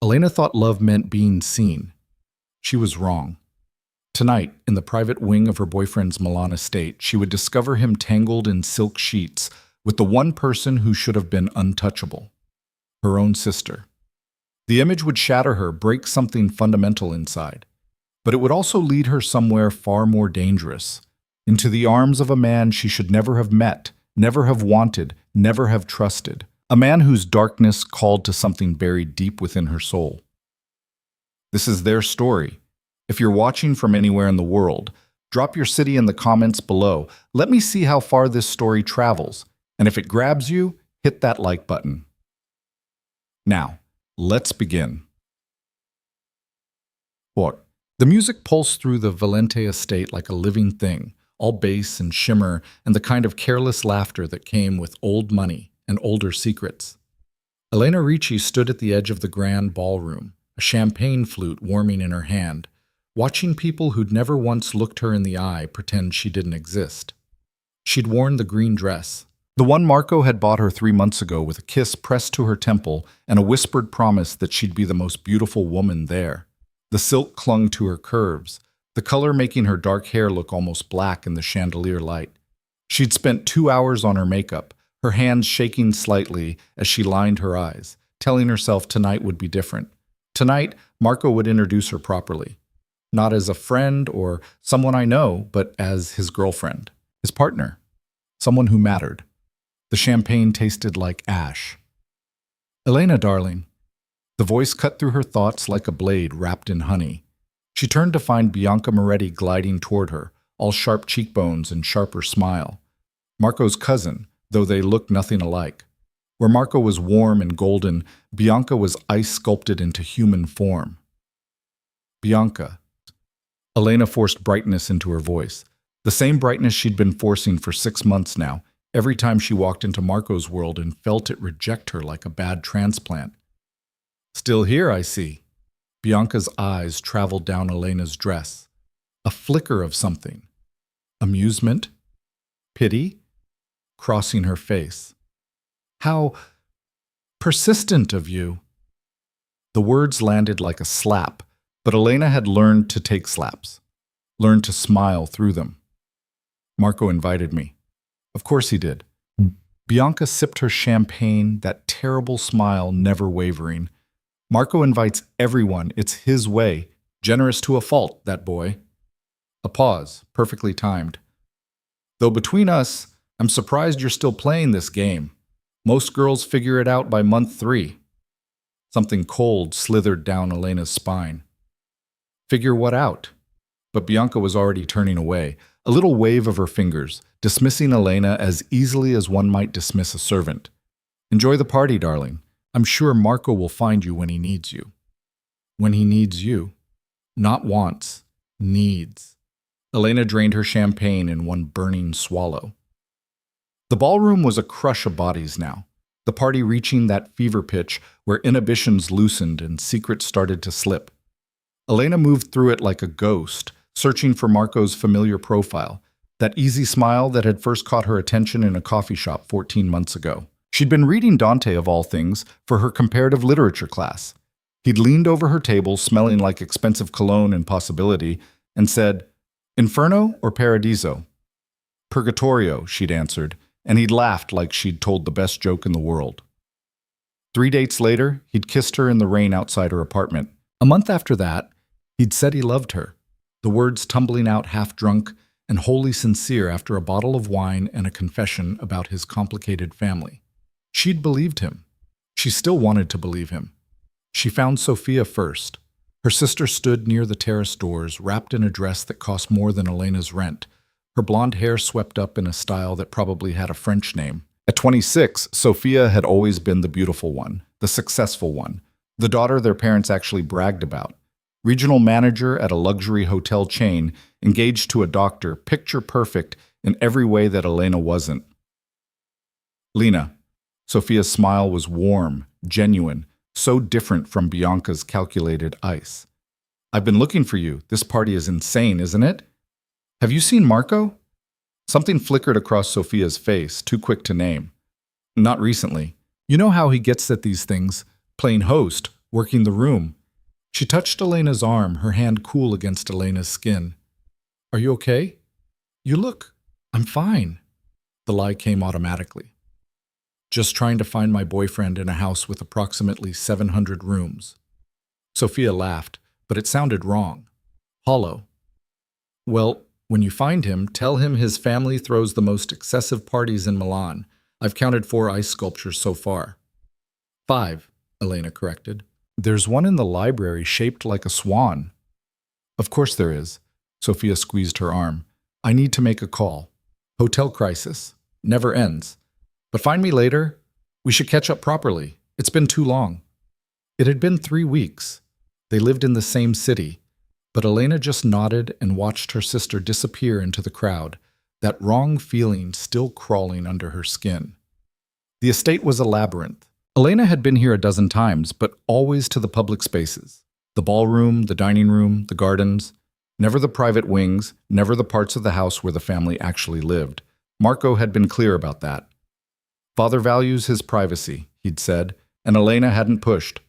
Elena thought love meant being seen. She was wrong. Tonight, in the private wing of her boyfriend's Milan estate, she would discover him tangled in silk sheets with the one person who should have been untouchable, her own sister. The image would shatter her, break something fundamental inside. But it would also lead her somewhere far more dangerous, into the arms of a man she should never have met, never have wanted, never have trusted. A man whose darkness called to something buried deep within her soul. This is their story. If you're watching from anywhere in the world, drop your city in the comments below. Let me see how far this story travels. And if it grabs you, hit that like button. Now, let's begin. What? The music pulsed through the Valente estate like a living thing, all bass and shimmer and the kind of careless laughter that came with old money and older secrets. Elena Ricci stood at the edge of the grand ballroom, a champagne flute warming in her hand, watching people who'd never once looked her in the eye pretend she didn't exist. She'd worn the green dress, the one Marco had bought her 3 months ago, with a kiss pressed to her temple and a whispered promise that she'd be the most beautiful woman there. The silk clung to her curves, the color making her dark hair look almost black in the chandelier light. She'd spent 2 hours on her makeup, her hands shaking slightly as she lined her eyes, telling herself tonight would be different. Tonight, Marco would introduce her properly. Not as a friend or someone I know, but as his girlfriend, his partner, someone who mattered. The champagne tasted like ash. "Elena, darling." The voice cut through her thoughts like a blade wrapped in honey. She turned to find Bianca Moretti gliding toward her, all sharp cheekbones and sharper smile. Marco's cousin, though they looked nothing alike. Where Marco was warm and golden, Bianca was ice-sculpted into human form. "Bianca." Elena forced brightness into her voice, the same brightness she'd been forcing for 6 months now, every time she walked into Marco's world and felt it reject her like a bad transplant. "Still here, I see." Bianca's eyes traveled down Elena's dress. A flicker of something. Amusement? Pity? Crossing her face. "How persistent of you." The words landed like a slap, but Elena had learned to take slaps, learned to smile through them. "Marco invited me." Of course he did. Bianca sipped her champagne, that terrible smile never wavering. "Marco invites everyone. It's his way. Generous to a fault, that boy." A pause, perfectly timed. "Though between us, I'm surprised you're still playing this game. Most girls figure it out by month 3. Something cold slithered down Elena's spine. Figure what out? But Bianca was already turning away, a little wave of her fingers, dismissing Elena as easily as one might dismiss a servant. "Enjoy the party, darling. I'm sure Marco will find you when he needs you." When he needs you. Not wants, needs. Elena drained her champagne in one burning swallow. The ballroom was a crush of bodies now, the party reaching that fever pitch where inhibitions loosened and secrets started to slip. Elena moved through it like a ghost, searching for Marco's familiar profile, that easy smile that had first caught her attention in a coffee shop 14 months ago. She'd been reading Dante, of all things, for her comparative literature class. He'd leaned over her table, smelling like expensive cologne and possibility, and said, "Inferno or Paradiso?" "Purgatorio," she'd answered, and he'd laughed like she'd told the best joke in the world. 3 dates later, he'd kissed her in the rain outside her apartment. A month after that, he'd said he loved her, the words tumbling out half-drunk and wholly sincere after a bottle of wine and a confession about his complicated family. She'd believed him. She still wanted to believe him. She found Sophia first. Her sister stood near the terrace doors, wrapped in a dress that cost more than Elena's rent, her blonde hair swept up in a style that probably had a French name. At 26, Sophia had always been the beautiful one, the successful one, the daughter their parents actually bragged about. Regional manager at a luxury hotel chain, engaged to a doctor, picture perfect in every way that Elena wasn't. "Lena." Sophia's smile was warm, genuine, so different from Bianca's calculated ice. "I've been looking for you. This party is insane, isn't it? Have you seen Marco?" Something flickered across Sophia's face, too quick to name. "Not recently. You know how he gets at these things, playing host, working the room. She touched Elena's arm, her hand cool against Elena's skin. Are you okay? You look. I'm fine. The lie came automatically. Just trying to find my boyfriend in a house with approximately 700 rooms. Sophia laughed, but it sounded wrong. Hollow. Well, when you find him, tell him his family throws the most excessive parties in Milan. I've counted 4 ice sculptures so far. 5, Elena corrected. There's one in the library shaped like a swan. Of course there is. Sophia squeezed her arm. I need to make a call. Hotel crisis. Never ends. But find me later. We should catch up properly. It's been too long. It had been 3 weeks. They lived in the same city. But Elena just nodded and watched her sister disappear into the crowd, that wrong feeling still crawling under her skin. The estate was a labyrinth. Elena had been here a dozen times, but always to the public spaces. The ballroom, the dining room, the gardens. Never the private wings, never the parts of the house where the family actually lived. Marco had been clear about that. Father values his privacy, he'd said, and Elena hadn't pushed.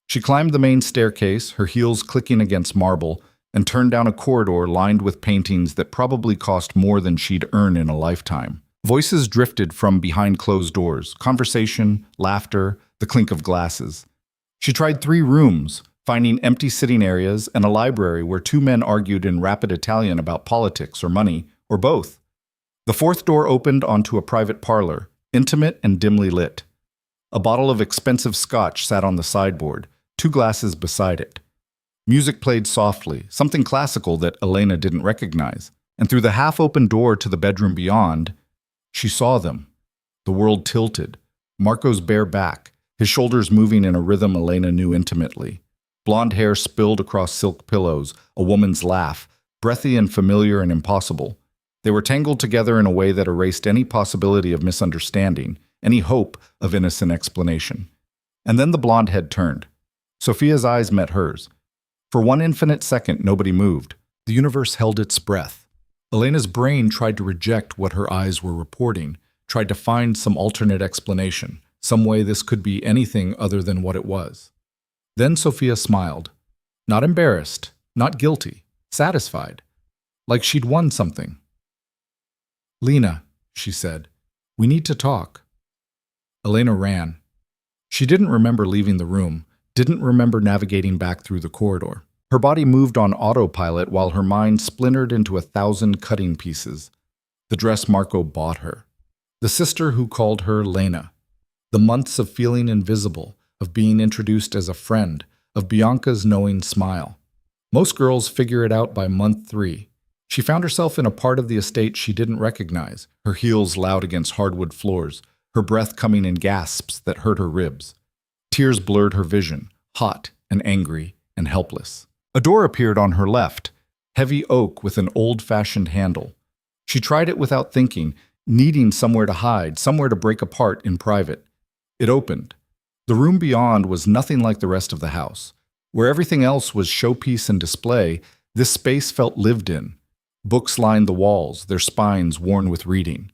She climbed the main staircase, her heels clicking against marble, and turned down a corridor lined with paintings that probably cost more than she'd earn in a lifetime. Voices drifted from behind closed doors, conversation, laughter, the clink of glasses. She tried 3 rooms, finding empty sitting areas and a library where 2 men argued in rapid Italian about politics or money, or both. The 4th door opened onto a private parlor, intimate and dimly lit. A bottle of expensive scotch sat on the sideboard, 2 glasses beside it. Music played softly, something classical that Elena didn't recognize, and through the half-open door to the bedroom beyond, she saw them. The world tilted, Marco's bare back, his shoulders moving in a rhythm Elena knew intimately. Blonde hair spilled across silk pillows, a woman's laugh, breathy and familiar and impossible. They were tangled together in a way that erased any possibility of misunderstanding, any hope of innocent explanation. And then the blonde head turned. Sophia's eyes met hers. For one infinite second, nobody moved. The universe held its breath. Elena's brain tried to reject what her eyes were reporting, tried to find some alternate explanation, some way this could be anything other than what it was. Then Sophia smiled. Not embarrassed, not guilty, satisfied. Like she'd won something. Lena, she said, we need to talk. Elena ran. She didn't remember leaving the room, didn't remember navigating back through the corridor. Her body moved on autopilot while her mind splintered into 1,000 cutting pieces. The dress Marco bought her. The sister who called her Lena. The months of feeling invisible, of being introduced as a friend, of Bianca's knowing smile. Most girls figure it out by month 3. She found herself in a part of the estate she didn't recognize, her heels loud against hardwood floors, her breath coming in gasps that hurt her ribs. Tears blurred her vision, hot and angry and helpless. A door appeared on her left, heavy oak with an old-fashioned handle. She tried it without thinking, needing somewhere to hide, somewhere to break apart in private. It opened. The room beyond was nothing like the rest of the house. Where everything else was showpiece and display, this space felt lived in. Books lined the walls, their spines worn with reading.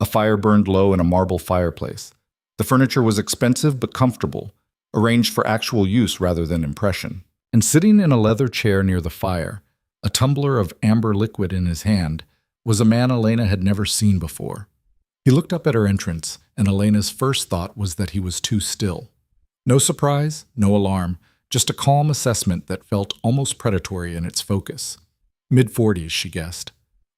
A fire burned low in a marble fireplace. The furniture was expensive but comfortable, arranged for actual use rather than impression. And sitting in a leather chair near the fire, a tumbler of amber liquid in his hand, was a man Elena had never seen before. He looked up at her entrance, and Elena's first thought was that he was too still. No surprise, no alarm, just a calm assessment that felt almost predatory in its focus. Mid-40s, she guessed.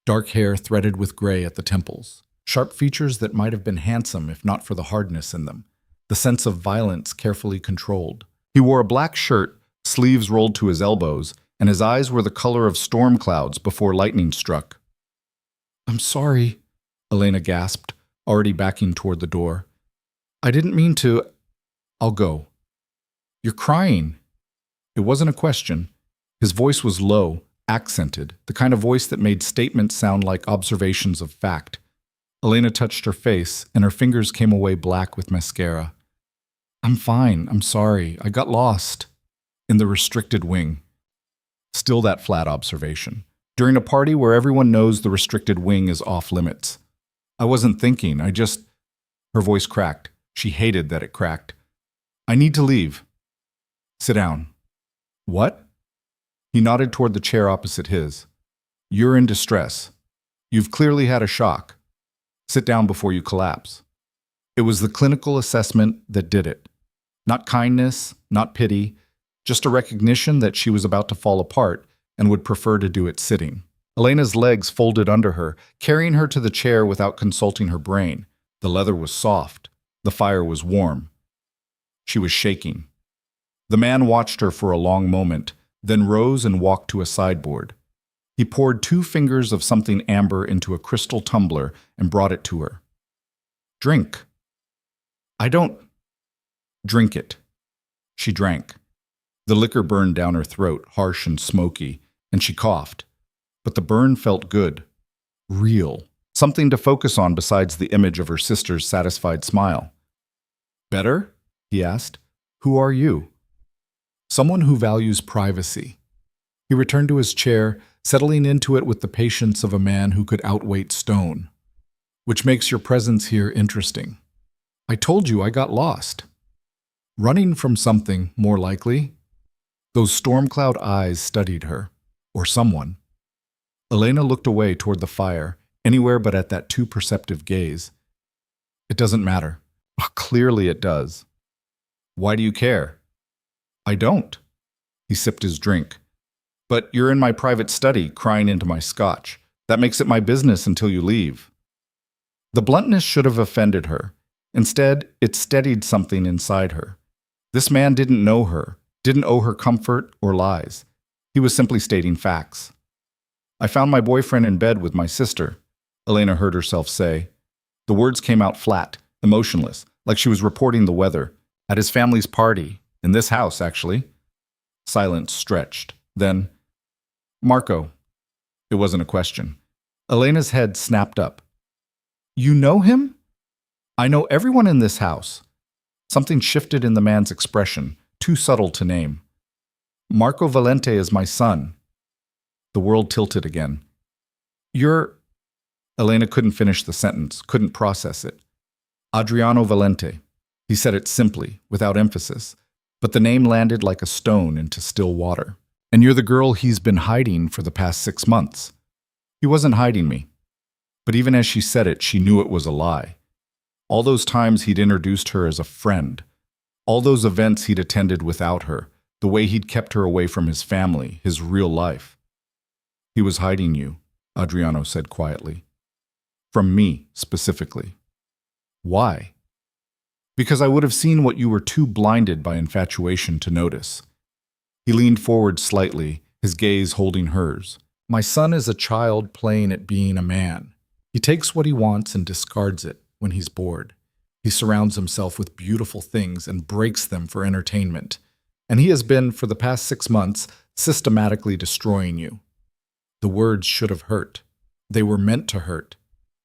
Dark hair threaded with gray at the temples. Sharp features that might have been handsome if not for the hardness in them. The sense of violence carefully controlled. He wore a black shirt, sleeves rolled to his elbows, and his eyes were the color of storm clouds before lightning struck. I'm sorry, Elena gasped, already backing toward the door. I didn't mean to. I'll go. You're crying. It wasn't a question. His voice was low, accented, the kind of voice that made statements sound like observations of fact. Elena touched her face, and her fingers came away black with mascara. I'm fine. I'm sorry. I got lost. In the restricted wing. Still that flat observation. During a party where everyone knows the restricted wing is off limits. I wasn't thinking, Her voice cracked. She hated that it cracked. I need to leave. Sit down. What? He nodded toward the chair opposite his. You're in distress. You've clearly had a shock. Sit down before you collapse. It was the clinical assessment that did it. Not kindness, not pity, just a recognition that she was about to fall apart and would prefer to do it sitting. Elena's legs folded under her, carrying her to the chair without consulting her brain. The leather was soft. The fire was warm. She was shaking. The man watched her for a long moment, then rose and walked to a sideboard. He poured 2 fingers of something amber into a crystal tumbler and brought it to her. Drink. I don't. Drink it. She drank. The liquor burned down her throat, harsh and smoky, and she coughed. But the burn felt good. Real. Something to focus on besides the image of her sister's satisfied smile. Better? He asked. Who are you? Someone who values privacy. He returned to his chair, settling into it with the patience of a man who could outweight stone. Which makes your presence here interesting. I told you I got lost. Running from something, more likely. Those storm cloud eyes studied her. Or someone. Elena looked away toward the fire, anywhere but at that too perceptive gaze. It doesn't matter. Clearly it does. Why do you care? I don't. He sipped his drink. But you're in my private study, crying into my scotch. That makes it my business until you leave. The bluntness should have offended her. Instead, it steadied something inside her. This man didn't know her, didn't owe her comfort or lies. He was simply stating facts. I found my boyfriend in bed with my sister, Elena heard herself say. The words came out flat, emotionless, like she was reporting the weather. At his family's party, in this house, actually. Silence stretched. Then, Marco. It wasn't a question. Elena's head snapped up. You know him? I know everyone in this house. Something shifted in the man's expression, too subtle to name. Marco Valente is my son. The world tilted again. You're... Elena couldn't finish the sentence, couldn't process it. Adriano Valente. He said it simply, without emphasis, but the name landed like a stone into still water. And you're the girl he's been hiding for the past 6 months. He wasn't hiding me. But even as she said it, she knew it was a lie. All those times he'd introduced her as a friend. All those events he'd attended without her. The way he'd kept her away from his family, his real life. He was hiding you, Adriano said quietly. From me, specifically. Why? Because I would have seen what you were too blinded by infatuation to notice. He leaned forward slightly, his gaze holding hers. My son is a child playing at being a man. He takes what he wants and discards it when he's bored. He surrounds himself with beautiful things and breaks them for entertainment. And he has been, for the past 6 months, systematically destroying you. The words should have hurt. They were meant to hurt.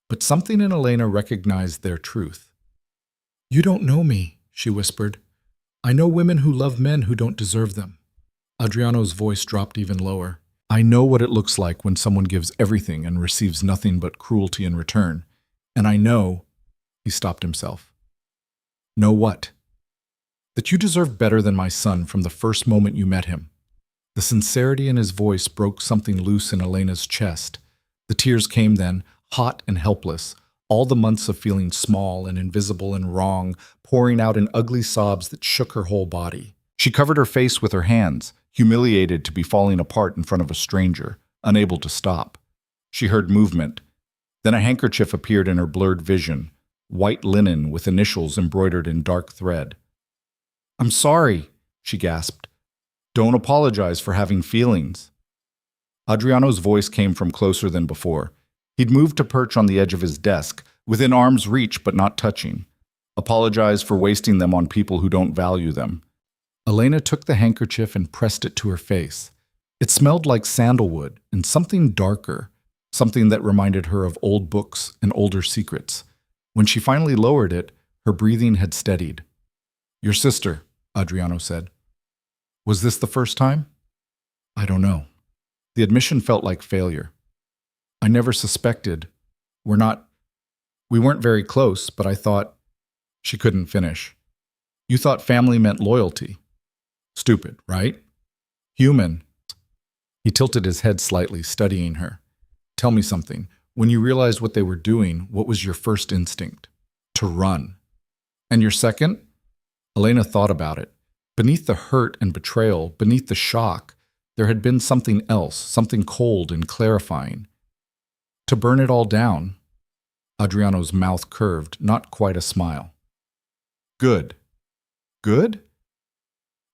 But something in Elena recognized their truth. You don't know me, she whispered. I know women who love men who don't deserve them. Adriano's voice dropped even lower. I know what it looks like when someone gives everything and receives nothing but cruelty in return. And I know, he stopped himself. Know what? That you deserve better than my son from the first moment you met him. The sincerity in his voice broke something loose in Elena's chest. The tears came then, hot and helpless, all the months of feeling small and invisible and wrong, pouring out in ugly sobs that shook her whole body. She covered her face with her hands, humiliated to be falling apart in front of a stranger, unable to stop. She heard movement. Then a handkerchief appeared in her blurred vision, white linen with initials embroidered in dark thread. I'm sorry, she gasped. Don't apologize for having feelings. Adriano's voice came from closer than before. He'd moved to perch on the edge of his desk, within arm's reach but not touching. Apologize for wasting them on people who don't value them. Elena took the handkerchief and pressed it to her face. It smelled like sandalwood and something darker, something that reminded her of old books and older secrets. When she finally lowered it, her breathing had steadied. Your sister, Adriano said. Was this the first time? I don't know. The admission felt like failure. I never suspected. We weren't very close, but I thought... She couldn't finish. You thought family meant loyalty. Stupid, right? Human. He tilted his head slightly, studying her. Tell me something. When you realized what they were doing, what was your first instinct? To run. And your second? Elena thought about it. Beneath the hurt and betrayal, beneath the shock, there had been something else, something cold and clarifying. To burn it all down. Adriano's mouth curved, not quite a smile. Good. Good?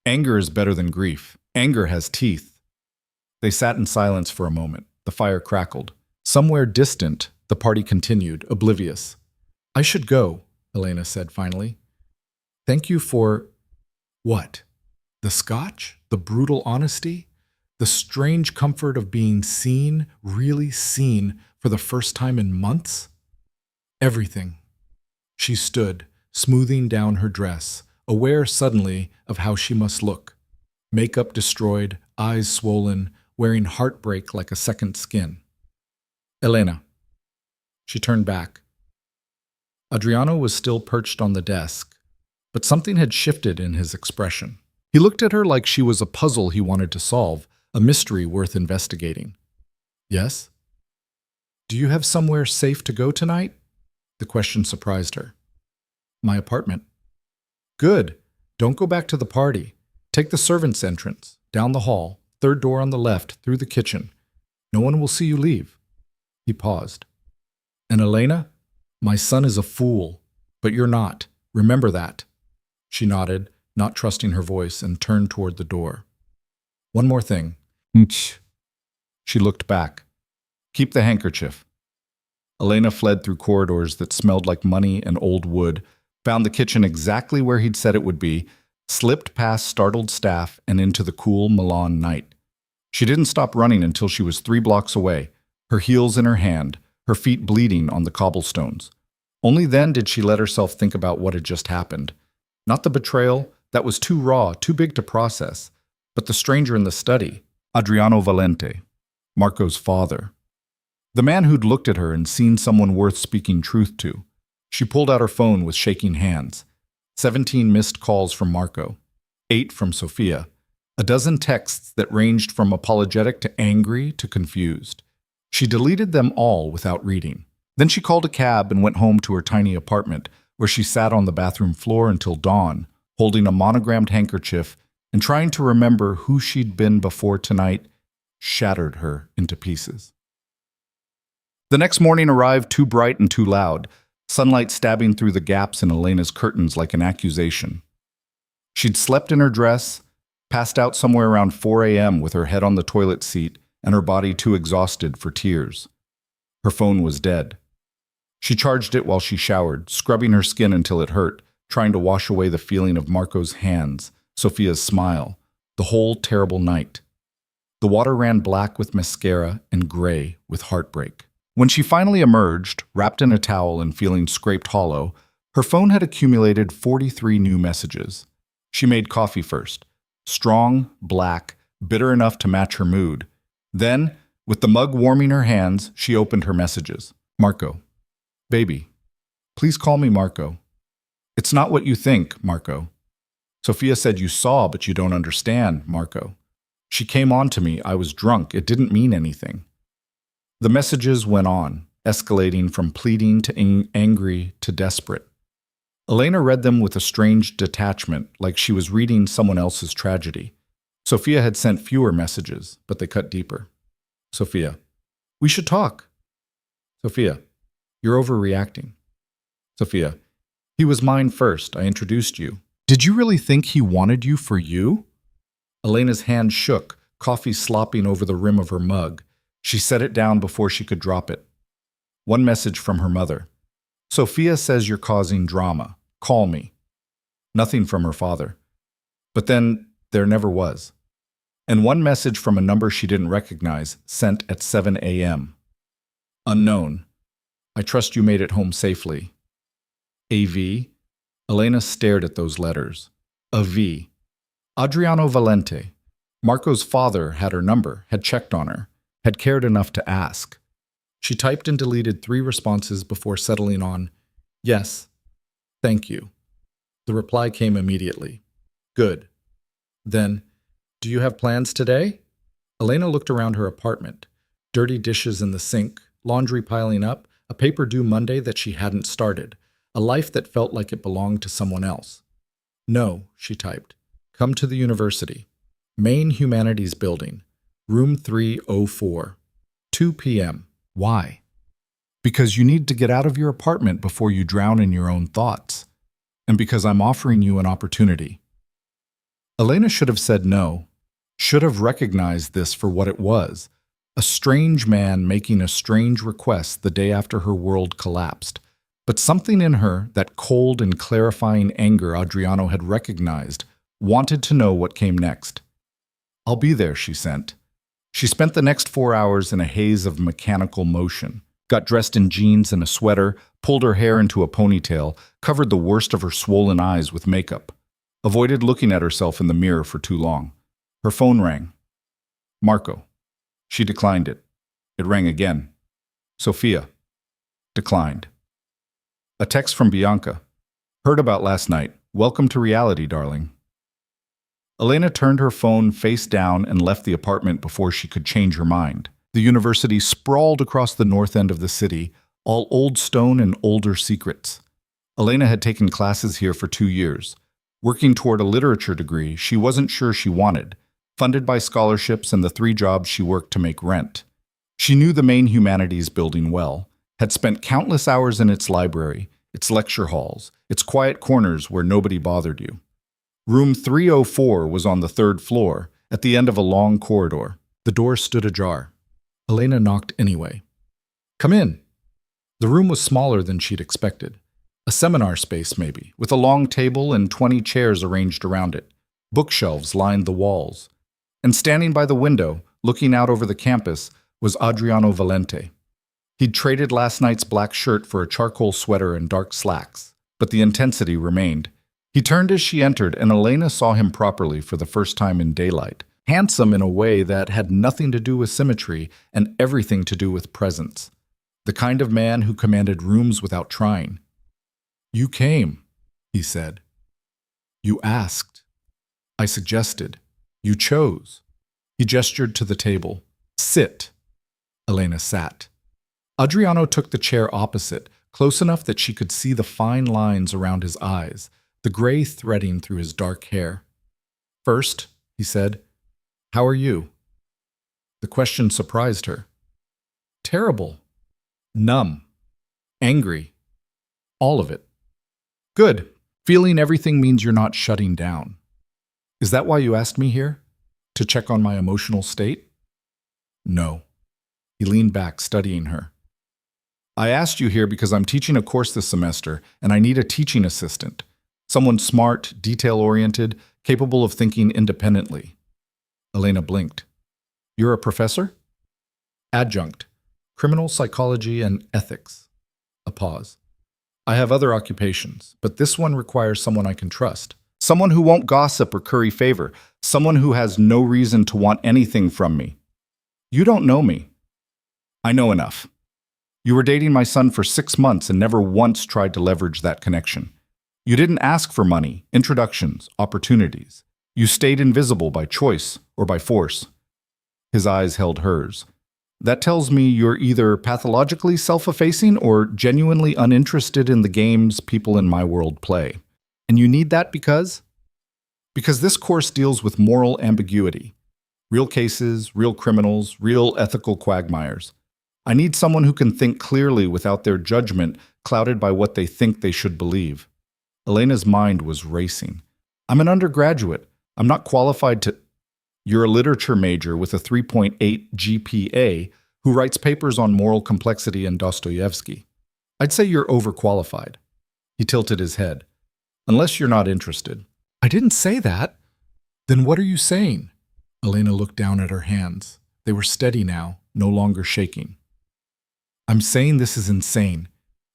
Anger is better than grief. Anger has teeth. They sat in silence for a moment. The fire crackled. Somewhere distant, the party continued, oblivious. I should go, Elena said finally. Thank you for… what? The scotch? The brutal honesty? The strange comfort of being seen, really seen, for the first time in months? Everything. She stood, smoothing down her dress, aware suddenly of how she must look. Makeup destroyed, eyes swollen, wearing heartbreak like a second skin. Elena. She turned back. Adriano was still perched on the desk, but something had shifted in his expression. He looked at her like she was a puzzle he wanted to solve, a mystery worth investigating. Yes? Do you have somewhere safe to go tonight? The question surprised her. My apartment. Good. Don't go back to the party. Take the servants' entrance, down the hall, third door on the left, through the kitchen. No one will see you leave. He paused. And Elena? My son is a fool, but you're not. Remember that. She nodded, not trusting her voice, and turned toward the door. One more thing. She looked back. Keep the handkerchief. Elena fled through corridors that smelled like money and old wood, found the kitchen exactly where he'd said it would be, slipped past startled staff and into the cool Milan night. She didn't stop running until she was 3 blocks away, her heels in her hand, her feet bleeding on the cobblestones. Only then did she let herself think about what had just happened. Not the betrayal, that was too raw, too big to process, but the stranger in the study, Adriano Valente, Marco's father. The man who'd looked at her and seen someone worth speaking truth to. She pulled out her phone with shaking hands. 17 missed calls from Marco, 8 from Sofia, a dozen texts that ranged from apologetic to angry to confused. She deleted them all without reading. Then she called a cab and went home to her tiny apartment, where she sat on the bathroom floor until dawn, holding a monogrammed handkerchief and trying to remember who she'd been before tonight shattered her into pieces. The next morning arrived too bright and too loud, sunlight stabbing through the gaps in Elena's curtains like an accusation. She'd slept in her dress, passed out somewhere around 4 a.m. with her head on the toilet seat and her body too exhausted for tears. Her phone was dead. She charged it while she showered, scrubbing her skin until it hurt, trying to wash away the feeling of Marco's hands, Sofia's smile, the whole terrible night. The water ran black with mascara and gray with heartbreak. When she finally emerged, wrapped in a towel and feeling scraped hollow, her phone had accumulated 43 new messages. She made coffee first. Strong, black, bitter enough to match her mood. Then, with the mug warming her hands, she opened her messages. Marco. Baby. Please call me Marco. It's not what you think, Marco. Sofia said you saw, but you don't understand, Marco. She came on to me. I was drunk. It didn't mean anything. The messages went on, escalating from pleading to angry to desperate. Elena read them with a strange detachment, like she was reading someone else's tragedy. Sofia had sent fewer messages, but they cut deeper. Sofia. We should talk. Sofia. You're overreacting. Sofia. He was mine first. I introduced you. Did you really think he wanted you for you? Elena's hand shook, coffee slopping over the rim of her mug. She set it down before she could drop it. One message from her mother. Sofia says you're causing drama. Call me. Nothing from her father. But then there never was. And one message from a number she didn't recognize, sent at 7 a.m. Unknown. I trust you made it home safely. A.V. Elena stared at those letters. A V. Adriano Valente. Marco's father had her number, had checked on her, had cared enough to ask. She typed and deleted 3 responses before settling on, yes, thank you. The reply came immediately. Good. Then, do you have plans today? Elena looked around her apartment. Dirty dishes in the sink, laundry piling up, a paper due Monday that she hadn't started, a life that felt like it belonged to someone else. No, she typed. Come to the university. Main Humanities Building. Room 304. 2 p.m. Why? Because you need to get out of your apartment before you drown in your own thoughts. And because I'm offering you an opportunity. Elena should have said no, should have recognized this for what it was, a strange man making a strange request the day after her world collapsed. But something in her, that cold and clarifying anger Adriano had recognized, wanted to know what came next. I'll be there, she sent. She spent the next 4 hours in a haze of mechanical motion, got dressed in jeans and a sweater, pulled her hair into a ponytail, covered the worst of her swollen eyes with makeup, avoided looking at herself in the mirror for too long. Her phone rang. Marco. She declined it. It rang again. Sophia. Declined. A text from Bianca. Heard about last night. Welcome to reality, darling. Elena turned her phone face down and left the apartment before she could change her mind. The university sprawled across the north end of the city, all old stone and older secrets. Elena had taken classes here for 2 years. Working toward a literature degree she wasn't sure she wanted, funded by scholarships and the 3 jobs she worked to make rent. She knew the main humanities building well, had spent countless hours in its library, its lecture halls, its quiet corners where nobody bothered you. Room 304 was on the 3rd floor, at the end of a long corridor. The door stood ajar. Elena knocked anyway. Come in. The room was smaller than she'd expected. A seminar space, maybe, with a long table and 20 chairs arranged around it. Bookshelves lined the walls. And standing by the window, looking out over the campus, was Adriano Valente. He'd traded last night's black shirt for a charcoal sweater and dark slacks, but the intensity remained. He turned as she entered, and Elena saw him properly for the first time in daylight. Handsome in a way that had nothing to do with symmetry and everything to do with presence. The kind of man who commanded rooms without trying. You came, he said. You asked. I suggested. You chose. He gestured to the table. Sit. Elena sat. Adriano took the chair opposite, close enough that she could see the fine lines around his eyes, the gray threading through his dark hair. First, he said, how are you? The question surprised her. Terrible. Numb. Angry. All of it. Good. Feeling everything means you're not shutting down. Is that why you asked me here? To check on my emotional state? No. He leaned back, studying her. I asked you here because I'm teaching a course this semester, and I need a teaching assistant. Someone smart, detail-oriented, capable of thinking independently. Elena blinked. You're a professor? Adjunct. Criminal psychology and ethics. A pause. I have other occupations, but this one requires someone I can trust. Someone who won't gossip or curry favor. Someone who has no reason to want anything from me. You don't know me. I know enough. You were dating my son for 6 months and never once tried to leverage that connection. You didn't ask for money, introductions, opportunities. You stayed invisible by choice or by force. His eyes held hers. That tells me you're either pathologically self-effacing or genuinely uninterested in the games people in my world play. And you need that because? Because this course deals with moral ambiguity. Real cases, real criminals, real ethical quagmires. I need someone who can think clearly without their judgment clouded by what they think they should believe. Elena's mind was racing. I'm an undergraduate. I'm not qualified to... You're a literature major with a 3.8 GPA who writes papers on moral complexity and Dostoevsky. I'd say you're overqualified. He tilted his head. Unless you're not interested. I didn't say that. Then what are you saying? Elena looked down at her hands. They were steady now, no longer shaking. I'm saying this is insane.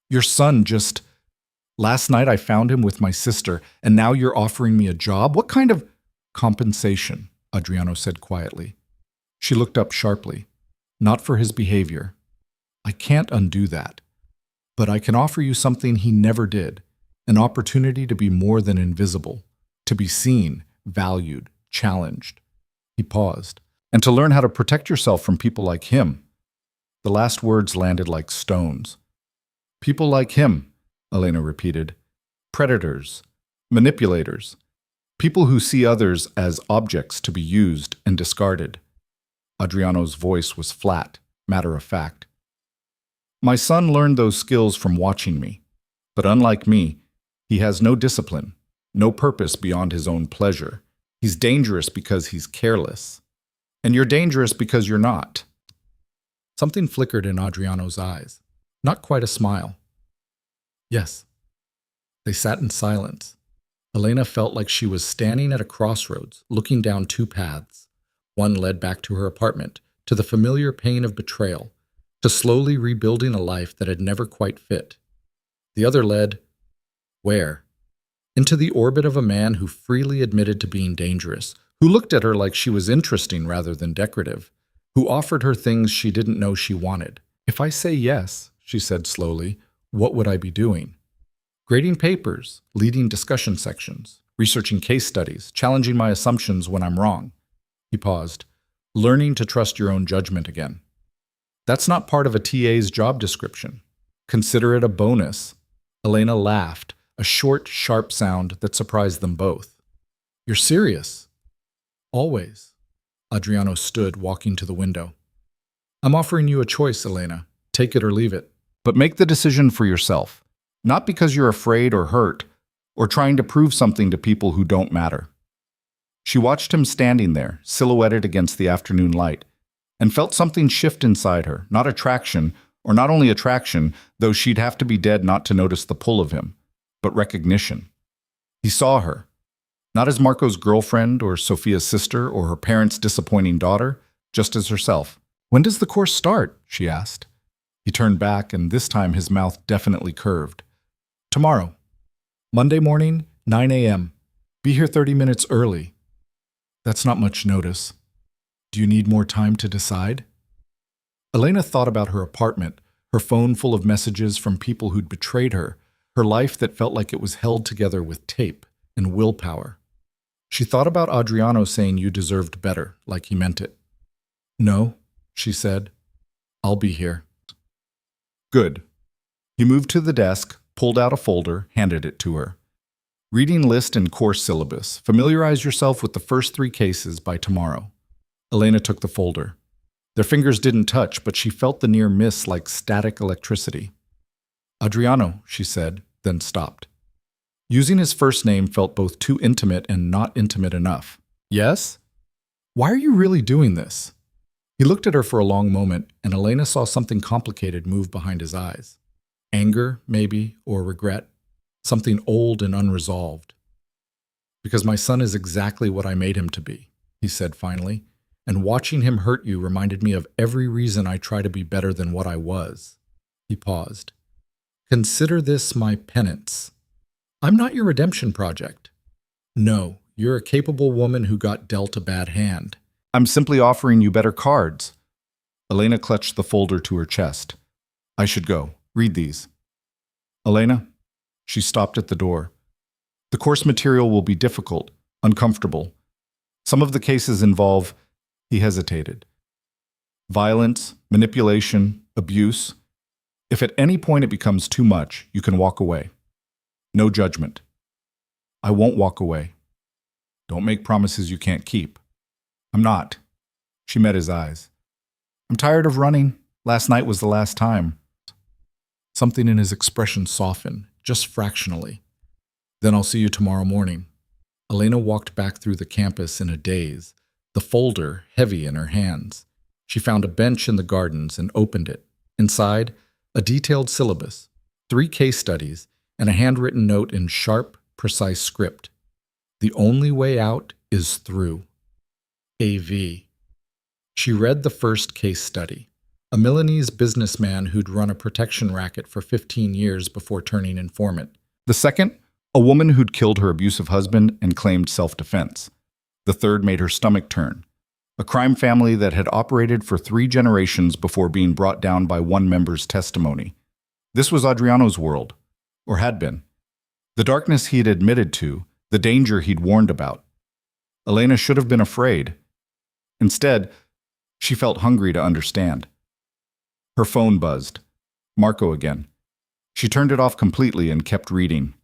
Your son just... Last night I found him with my sister, and now you're offering me a job? What kind of... Compensation, Adriano said quietly. She looked up sharply. Not for his behavior. I can't undo that. But I can offer you something he never did. An opportunity to be more than invisible. To be seen, valued, challenged. He paused. And to learn how to protect yourself from people like him. The last words landed like stones. People like him, Elena repeated. Predators, manipulators, people who see others as objects to be used and discarded. Adriano's voice was flat, matter-of-fact. My son learned those skills from watching me, but unlike me, he has no discipline, no purpose beyond his own pleasure. He's dangerous because he's careless. And you're dangerous because you're not. Something flickered in Adriano's eyes. Not quite a smile. Yes. They sat in silence. Elena felt like she was standing at a crossroads, looking down two paths. One led back to her apartment, to the familiar pain of betrayal, to slowly rebuilding a life that had never quite fit. The other led, where? Into the orbit of a man who freely admitted to being dangerous, who looked at her like she was interesting rather than decorative, who offered her things she didn't know she wanted. If I say yes, she said slowly, what would I be doing? Grading papers, leading discussion sections, researching case studies, challenging my assumptions when I'm wrong. He paused, learning to trust your own judgment again. That's not part of a TA's job description. Consider it a bonus. Elena laughed, a short, sharp sound that surprised them both. You're serious? Always. Adriano stood, walking to the window. I'm offering you a choice, Elena. Take it or leave it. But make the decision for yourself. Not because you're afraid or hurt, or trying to prove something to people who don't matter. She watched him standing there, silhouetted against the afternoon light, and felt something shift inside her, not attraction, or not only attraction, though she'd have to be dead not to notice the pull of him, but recognition. He saw her. Not as Marco's girlfriend or Sophia's sister or her parents' disappointing daughter, just as herself. When does the course start? She asked. He turned back, and this time his mouth definitely curved. Tomorrow. Monday morning, 9 a.m. Be here 30 minutes early. That's not much notice. Do you need more time to decide? Elena thought about her apartment, her phone full of messages from people who'd betrayed her, her life that felt like it was held together with tape and willpower. She thought about Adriano saying you deserved better, like he meant it. No, she said. I'll be here. Good. He moved to the desk, pulled out a folder, handed it to her. Reading list and course syllabus. Familiarize yourself with the first 3 cases by tomorrow. Elena took the folder. Their fingers didn't touch, but she felt the near miss like static electricity. Adriano, she said, then stopped. Using his first name felt both too intimate and not intimate enough. Yes? Why are you really doing this? He looked at her for a long moment, and Elena saw something complicated move behind his eyes. Anger, maybe, or regret. Something old and unresolved. Because my son is exactly what I made him to be, he said finally, and watching him hurt you reminded me of every reason I try to be better than what I was. He paused. Consider this my penance. I'm not your redemption project. No, you're a capable woman who got dealt a bad hand. I'm simply offering you better cards. Elena clutched the folder to her chest. I should go. Read these. Elena? She stopped at the door. The course material will be difficult, uncomfortable. Some of the cases involve, he hesitated, violence, manipulation, abuse. If at any point it becomes too much, you can walk away. No judgment. I won't walk away. Don't make promises you can't keep. I'm not. She met his eyes. I'm tired of running. Last night was the last time. Something in his expression softened, just fractionally. Then I'll see you tomorrow morning. Elena walked back through the campus in a daze, the folder heavy in her hands. She found a bench in the gardens and opened it. Inside, a detailed syllabus, 3 case studies, and a handwritten note in sharp, precise script. The only way out is through. AV. She read the first case study. A Milanese businessman who'd run a protection racket for 15 years before turning informant. The second, a woman who'd killed her abusive husband and claimed self-defense. The third made her stomach turn. A crime family that had operated for 3 generations before being brought down by one member's testimony. This was Adriano's world, or had been. The darkness he'd admitted to, the danger he'd warned about. Elena should have been afraid. Instead, she felt hungry to understand. Her phone buzzed. Marco again. She turned it off completely and kept reading.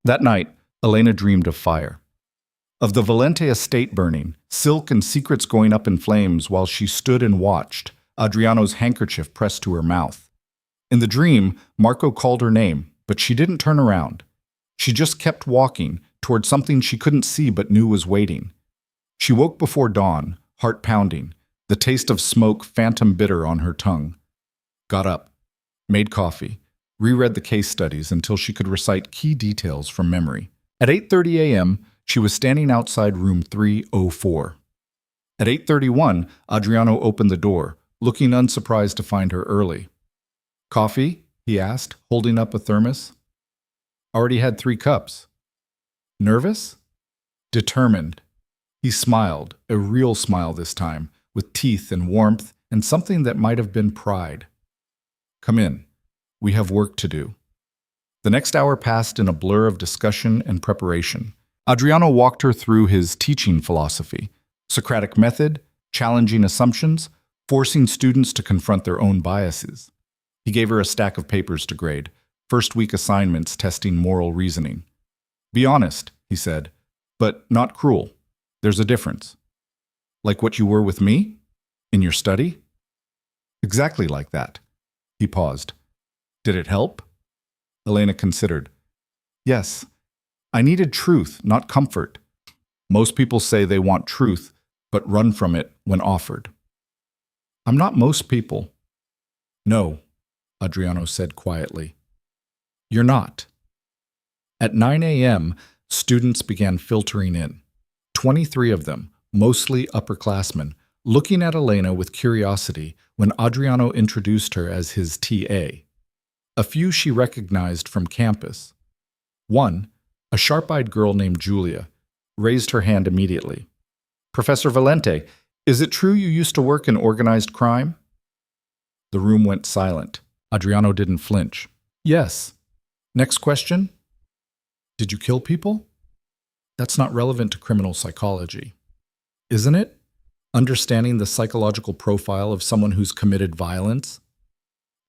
That night, Elena dreamed of fire. Of the Valente estate burning, silk and secrets going up in flames while she stood and watched, Adriano's handkerchief pressed to her mouth. In the dream, Marco called her name, but she didn't turn around. She just kept walking toward something she couldn't see but knew was waiting. She woke before dawn, heart pounding, the taste of smoke phantom bitter on her tongue. Got up, made coffee, reread the case studies until she could recite key details from memory. At 8:30 a.m., she was standing outside room 304. At 8:31, Adriano opened the door, looking unsurprised to find her early. "Coffee?" he asked, holding up a thermos. "Already had 3 cups." "Nervous?" "Determined." He smiled, a real smile this time, with teeth and warmth and something that might have been pride. "Come in. We have work to do." The next hour passed in a blur of discussion and preparation. Adriano walked her through his teaching philosophy, Socratic method, challenging assumptions, forcing students to confront their own biases. He gave her a stack of papers to grade, first-week assignments testing moral reasoning. "Be honest," he said, "but not cruel. There's a difference." "Like what you were with me? In your study?" "Exactly like that." He paused. "Did it help?" Elena considered. "Yes. I needed truth, not comfort. Most people say they want truth, but run from it when offered." "I'm not most people." "No," Adriano said quietly. "You're not." At 9 a.m., students began filtering in. 23 of them, mostly upperclassmen, looking at Elena with curiosity when Adriano introduced her as his TA. A few she recognized from campus. One, a sharp-eyed girl named Julia, raised her hand immediately. "Professor Valente, is it true you used to work in organized crime?" The room went silent. Adriano didn't flinch. "Yes." "Next question?" "Did you kill people?" "That's not relevant to criminal psychology." "Isn't it? Understanding the psychological profile of someone who's committed violence?"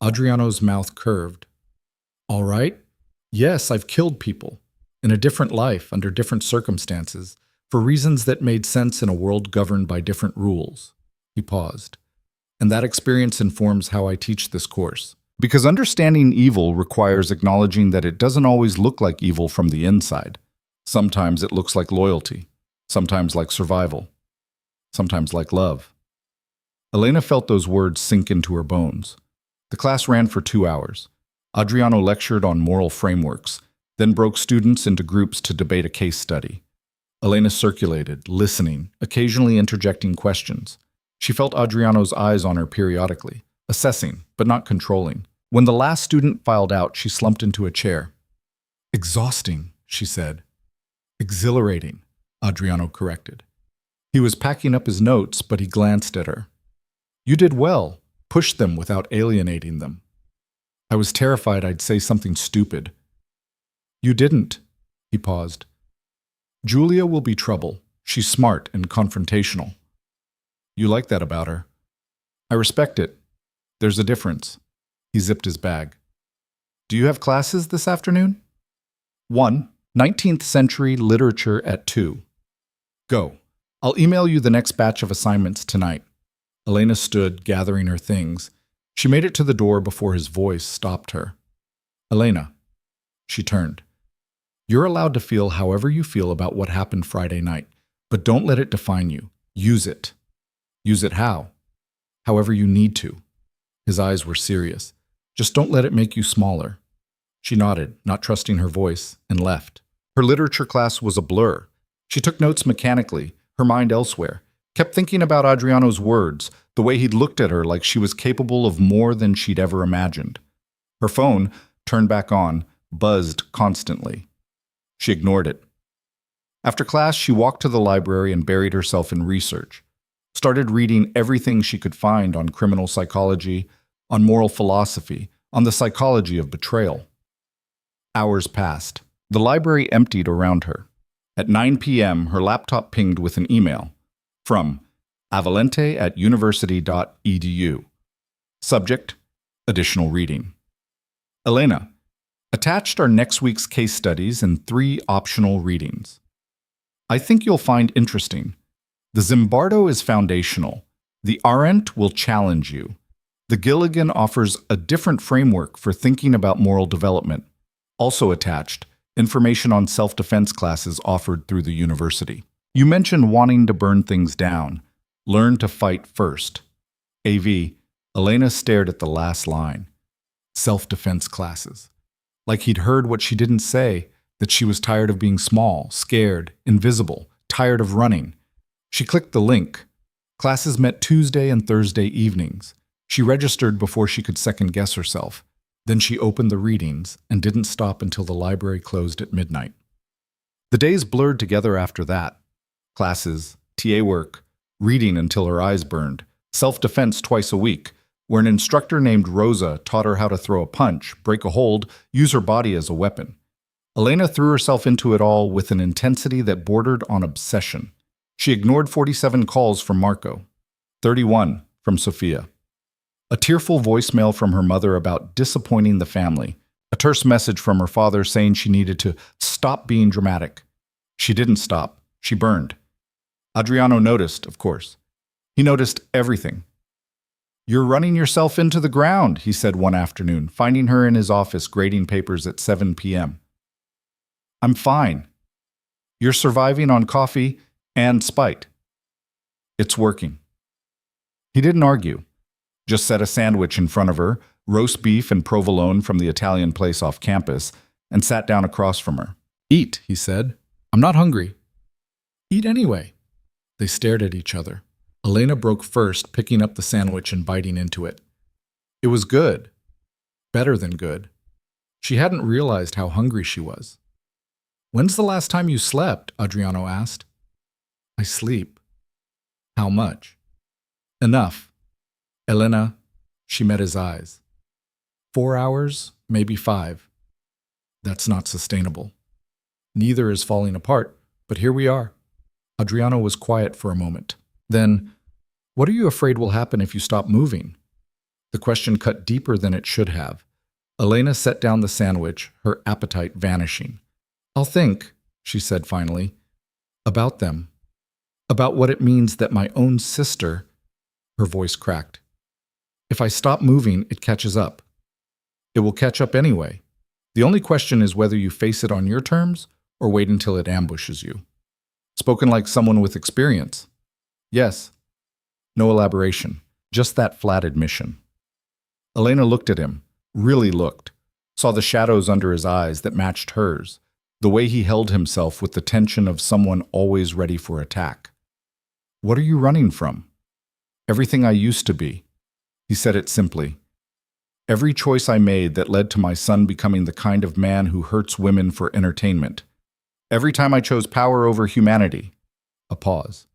Adriano's mouth curved. "All right. Yes, I've killed people. In a different life, under different circumstances, for reasons that made sense in a world governed by different rules." He paused. "And that experience informs how I teach this course. Because understanding evil requires acknowledging that it doesn't always look like evil from the inside. Sometimes it looks like loyalty, sometimes like survival, sometimes like love." Elena felt those words sink into her bones. The class ran for 2 hours. Adriano lectured on moral frameworks, then broke students into groups to debate a case study. Elena circulated, listening, occasionally interjecting questions. She felt Adriano's eyes on her periodically, assessing, but not controlling. When the last student filed out, she slumped into a chair. "Exhausting," she said. "Exhilarating," Adriano corrected. He was packing up his notes, but he glanced at her. "You did well. Push them without alienating them." "I was terrified I'd say something stupid." "You didn't." He paused. "Julia will be trouble. She's smart and confrontational." "You like that about her." "I respect it. There's a difference." He zipped his bag. "Do you have classes this afternoon?" "1. 19th century literature at 2. Go. I'll email you the next batch of assignments tonight." Elena stood, gathering her things. She made it to the door before his voice stopped her. "Elena." She turned. "You're allowed to feel however you feel about what happened Friday night, but don't let it define you. Use it." "Use it how?" "However you need to." His eyes were serious. "Just don't let it make you smaller." She nodded, not trusting her voice, and left. Her literature class was a blur. She took notes mechanically, her mind elsewhere, kept thinking about Adriano's words, the way he'd looked at her like she was capable of more than she'd ever imagined. Her phone, turned back on, buzzed constantly. She ignored it. After class, she walked to the library and buried herself in research. Started reading everything she could find on criminal psychology, on moral philosophy, on the psychology of betrayal. Hours passed. The library emptied around her. At 9 p.m., her laptop pinged with an email from avalente@university.edu. Subject: additional reading. Elena, attached are next week's case studies and 3 optional readings. I think you'll find interesting. The Zimbardo is foundational. The Arendt will challenge you. The Gilligan offers a different framework for thinking about moral development. Also attached, information on self-defense classes offered through the university. You mentioned wanting to burn things down. Learn to fight first. AV, Elena stared at the last line. Self-defense classes. Like he'd heard what she didn't say, that she was tired of being small, scared, invisible, tired of running. She clicked the link. Classes met Tuesday and Thursday evenings. She registered before she could second-guess herself. Then she opened the readings and didn't stop until the library closed at midnight. The days blurred together after that. Classes, TA work, reading until her eyes burned, self-defense twice a week, where an instructor named Rosa taught her how to throw a punch, break a hold, use her body as a weapon. Elena threw herself into it all with an intensity that bordered on obsession. She ignored 47 calls from Marco, 31 from Sophia, a tearful voicemail from her mother about disappointing the family, a terse message from her father saying she needed to stop being dramatic. She didn't stop. She burned. Adriano noticed, of course. He noticed everything. "You're running yourself into the ground," he said one afternoon, finding her in his office grading papers at 7 p.m. "I'm fine. You're surviving on coffee and spite. It's working." He didn't argue, just set a sandwich in front of her, roast beef and provolone from the Italian place off campus, and sat down across from her. "Eat," he said. "I'm not hungry." "Eat anyway." They stared at each other. Elena broke first, picking up the sandwich and biting into it. It was good. Better than good. She hadn't realized how hungry she was. "When's the last time you slept?" Adriano asked. "I sleep." "How much?" "Enough." Elena, she met his eyes. 4 hours, maybe 5. That's not sustainable. Neither is falling apart, but here we are. Adriano was quiet for a moment. Then, "What are you afraid will happen if you stop moving?" The question cut deeper than it should have. Elena set down the sandwich, her appetite vanishing. "I'll think," she said finally, "about them. About what it means that my own sister—" Her voice cracked. "If I stop moving, it catches up. It will catch up anyway. The only question is whether you face it on your terms or wait until it ambushes you." Spoken like someone with experience. Yes. No elaboration, just that flat admission. Elena looked at him, really looked, saw the shadows under his eyes that matched hers, the way he held himself with the tension of someone always ready for attack. "What are you running from?" "Everything I used to be." He said it simply. "Every choice I made that led to my son becoming the kind of man who hurts women for entertainment. Every time I chose power over humanity." A pause.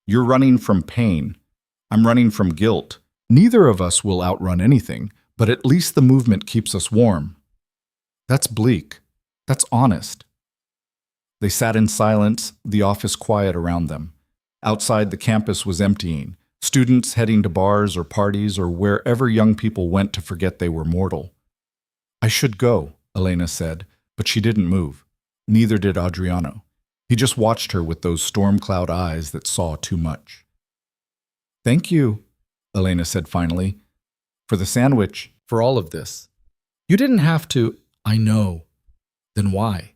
"You're running from pain. I'm running from guilt. Neither of us will outrun anything, but at least the movement keeps us warm." That's bleak. That's honest. They sat in silence, the office quiet around them. Outside, the campus was emptying, students heading to bars or parties or wherever young people went to forget they were mortal. "I should go," Elena said, but she didn't move. Neither did Adriano. He just watched her with those storm cloud eyes that saw too much. "Thank you," Elena said finally, "for the sandwich, for all of this. You didn't have to." "I know." "Then why?"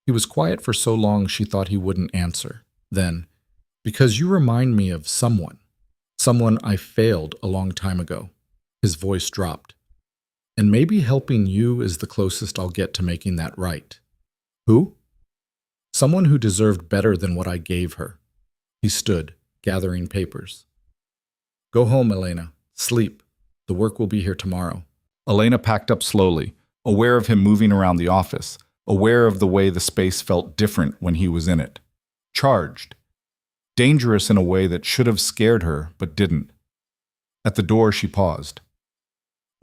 He was quiet for so long she thought he wouldn't answer. Then, "Because you remind me of someone. Someone I failed a long time ago." His voice dropped. "And maybe helping you is the closest I'll get to making that right." "Who?" "Someone who deserved better than what I gave her." He stood, gathering papers. "Go home, Elena. Sleep. The work will be here tomorrow." Elena packed up slowly, aware of him moving around the office, aware of the way the space felt different when he was in it. Charged. Dangerous in a way that should have scared her, but didn't. At the door, she paused.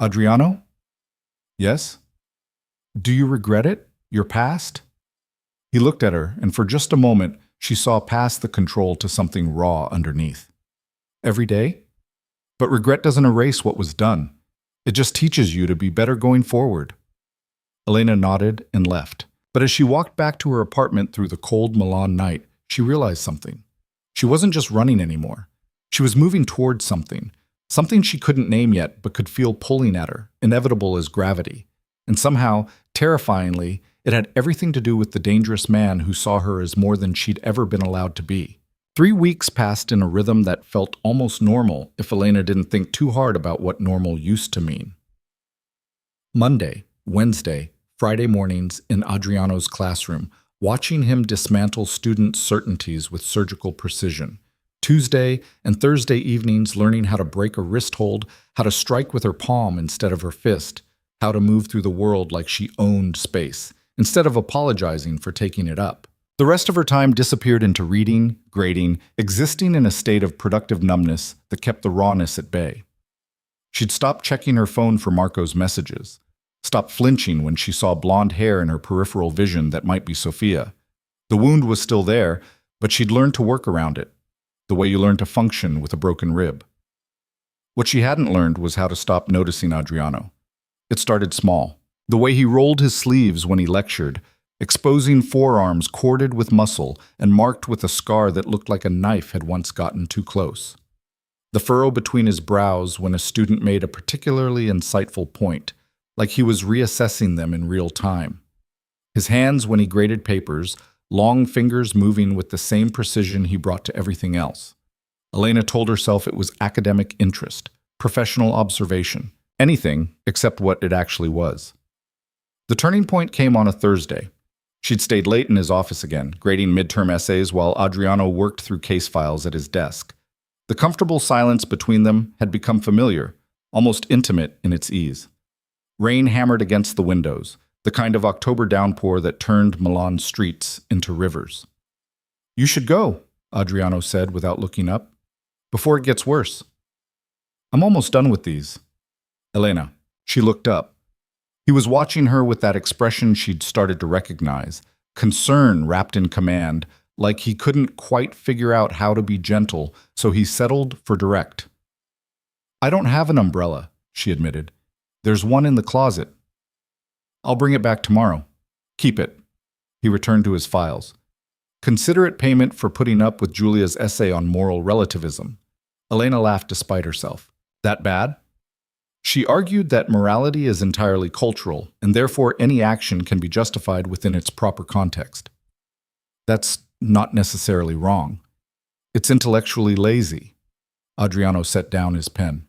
"Adriano?" "Yes?" "Do you regret it? Your past?" He looked at her, and for just a moment, she saw past the control to something raw underneath. Every day? But regret doesn't erase what was done. It just teaches you to be better going forward. Elena nodded and left. But as she walked back to her apartment through the cold Milan night, she realized something. She wasn't just running anymore. She was moving towards something. Something she couldn't name yet, but could feel pulling at her, inevitable as gravity. And somehow, terrifyingly, it had everything to do with the dangerous man who saw her as more than she'd ever been allowed to be. 3 weeks passed in a rhythm that felt almost normal if Elena didn't think too hard about what normal used to mean. Monday, Wednesday, Friday mornings in Adriano's classroom, watching him dismantle student certainties with surgical precision. Tuesday and Thursday evenings learning how to break a wrist hold, how to strike with her palm instead of her fist, how to move through the world like she owned space, instead of apologizing for taking it up. The rest of her time disappeared into reading, grading, existing in a state of productive numbness that kept the rawness at bay. She'd stopped checking her phone for Marco's messages, stopped flinching when she saw blonde hair in her peripheral vision that might be Sophia. The wound was still there, but she'd learned to work around it, the way you learn to function with a broken rib. What she hadn't learned was how to stop noticing Adriano. It started small. The way he rolled his sleeves when he lectured, exposing forearms corded with muscle and marked with a scar that looked like a knife had once gotten too close. The furrow between his brows when a student made a particularly insightful point, like he was reassessing them in real time. His hands when he graded papers, long fingers moving with the same precision he brought to everything else. Elena told herself it was academic interest, professional observation, anything except what it actually was. The turning point came on a Thursday. She'd stayed late in his office again, grading midterm essays while Adriano worked through case files at his desk. The comfortable silence between them had become familiar, almost intimate in its ease. Rain hammered against the windows, the kind of October downpour that turned Milan's streets into rivers. "You should go," Adriano said without looking up, "before it gets worse." "I'm almost done with these." Elena. She looked up. He was watching her with that expression she'd started to recognize, concern wrapped in command, like he couldn't quite figure out how to be gentle, so he settled for direct. "I don't have an umbrella," she admitted. "There's one in the closet." "I'll bring it back tomorrow." "Keep it." He returned to his files. Considerate payment for putting up with Julia's essay on moral relativism. Elena laughed despite herself. "That bad?" She argued that morality is entirely cultural, and therefore any action can be justified within its proper context. That's not necessarily wrong. It's intellectually lazy. Adriano set down his pen.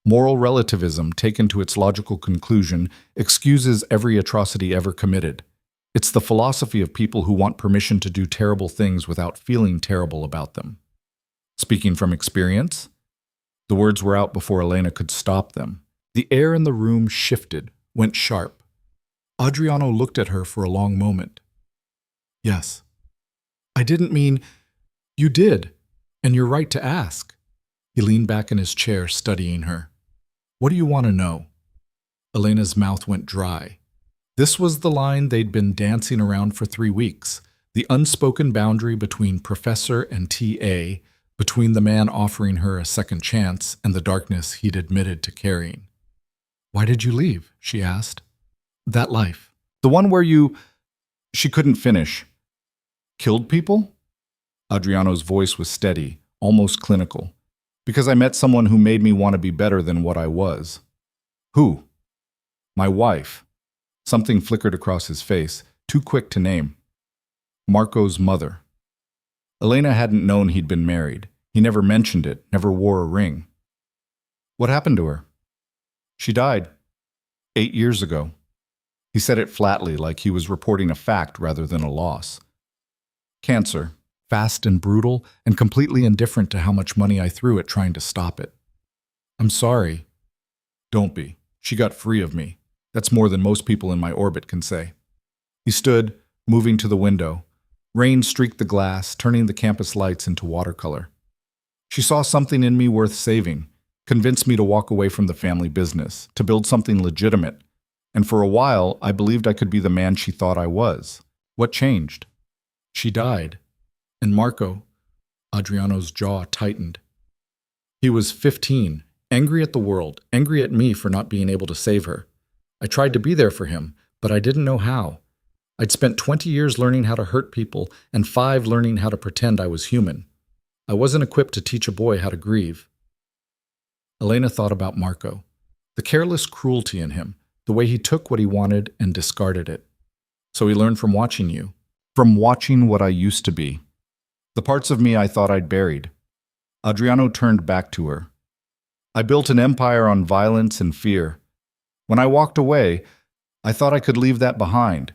Moral relativism, taken to its logical conclusion, excuses every atrocity ever committed. It's the philosophy of people who want permission to do terrible things without feeling terrible about them. Speaking from experience, the words were out before Elena could stop them. The air in the room shifted, went sharp. Adriano looked at her for a long moment. "Yes. I didn't mean... You did, and you're right to ask." He leaned back in his chair, studying her. "What do you want to know?" Elena's mouth went dry. This was the line they'd been dancing around for 3 weeks, the unspoken boundary between professor and TA, between the man offering her a second chance and the darkness he'd admitted to carrying. "Why did you leave?" she asked. "That life. The one where you..." She couldn't finish. "Killed people?" Adriano's voice was steady, almost clinical. "Because I met someone who made me want to be better than what I was." "Who?" "My wife." Something flickered across his face, too quick to name. "Marco's mother." Elena hadn't known he'd been married. He never mentioned it, never wore a ring. "What happened to her?" "She died 8 years ago." He said it flatly, like he was reporting a fact rather than a loss. "Cancer, fast and brutal, and completely indifferent to how much money I threw at trying to stop it." "I'm sorry." "Don't be. She got free of me. That's more than most people in my orbit can say." He stood, moving to the window. Rain streaked the glass, turning the campus lights into watercolor. "She saw something in me worth saving, convinced me to walk away from the family business, to build something legitimate. And for a while, I believed I could be the man she thought I was. What changed? She died. And Marco, Adriano's jaw tightened. He was 15, angry at the world, angry at me for not being able to save her. I tried to be there for him, but I didn't know how. I'd spent 20 years learning how to hurt people and 5 learning how to pretend I was human. I wasn't equipped to teach a boy how to grieve. Elena thought about Marco, the careless cruelty in him, the way he took what he wanted and discarded it. So he learned from watching you, from watching what I used to be, the parts of me I thought I'd buried. Adriano turned back to her. I built an empire on violence and fear. When I walked away, I thought I could leave that behind.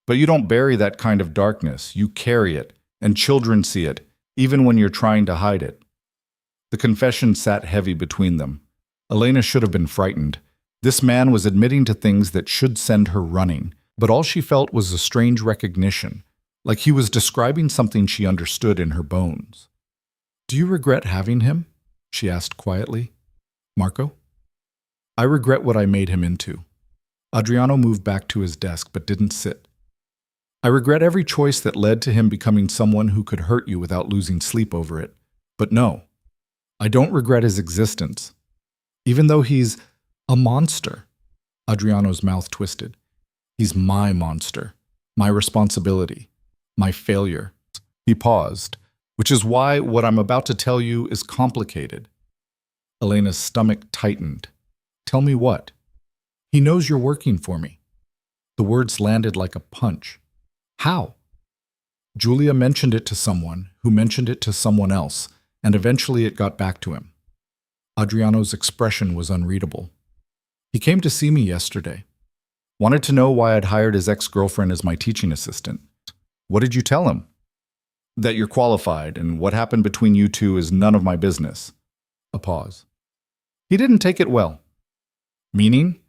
But you don't bury that kind of darkness. You carry it, and children see it, even when you're trying to hide it. The confession sat heavy between them. Elena should have been frightened. This man was admitting to things that should send her running, but all she felt was a strange recognition, like he was describing something she understood in her bones. "Do you regret having him?" she asked quietly. "Marco?" "I regret what I made him into." Adriano moved back to his desk but didn't sit. "I regret every choice that led to him becoming someone who could hurt you without losing sleep over it. But no, I don't regret his existence. Even though he's a monster." Adriano's mouth twisted. "He's my monster, my responsibility, my failure." He paused, which is why what I'm about to tell you is complicated. Elena's stomach tightened. "Tell me what?" "He knows you're working for me." The words landed like a punch. "How?" "Julia mentioned it to someone, who mentioned it to someone else, and eventually it got back to him." Adriano's expression was unreadable. "He came to see me yesterday. Wanted to know why I'd hired his ex-girlfriend as my teaching assistant." "What did you tell him?" "That you're qualified, and what happened between you two is none of my business." A pause. "He didn't take it well." "Meaning?"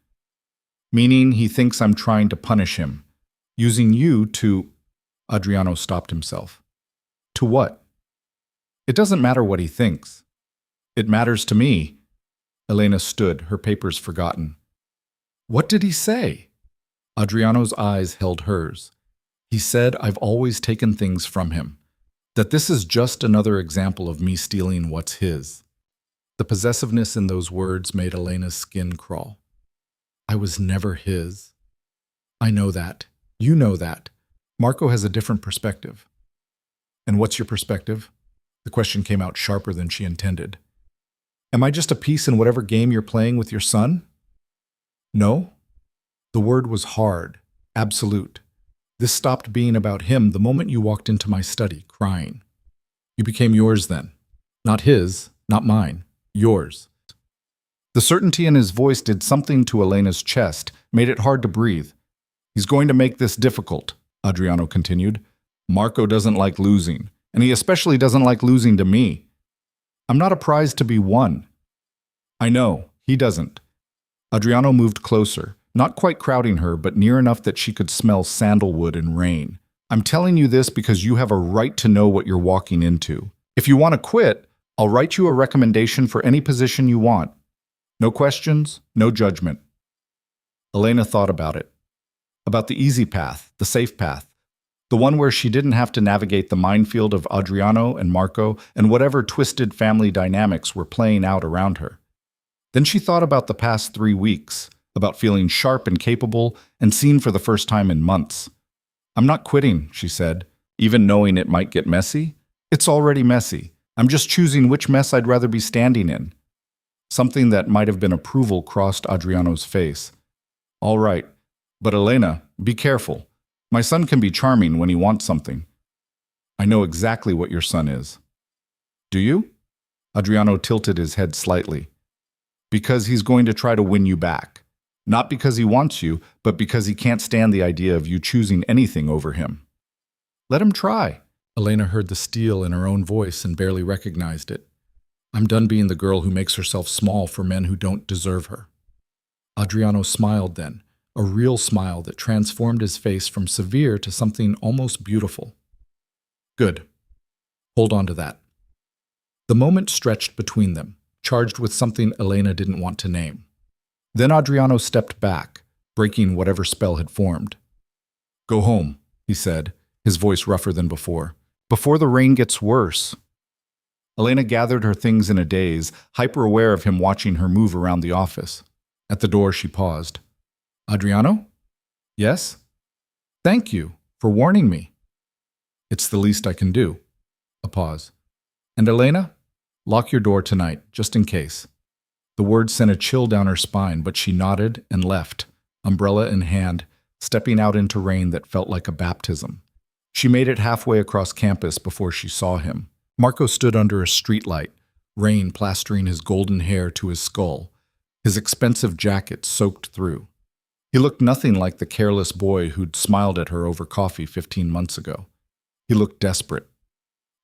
"Meaning he thinks I'm trying to punish him. Using you to—" Adriano stopped himself. "To what?" "It doesn't matter what he thinks. It matters to me." Elena stood, her papers forgotten. "What did he say?" Adriano's eyes held hers. "He said I've always taken things from him. That this is just another example of me stealing what's his." The possessiveness in those words made Elena's skin crawl. "I was never his." "I know that. You know that. Marco has a different perspective." "And what's your perspective?" The question came out sharper than she intended. "Am I just a piece in whatever game you're playing with your son?" "No." The word was hard, absolute. "This stopped being about him the moment you walked into my study, crying. You became yours then. Not his, not mine. Yours." The certainty in his voice did something to Elena's chest, made it hard to breathe. "He's going to make this difficult," Adriano continued. "Marco doesn't like losing, and he especially doesn't like losing to me. I'm not a prize to be won." "I know, he doesn't." Adriano moved closer, not quite crowding her, but near enough that she could smell sandalwood and rain. "I'm telling you this because you have a right to know what you're walking into. If you want to quit, I'll write you a recommendation for any position you want. No questions, no judgment." Elena thought about it. About the easy path, the safe path, the one where she didn't have to navigate the minefield of Adriano and Marco and whatever twisted family dynamics were playing out around her. Then she thought about the past 3 weeks, about feeling sharp and capable and seen for the first time in months. "I'm not quitting," she said, "even knowing it might get messy. It's already messy. I'm just choosing which mess I'd rather be standing in." Something that might have been approval crossed Adriano's face. "All right. But Elena, be careful. My son can be charming when he wants something." "I know exactly what your son is." "Do you?" Adriano tilted his head slightly. "Because he's going to try to win you back. Not because he wants you, but because he can't stand the idea of you choosing anything over him." "Let him try." Elena heard the steel in her own voice and barely recognized it. "I'm done being the girl who makes herself small for men who don't deserve her." Adriano smiled then, a real smile that transformed his face from severe to something almost beautiful. "Good. Hold on to that." The moment stretched between them, charged with something Elena didn't want to name. Then Adriano stepped back, breaking whatever spell had formed. "Go home," he said, his voice rougher than before. Before the rain gets worse. Elena gathered her things in a daze, hyper-aware of him watching her move around the office. At the door, she paused. Adriano? Yes? Thank you for warning me. It's the least I can do. A pause. And Elena? Lock your door tonight, just in case. The word sent a chill down her spine, but she nodded and left, umbrella in hand, stepping out into rain that felt like a baptism. She made it halfway across campus before she saw him. Marco stood under a streetlight, rain plastering his golden hair to his skull, his expensive jacket soaked through. He looked nothing like the careless boy who'd smiled at her over coffee 15 months ago. He looked desperate.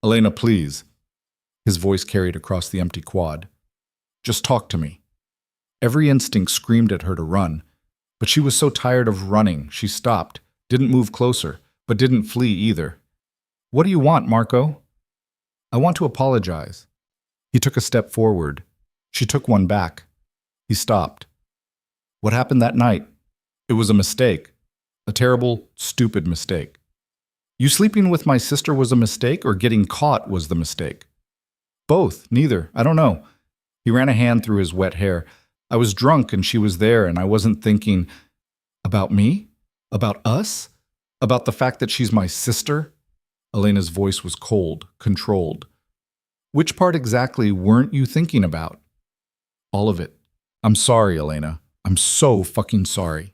Elena, please. His voice carried across the empty quad. Just talk to me. Every instinct screamed at her to run, but she was so tired of running, she stopped, didn't move closer, but didn't flee either. What do you want, Marco? I want to apologize. He took a step forward. She took one back. He stopped. What happened that night? It was a mistake. A terrible, stupid mistake. You sleeping with my sister was a mistake, or getting caught was the mistake? Both, neither, I don't know. He ran a hand through his wet hair. I was drunk and she was there and I wasn't thinking about me? About us? About the fact that she's my sister? Elena's voice was cold, controlled. Which part exactly weren't you thinking about? All of it. I'm sorry, Elena. I'm so fucking sorry.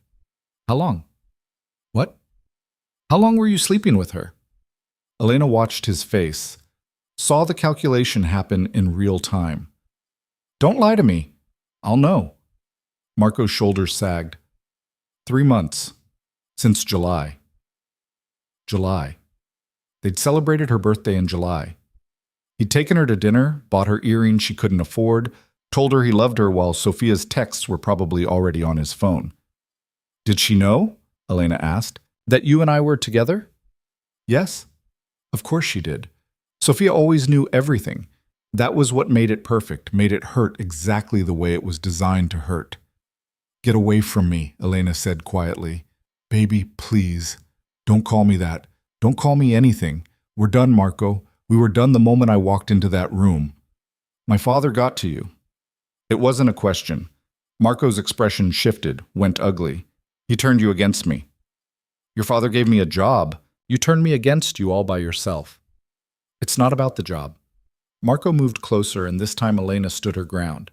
How long? What? How long were you sleeping with her? Elena watched his face, saw the calculation happen in real time. Don't lie to me. I'll know. Marco's shoulders sagged. 3 months. Since July. July. They'd celebrated her birthday in July. He'd taken her to dinner, bought her earrings she couldn't afford, told her he loved her while Sophia's texts were probably already on his phone. Did she know? Elena asked. That you and I were together? Yes. Of course she did. Sophia always knew everything. That was what made it perfect, made it hurt exactly the way it was designed to hurt. Get away from me, Elena said quietly. Baby, please. Don't call me that. Don't call me anything. We're done, Marco. We were done the moment I walked into that room. My father got to you. It wasn't a question. Marco's expression shifted, went ugly. He turned you against me. Your father gave me a job. You turned me against you all by yourself. It's not about the job. Marco moved closer, and this time Elena stood her ground.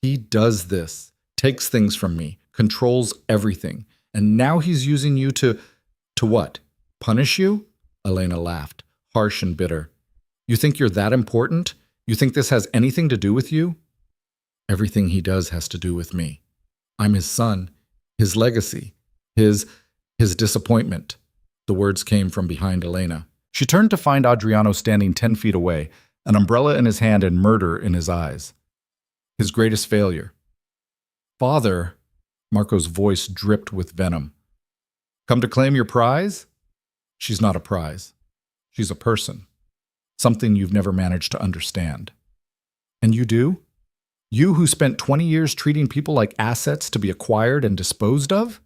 He does this, takes things from me, controls everything, and now he's using you to what? Punish you? Elena laughed, harsh and bitter. You think you're that important? You think this has anything to do with you? Everything he does has to do with me. I'm his son, his legacy, his disappointment. The words came from behind Elena. She turned to find Adriano standing 10 feet away, an umbrella in his hand and murder in his eyes. His greatest failure. Father, Marco's voice dripped with venom. Come to claim your prize? She's not a prize. She's a person. Something you've never managed to understand. And you do? You who spent 20 years treating people like assets to be acquired and disposed of?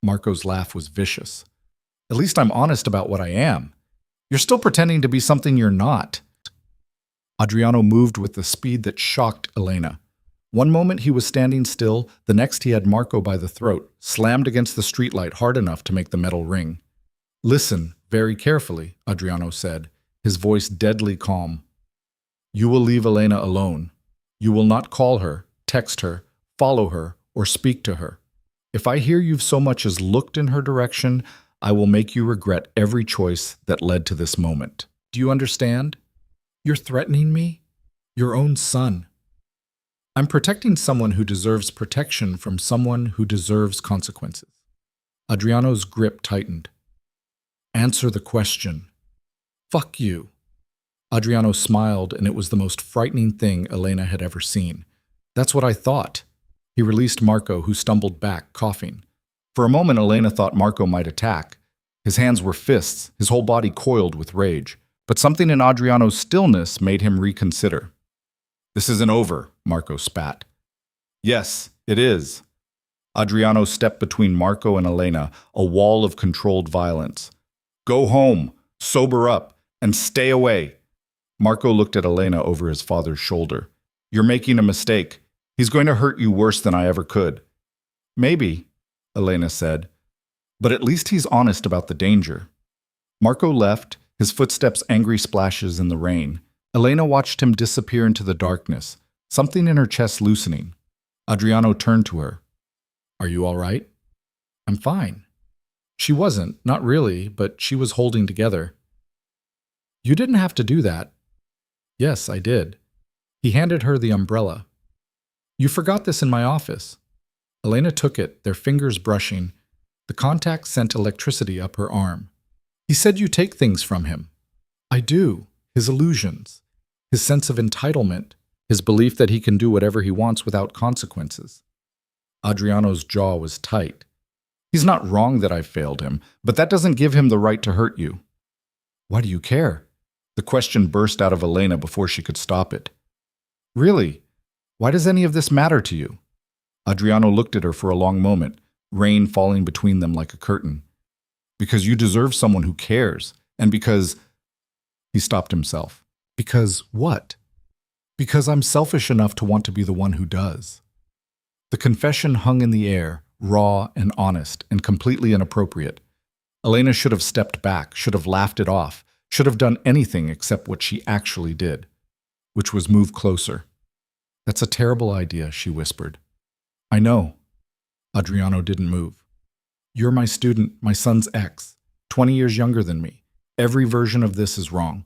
Marco's laugh was vicious. At least I'm honest about what I am. You're still pretending to be something you're not. Adriano moved with the speed that shocked Elena. One moment he was standing still, the next he had Marco by the throat, slammed against the streetlight hard enough to make the metal ring. Listen very carefully, Adriano said, his voice deadly calm. You will leave Elena alone. You will not call her, text her, follow her, or speak to her. If I hear you've so much as looked in her direction, I will make you regret every choice that led to this moment. Do you understand? You're threatening me? Your own son. I'm protecting someone who deserves protection from someone who deserves consequences. Adriano's grip tightened. Answer the question. Fuck you. Adriano smiled, and it was the most frightening thing Elena had ever seen. That's what I thought. He released Marco, who stumbled back, coughing. For a moment, Elena thought Marco might attack. His hands were fists, his whole body coiled with rage. But something in Adriano's stillness made him reconsider. This isn't over, Marco spat. Yes, it is. Adriano stepped between Marco and Elena, a wall of controlled violence. Go home, sober up, and stay away. Marco looked at Elena over his father's shoulder. You're making a mistake. He's going to hurt you worse than I ever could. Maybe, Elena said, but at least he's honest about the danger. Marco left, his footsteps angry splashes in the rain. Elena watched him disappear into the darkness, something in her chest loosening. Adriano turned to her. Are you all right? I'm fine. She wasn't, not really, but she was holding together. You didn't have to do that. Yes, I did. He handed her the umbrella. You forgot this in my office. Elena took it, their fingers brushing. The contact sent electricity up her arm. He said you take things from him. I do. His illusions. His sense of entitlement. His belief that he can do whatever he wants without consequences. Adriano's jaw was tight. He's not wrong that I failed him, but that doesn't give him the right to hurt you. Why do you care? The question burst out of Elena before she could stop it. Really? Why does any of this matter to you? Adriano looked at her for a long moment, rain falling between them like a curtain. Because you deserve someone who cares, and because... He stopped himself. Because what? Because I'm selfish enough to want to be the one who does. The confession hung in the air, raw and honest and completely inappropriate. Elena should have stepped back, should have laughed it off, should have done anything except what she actually did, which was move closer. That's a terrible idea, she whispered. I know. Adriano didn't move. You're my student, my son's ex, 20 years younger than me. Every version of this is wrong.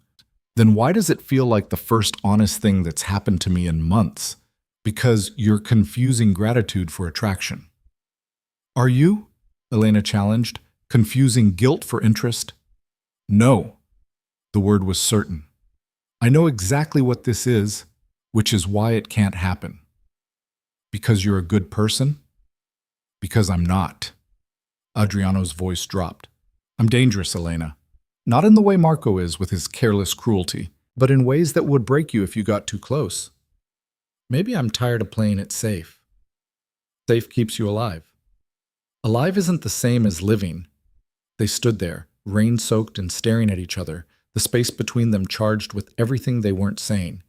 Then why does it feel like the first honest thing that's happened to me in months? Because you're confusing gratitude for attraction. Are you? Elena challenged, confusing guilt for interest. No. The word was certain. I know exactly what this is, which is why it can't happen. Because you're a good person? Because I'm not. Adriano's voice dropped. I'm dangerous, Elena. Not in the way Marco is with his careless cruelty, but in ways that would break you if you got too close. Maybe I'm tired of playing it safe. Safe keeps you alive. Alive isn't the same as living. They stood there, rain-soaked and staring at each other, the space between them charged with everything they weren't saying.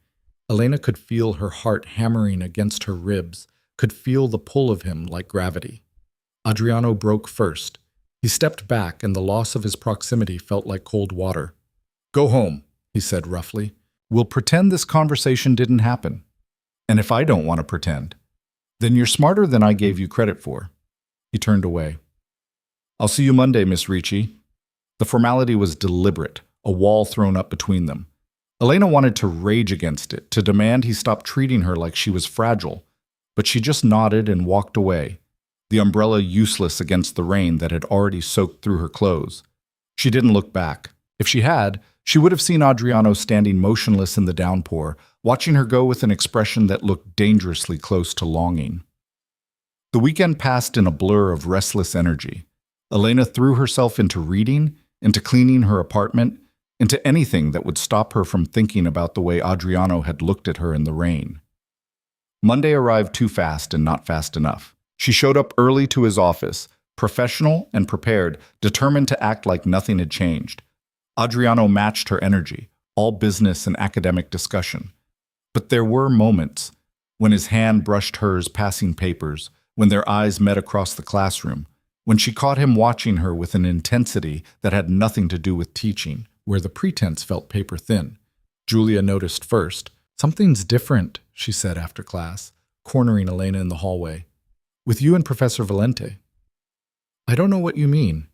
Elena could feel her heart hammering against her ribs, could feel the pull of him like gravity. Adriano broke first. He stepped back, and the loss of his proximity felt like cold water. Go home, he said roughly. We'll pretend this conversation didn't happen. And if I don't want to pretend, then you're smarter than I gave you credit for. He turned away. I'll see you Monday, Miss Ricci. The formality was deliberate, a wall thrown up between them. Elena wanted to rage against it, to demand he stop treating her like she was fragile, but she just nodded and walked away, the umbrella useless against the rain that had already soaked through her clothes. She didn't look back. If she had, she would have seen Adriano standing motionless in the downpour, watching her go with an expression that looked dangerously close to longing. The weekend passed in a blur of restless energy. Elena threw herself into reading, into cleaning her apartment, into anything that would stop her from thinking about the way Adriano had looked at her in the rain. Monday arrived too fast and not fast enough. She showed up early to his office, professional and prepared, determined to act like nothing had changed. Adriano matched her energy, all business and academic discussion. But there were moments when his hand brushed hers passing papers, when their eyes met across the classroom, when she caught him watching her with an intensity that had nothing to do with teaching, where the pretense felt paper thin. Julia noticed first. Something's different, she said after class, cornering Elena in the hallway. With you and Professor Valente. I don't know what you mean.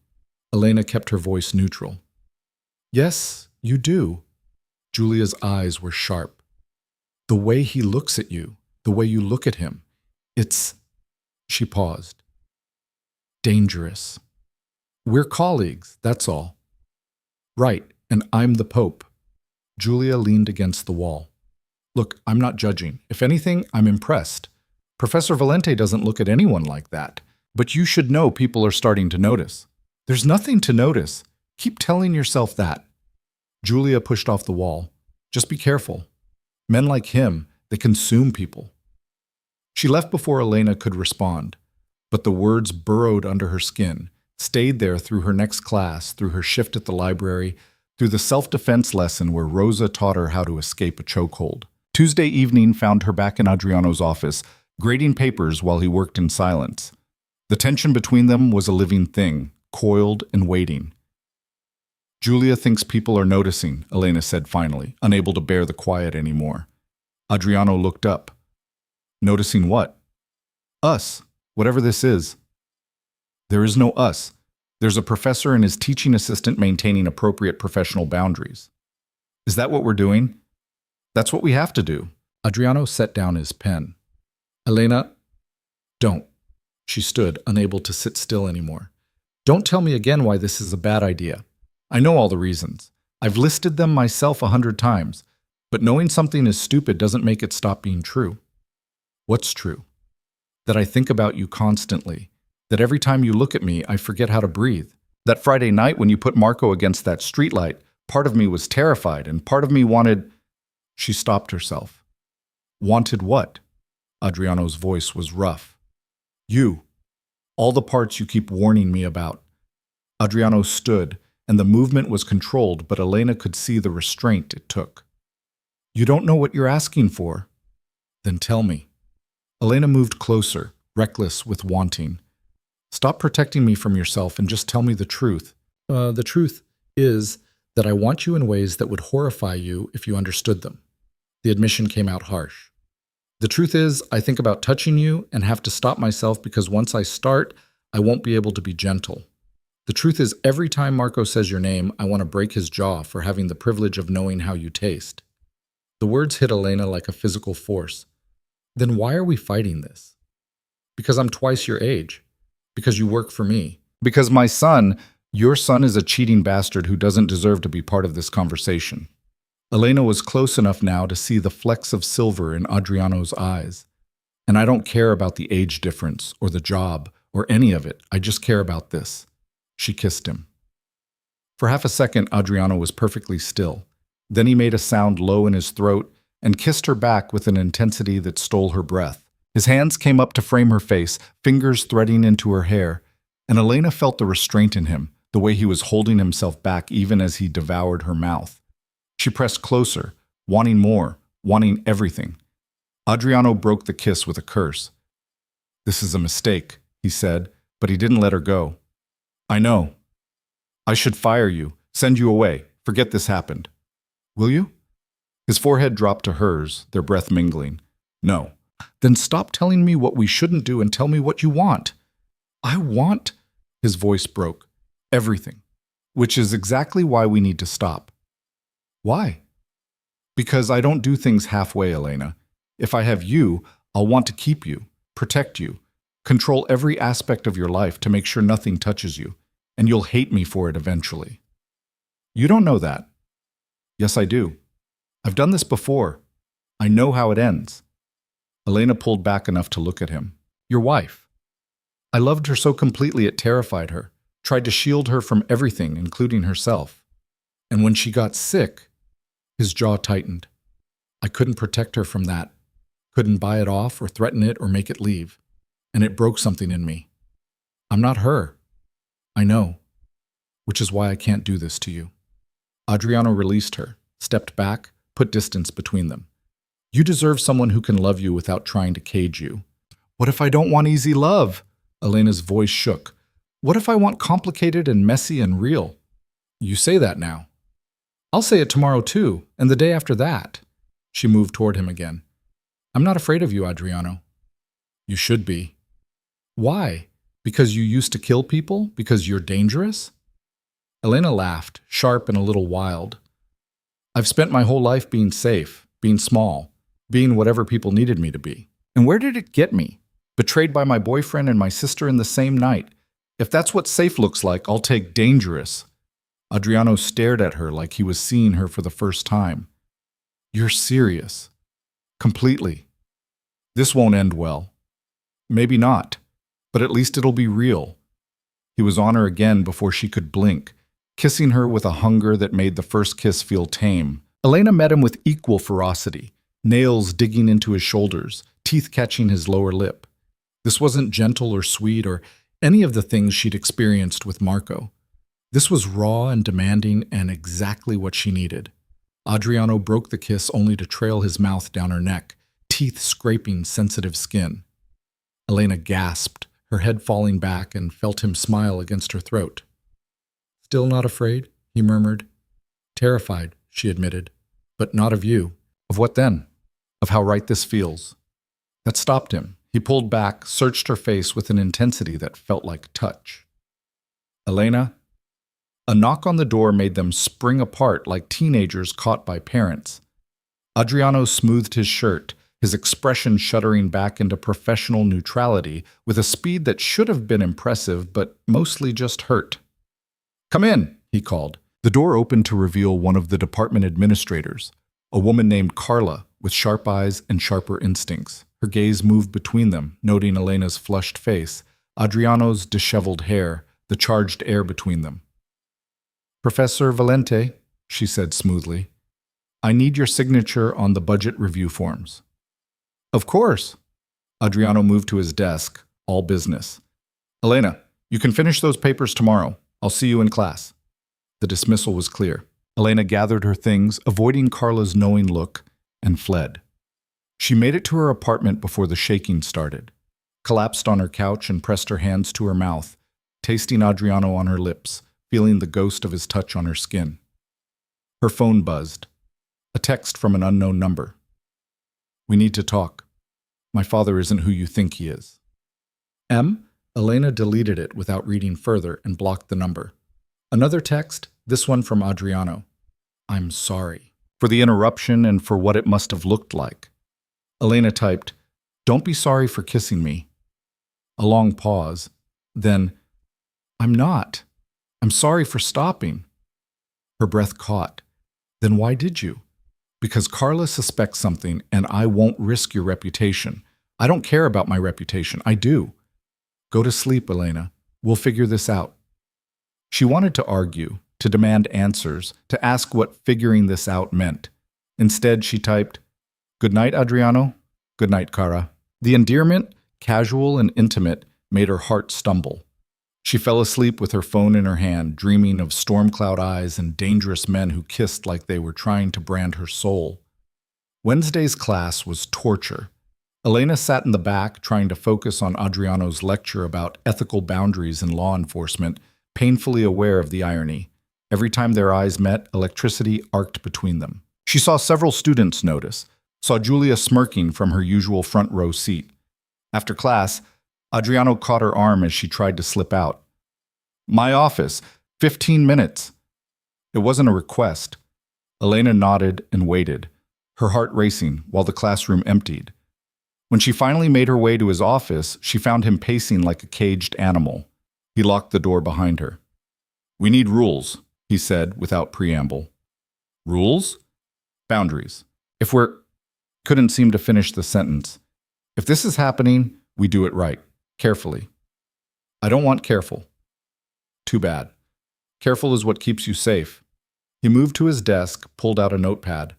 Elena kept her voice neutral. Yes, you do. Julia's eyes were sharp. The way he looks at you, the way you look at him, it's... She paused. Dangerous. We're colleagues, that's all. Right, and I'm the Pope. Julia leaned against the wall. Look, I'm not judging. If anything, I'm impressed. Professor Valente doesn't look at anyone like that. But you should know people are starting to notice. There's nothing to notice. Keep telling yourself that. Julia pushed off the wall. Just be careful. Men like him, they consume people. She left before Elena could respond, but the words burrowed under her skin, stayed there through her next class, through her shift at the library, through the self-defense lesson where Rosa taught her how to escape a chokehold. Tuesday evening found her back in Adriano's office, grading papers while he worked in silence. The tension between them was a living thing, coiled and waiting. Julia thinks people are noticing, Elena said finally, unable to bear the quiet anymore. Adriano looked up. Noticing what? Us, whatever this is. There is no us. There's a professor and his teaching assistant maintaining appropriate professional boundaries. Is that what we're doing? That's what we have to do. Adriano set down his pen. Elena, don't. She stood, unable to sit still anymore. Don't tell me again why this is a bad idea. I know all the reasons. I've listed them myself 100 times. But knowing something is stupid doesn't make it stop being true. What's true? That I think about you constantly. That every time you look at me, I forget how to breathe. That Friday night when you put Marco against that streetlight, part of me was terrified and part of me wanted... She stopped herself. Wanted what? Adriano's voice was rough. You. All the parts you keep warning me about. Adriano stood, and the movement was controlled, but Elena could see the restraint it took. You don't know what you're asking for? Then tell me. Elena moved closer, reckless with wanting. Stop protecting me from yourself and just tell me the truth. The truth is that I want you in ways that would horrify you if you understood them. The admission came out harsh. The truth is, I think about touching you and have to stop myself because once I start, I won't be able to be gentle. The truth is, every time Marco says your name, I want to break his jaw for having the privilege of knowing how you taste. The words hit Elena like a physical force. Then why are we fighting this? Because I'm twice your age. Because you work for me. Because my son, your son is a cheating bastard who doesn't deserve to be part of this conversation. Elena was close enough now to see the flecks of silver in Adriano's eyes. And I don't care about the age difference or the job or any of it. I just care about this. She kissed him. For half a second, Adriano was perfectly still. Then he made a sound low in his throat and kissed her back with an intensity that stole her breath. His hands came up to frame her face, fingers threading into her hair, and Elena felt the restraint in him, the way he was holding himself back even as he devoured her mouth. She pressed closer, wanting more, wanting everything. Adriano broke the kiss with a curse. This is a mistake, he said, but he didn't let her go. I know. I should fire you, send you away, forget this happened. Will you? His forehead dropped to hers, their breath mingling. No. Then stop telling me what we shouldn't do and tell me what you want. I want, his voice broke, everything, which is exactly why we need to stop. Why? Because I don't do things halfway, Elena. If I have you, I'll want to keep you, protect you, control every aspect of your life to make sure nothing touches you, and you'll hate me for it eventually. You don't know that. Yes, I do. I've done this before. I know how it ends. Elena pulled back enough to look at him. Your wife. I loved her so completely it terrified her, tried to shield her from everything, including herself. And when she got sick, his jaw tightened. I couldn't protect her from that, couldn't buy it off or threaten it or make it leave. And it broke something in me. I'm not her. I know, which is why I can't do this to you. Adriano released her, stepped back, put distance between them. You deserve someone who can love you without trying to cage you. What if I don't want easy love? Elena's voice shook. What if I want complicated and messy and real? You say that now. I'll say it tomorrow too, and the day after that. She moved toward him again. I'm not afraid of you, Adriano. You should be. Why? Because you used to kill people? Because you're dangerous? Elena laughed, sharp and a little wild. I've spent my whole life being safe, being small, being whatever people needed me to be. And where did it get me? Betrayed by my boyfriend and my sister in the same night. If that's what safe looks like, I'll take dangerous. Adriano stared at her like he was seeing her for the first time. You're serious. Completely. This won't end well. Maybe not, but at least it'll be real. He was on her again before she could blink, kissing her with a hunger that made the first kiss feel tame. Elena met him with equal ferocity, nails digging into his shoulders, teeth catching his lower lip. This wasn't gentle or sweet, or any of the things she'd experienced with Marco. This was raw and demanding and exactly what she needed. Adriano broke the kiss only to trail his mouth down her neck, teeth scraping sensitive skin. Elena gasped, her head falling back, and felt him smile against her throat. "Still not afraid?" he murmured. "Terrified," she admitted. "But not of you." "Of what then?" "Of how right this feels." That stopped him. He pulled back, searched her face with an intensity that felt like touch. "Elena?" A knock on the door made them spring apart like teenagers caught by parents. Adriano smoothed his shirt, his expression shuddering back into professional neutrality with a speed that should have been impressive but mostly just hurt. "Come in," he called. The door opened to reveal one of the department administrators, a woman named Carla with sharp eyes and sharper instincts. Her gaze moved between them, noting Elena's flushed face, Adriano's disheveled hair, the charged air between them. "Professor Valente," she said smoothly, "I need your signature on the budget review forms." "Of course." Adriano moved to his desk, all business. "Elena, you can finish those papers tomorrow. I'll see you in class." The dismissal was clear. Elena gathered her things, avoiding Carla's knowing look, and fled. She made it to her apartment before the shaking started, collapsed on her couch and pressed her hands to her mouth, tasting Adriano on her lips, feeling the ghost of his touch on her skin. Her phone buzzed. A text from an unknown number. "We need to talk. My father isn't who you think he is." M? Elena deleted it without reading further and blocked the number. Another text, this one from Adriano. "I'm sorry for the interruption and for what it must have looked like." Elena typed, "Don't be sorry for kissing me." A long pause. Then, "I'm not. I'm sorry for stopping." Her breath caught. "Then why did you?" "Because Carla suspects something and I won't risk your reputation. I don't care about my reputation. I do." "Go to sleep, Elena. We'll figure this out." She wanted to argue, to demand answers, to ask what figuring this out meant. Instead, she typed, "Good night, Adriano. Good night, Cara." The endearment, casual and intimate, made her heart stumble. She fell asleep with her phone in her hand, dreaming of storm cloud eyes and dangerous men who kissed like they were trying to brand her soul. Wednesday's class was torture. Elena sat in the back, trying to focus on Adriano's lecture about ethical boundaries in law enforcement, painfully aware of the irony. Every time their eyes met, electricity arced between them. She saw several students notice, saw Julia smirking from her usual front row seat. After class, Adriano caught her arm as she tried to slip out. "My office, 15 minutes." It wasn't a request. Elena nodded and waited, her heart racing while the classroom emptied. When she finally made her way to his office, she found him pacing like a caged animal. He locked the door behind her. "We need rules," he said without preamble. "Rules?" "Boundaries. If we're—" Couldn't seem to finish the sentence. "If this is happening, we do it right. Carefully." "I don't want careful." "Too bad. Careful is what keeps you safe." He moved to his desk, pulled out a notepad.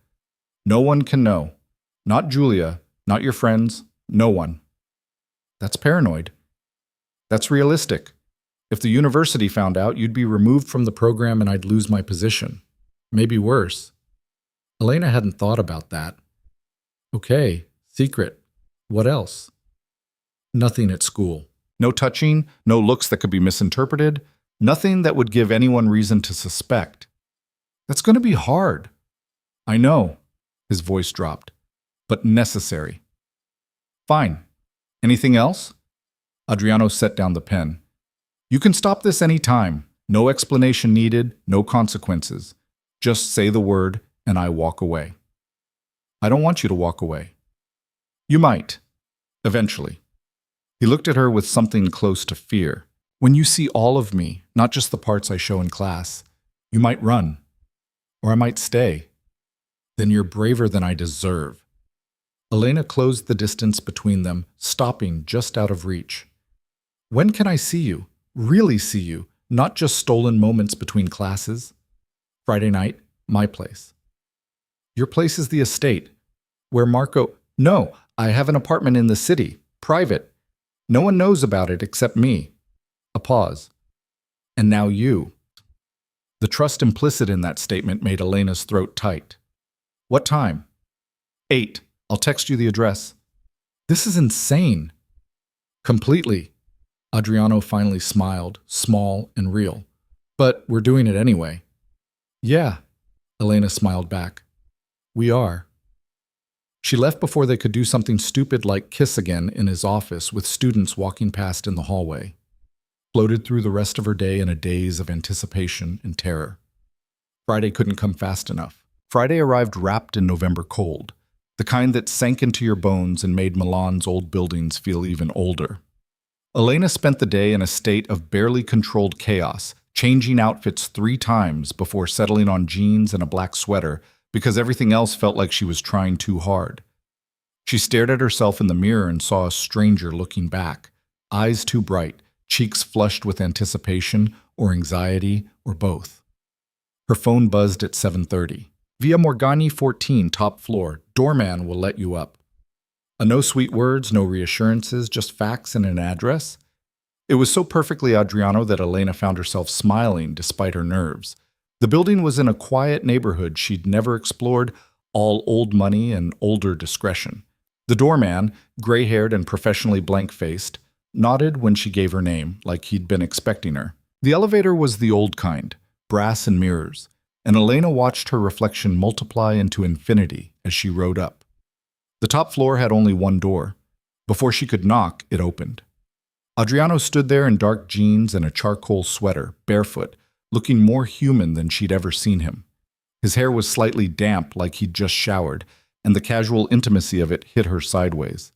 "No one can know. Not Julia, not your friends, no one." "That's paranoid." "That's realistic. If the university found out, you'd be removed from the program and I'd lose my position. Maybe worse." Elena hadn't thought about that. "Okay, secret. What else?" "Nothing at school. No touching, no looks that could be misinterpreted, nothing that would give anyone reason to suspect." "That's going to be hard." "I know." His voice dropped. "But necessary." "Fine. Anything else?" Adriano set down the pen. "You can stop this any time. No explanation needed, no consequences. Just say the word and I walk away." "I don't want you to walk away." "You might. Eventually." He looked at her with something close to fear. "When you see all of me, not just the parts I show in class, you might run. Or I might stay. Then you're braver than I deserve." Elena closed the distance between them, stopping just out of reach. "When can I see you? Really see you, not just stolen moments between classes?" "Friday night, my place." "Your place is the estate. Where Marco—" "No, I have an apartment in the city. Private. No one knows about it except me." A pause. And now you. The trust implicit in that statement made Elena's throat tight. What time? 8. I'll text you the address. This is insane. Completely. Adriano finally smiled, small and real. But we're doing it anyway. Yeah, Elena smiled back. We are. She left before they could do something stupid like kiss again in his office with students walking past in the hallway. Floated through the rest of her day in a daze of anticipation and terror. Friday couldn't come fast enough. Friday arrived wrapped in November cold, the kind that sank into your bones and made Milan's old buildings feel even older. Elena spent the day in a state of barely controlled chaos, changing outfits 3 times before settling on jeans and a black sweater because everything else felt like she was trying too hard. She stared at herself in the mirror and saw a stranger looking back, eyes too bright, cheeks flushed with anticipation or anxiety or both. Her phone buzzed at 7:30. Via Morgani 14, top floor. Doorman will let you up. No sweet words, no reassurances, just facts and an address. It was so perfectly Adriano that Elena found herself smiling despite her nerves. The building was in a quiet neighborhood she'd never explored, all old money and older discretion. The doorman, gray-haired and professionally blank-faced, nodded when she gave her name, like he'd been expecting her. The elevator was the old kind, brass and mirrors, and Elena watched her reflection multiply into infinity as she rode up. The top floor had only one door. Before she could knock, it opened. Adriano stood there in dark jeans and a charcoal sweater, barefoot, looking more human than she'd ever seen him. His hair was slightly damp like he'd just showered, and the casual intimacy of it hit her sideways.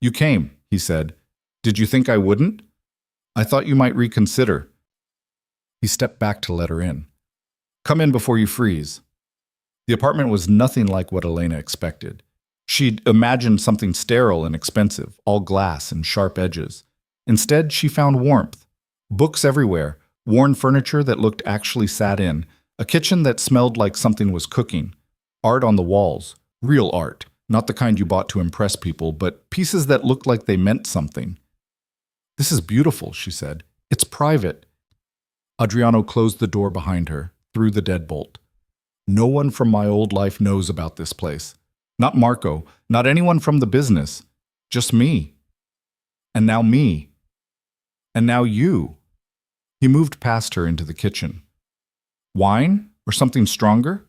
"You came," he said. "Did you think I wouldn't? I thought you might reconsider." He stepped back to let her in. "Come in before you freeze." The apartment was nothing like what Elena expected. She'd imagined something sterile and expensive, all glass and sharp edges. Instead, she found warmth. Books everywhere, worn furniture that looked actually sat in, a kitchen that smelled like something was cooking, art on the walls, real art, not the kind you bought to impress people, but pieces that looked like they meant something. "This is beautiful," she said. "It's private." Adriano closed the door behind her, threw the deadbolt. "No one from my old life knows about this place. Not Marco, not anyone from the business. Just me. And now me. And now you." He moved past her into the kitchen. "Wine? Or something stronger?"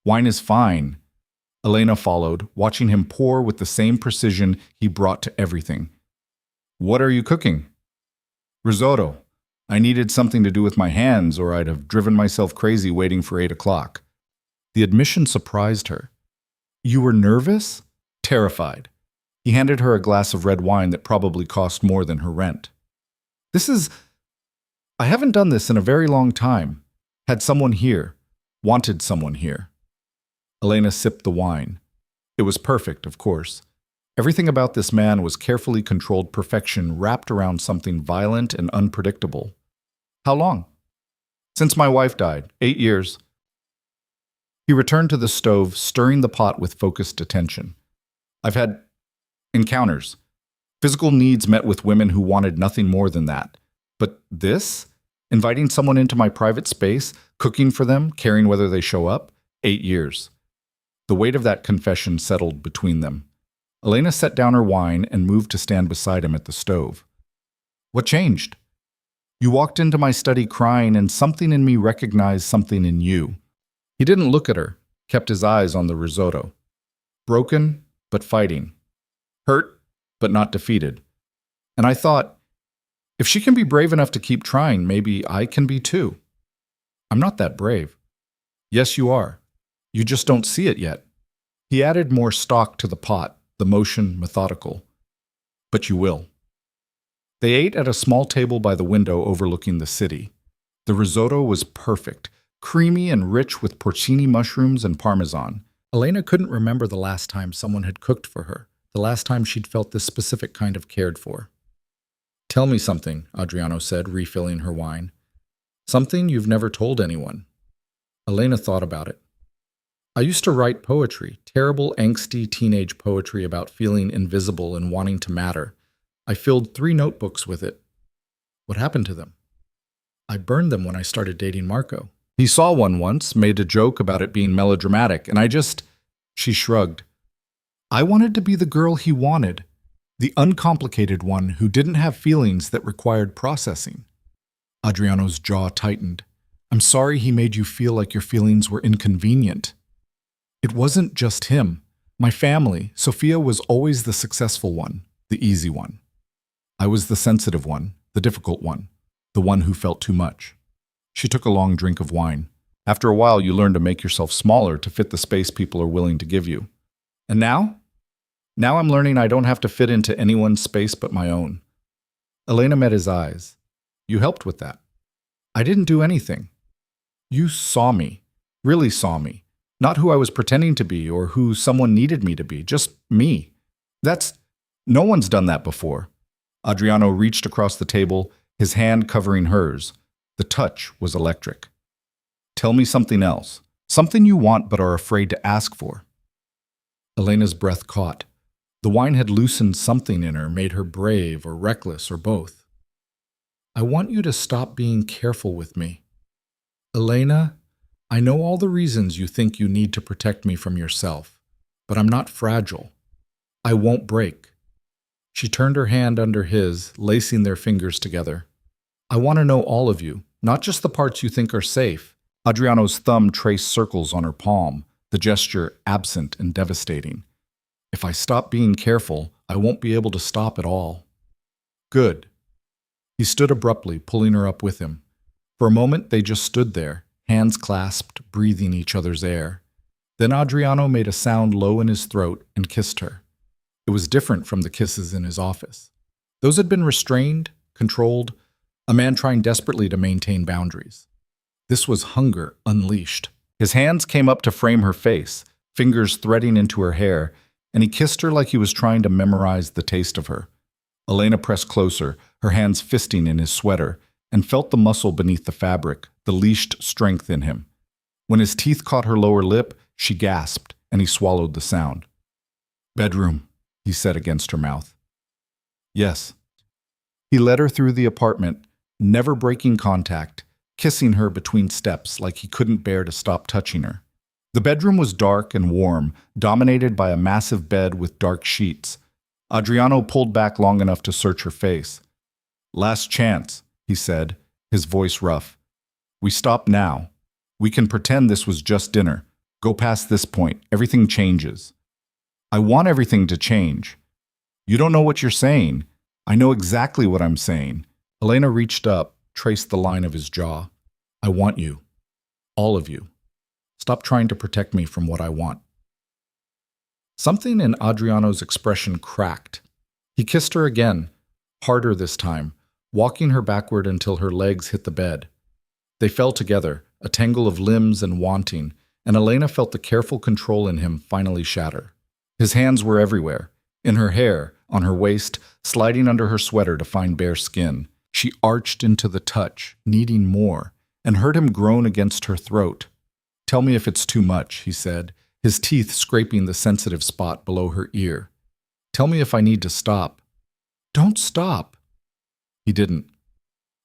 "Wine is fine." Elena followed, watching him pour with the same precision he brought to everything. "What are you cooking?" "Risotto. I needed something to do with my hands, or I'd have driven myself crazy waiting for 8 o'clock. The admission surprised her. "You were nervous?" "Terrified." He handed her a glass of red wine that probably cost more than her rent. I haven't done this in a very long time. Had someone here. Wanted someone here." Elena sipped the wine. It was perfect, of course. Everything about this man was carefully controlled perfection wrapped around something violent and unpredictable. "How long?" "Since my wife died. 8 years. He returned to the stove, stirring the pot with focused attention. "I've had encounters. Physical needs met with women who wanted nothing more than that. But this? Inviting someone into my private space, cooking for them, caring whether they show up? 8 years. The weight of that confession settled between them. Elena set down her wine and moved to stand beside him at the stove. "What changed?" "You walked into my study crying, and something in me recognized something in you." He didn't look at her, kept his eyes on the risotto. "Broken, but fighting. Hurt, but not defeated. And I thought, if she can be brave enough to keep trying, maybe I can be too." "I'm not that brave." "Yes, you are. You just don't see it yet." He added more stock to the pot, the motion methodical. "But you will." They ate at a small table by the window overlooking the city. The risotto was perfect, creamy and rich with porcini mushrooms and parmesan. Elena couldn't remember the last time someone had cooked for her, the last time she'd felt this specific kind of cared for. "Tell me something," Adriano said, refilling her wine. "Something you've never told anyone." Elena thought about it. "I used to write poetry, terrible, angsty teenage poetry about feeling invisible and wanting to matter. I filled 3 notebooks with it." What happened to them? I burned them when I started dating Marco. He saw one once, made a joke about it being melodramatic, and She shrugged. I wanted to be the girl he wanted, the uncomplicated one who didn't have feelings that required processing. Adriano's jaw tightened. I'm sorry he made you feel like your feelings were inconvenient. It wasn't just him. My family, Sophia, was always the successful one, the easy one. I was the sensitive one, the difficult one, the one who felt too much. She took a long drink of wine. After a while, you learn to make yourself smaller to fit the space people are willing to give you. And now? Now I'm learning I don't have to fit into anyone's space but my own. Elena met his eyes. You helped with that. I didn't do anything. You saw me, really saw me. Not who I was pretending to be or who someone needed me to be, just me. No one's done that before. Adriano reached across the table, his hand covering hers. The touch was electric. Tell me something else, something you want but are afraid to ask for. Elena's breath caught. The wine had loosened something in her, made her brave or reckless or both. I want you to stop being careful with me. Elena, I know all the reasons you think you need to protect me from yourself, but I'm not fragile. I won't break. She turned her hand under his, lacing their fingers together. I want to know all of you, not just the parts you think are safe. Adriano's thumb traced circles on her palm, the gesture absent and devastating. If I stop being careful, I won't be able to stop at all. Good. He stood abruptly, pulling her up with him. For a moment, they just stood there, hands clasped, breathing each other's air. Then Adriano made a sound low in his throat and kissed her. It was different from the kisses in his office. Those had been restrained, controlled, a man trying desperately to maintain boundaries. This was hunger unleashed. His hands came up to frame her face, fingers threading into her hair, and he kissed her like he was trying to memorize the taste of her. Elena pressed closer, her hands fisting in his sweater, and felt the muscle beneath the fabric, the leashed strength in him. When his teeth caught her lower lip, she gasped, and he swallowed the sound. Bedroom, he said against her mouth. Yes. He led her through the apartment, never breaking contact, kissing her between steps like he couldn't bear to stop touching her. The bedroom was dark and warm, dominated by a massive bed with dark sheets. Adriano pulled back long enough to search her face. Last chance, he said, his voice rough. We stop now. We can pretend this was just dinner. Go past this point. Everything changes. I want everything to change. You don't know what you're saying. I know exactly what I'm saying. Elena reached up, traced the line of his jaw. I want you. All of you. Stop trying to protect me from what I want. Something in Adriano's expression cracked. He kissed her again, harder this time, walking her backward until her legs hit the bed. They fell together, a tangle of limbs and wanting, and Elena felt the careful control in him finally shatter. His hands were everywhere, in her hair, on her waist, sliding under her sweater to find bare skin. She arched into the touch, needing more, and heard him groan against her throat. Tell me if it's too much, he said, his teeth scraping the sensitive spot below her ear. Tell me if I need to stop. Don't stop. He didn't.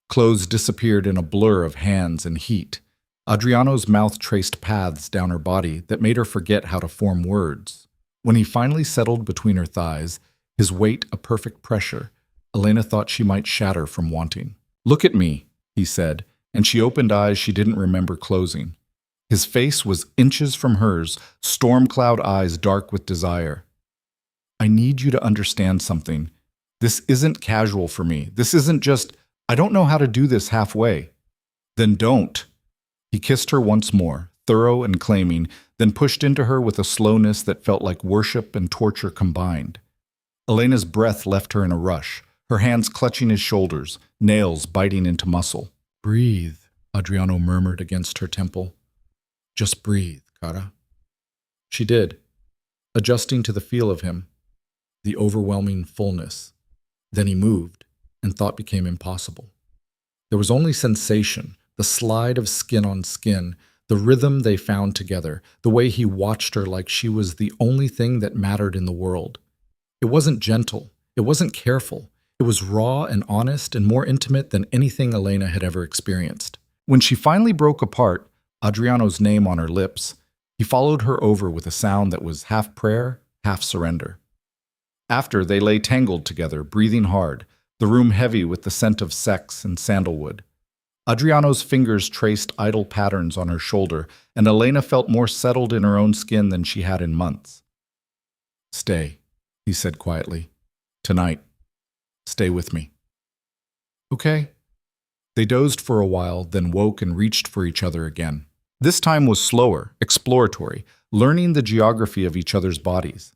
Clothes disappeared in a blur of hands and heat. Adriano's mouth traced paths down her body that made her forget how to form words. When he finally settled between her thighs, his weight a perfect pressure, Elena thought she might shatter from wanting. Look at me, he said, and she opened eyes she didn't remember closing. His face was inches from hers, storm cloud eyes dark with desire. I need you to understand something. This isn't casual for me. This isn't just, I don't know how to do this halfway. Then don't. He kissed her once more, thorough and claiming, then pushed into her with a slowness that felt like worship and torture combined. Elena's breath left her in a rush, her hands clutching his shoulders, nails biting into muscle. Breathe, Adriano murmured against her temple. Just breathe, Cara. She did, adjusting to the feel of him, the overwhelming fullness. Then he moved, and thought became impossible. There was only sensation, the slide of skin on skin, the rhythm they found together, the way he watched her like she was the only thing that mattered in the world. It wasn't gentle, it wasn't careful, It was raw and honest and more intimate than anything Elena had ever experienced. When she finally broke apart, Adriano's name on her lips, he followed her over with a sound that was half prayer, half surrender. After, they lay tangled together, breathing hard, the room heavy with the scent of sex and sandalwood. Adriano's fingers traced idle patterns on her shoulder, and Elena felt more settled in her own skin than she had in months. "Stay," he said quietly. "Tonight. Stay with me." "Okay." They dozed for a while, then woke and reached for each other again. This time was slower, exploratory, learning the geography of each other's bodies.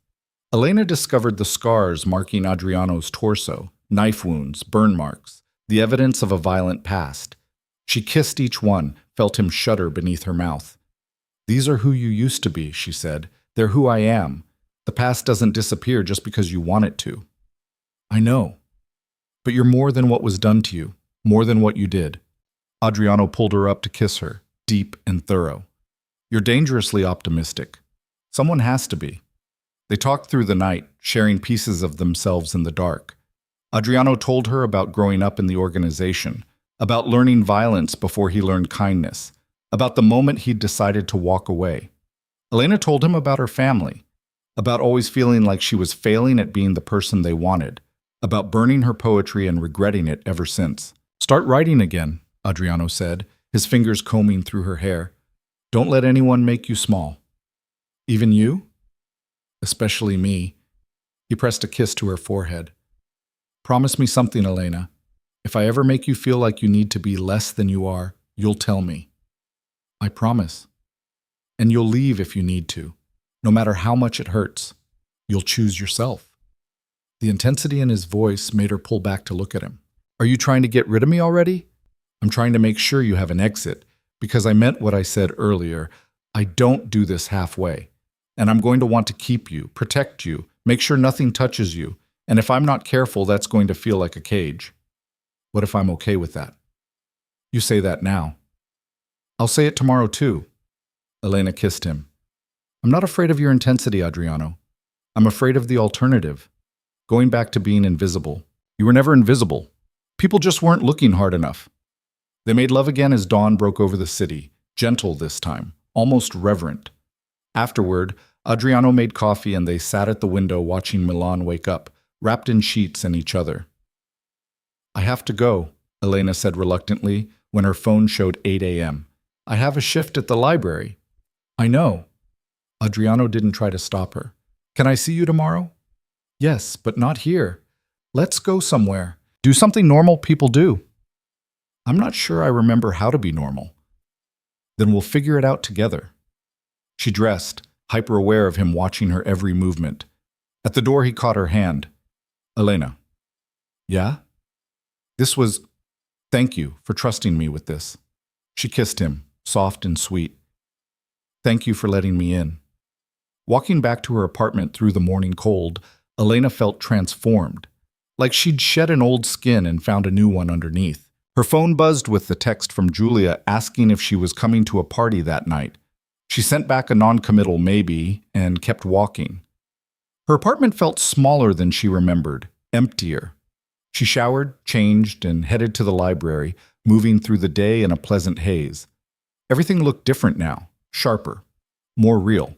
Elena discovered the scars marking Adriano's torso, knife wounds, burn marks, the evidence of a violent past. She kissed each one, felt him shudder beneath her mouth. "These are who you used to be," she said. "They're who I am. The past doesn't disappear just because you want it to." "I know. But you're more than what was done to you, more than what you did." Adriano pulled her up to kiss her, deep and thorough. "You're dangerously optimistic. Someone has to be." They talked through the night, sharing pieces of themselves in the dark. Adriano told her about growing up in the organization, about learning violence before he learned kindness, about the moment he'd decided to walk away. Elena told him about her family, about always feeling like she was failing at being the person they wanted, about burning her poetry and regretting it ever since. "Start writing again," Adriano said, his fingers combing through her hair. "Don't let anyone make you small." "Even you?" "Especially me." He pressed a kiss to her forehead. "Promise me something, Elena. If I ever make you feel like you need to be less than you are, you'll tell me." "I promise." "And you'll leave if you need to, no matter how much it hurts. You'll choose yourself." The intensity in his voice made her pull back to look at him. "Are you trying to get rid of me already?" "I'm trying to make sure you have an exit, because I meant what I said earlier. I don't do this halfway. And I'm going to want to keep you, protect you, make sure nothing touches you. And if I'm not careful, that's going to feel like a cage. What if I'm okay with that?" "You say that now." "I'll say it tomorrow too." Elena kissed him. "I'm not afraid of your intensity, Adriano. I'm afraid of the alternative. Going back to being invisible. You were never invisible. People just weren't looking hard enough." They made love again as dawn broke over the city, gentle this time, almost reverent. Afterward, Adriano made coffee and they sat at the window watching Milan wake up, wrapped in sheets and each other. "I have to go," Elena said reluctantly when her phone showed 8 a.m. "I have a shift at the library." "I know." Adriano didn't try to stop her. "Can I see you tomorrow?" "Yes, but not here. Let's go somewhere. Do something normal people do." "I'm not sure I remember how to be normal." "Then we'll figure it out together." She dressed, hyper-aware of him watching her every movement. At the door he caught her hand. "Elena." "Yeah?" Thank you for trusting me with this." She kissed him, soft and sweet. "Thank you for letting me in." Walking back to her apartment through the morning cold, Elena felt transformed, like she'd shed an old skin and found a new one underneath. Her phone buzzed with the text from Julia asking if she was coming to a party that night. She sent back a non-committal maybe and kept walking. Her apartment felt smaller than she remembered, emptier. She showered, changed, and headed to the library, moving through the day in a pleasant haze. Everything looked different now, sharper, more real.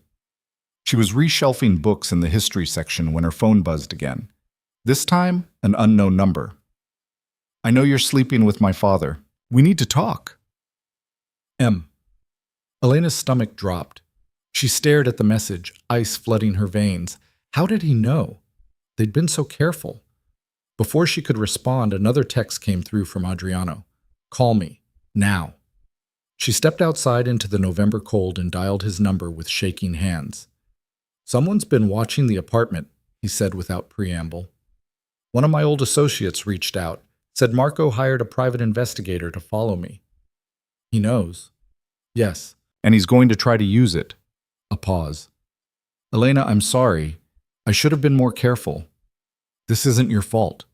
She was reshelving books in the history section when her phone buzzed again. This time, an unknown number. "I know you're sleeping with my father. We need to talk." M. Elena's stomach dropped. She stared at the message, ice flooding her veins. How did he know? They'd been so careful. Before she could respond, another text came through from Adriano. "Call me. Now." She stepped outside into the November cold and dialed his number with shaking hands. "Someone's been watching the apartment," he said without preamble. "One of my old associates reached out, said Marco hired a private investigator to follow me." "He knows." "Yes, and he's going to try to use it." A pause. "Elena, I'm sorry. I should have been more careful. This isn't your fault."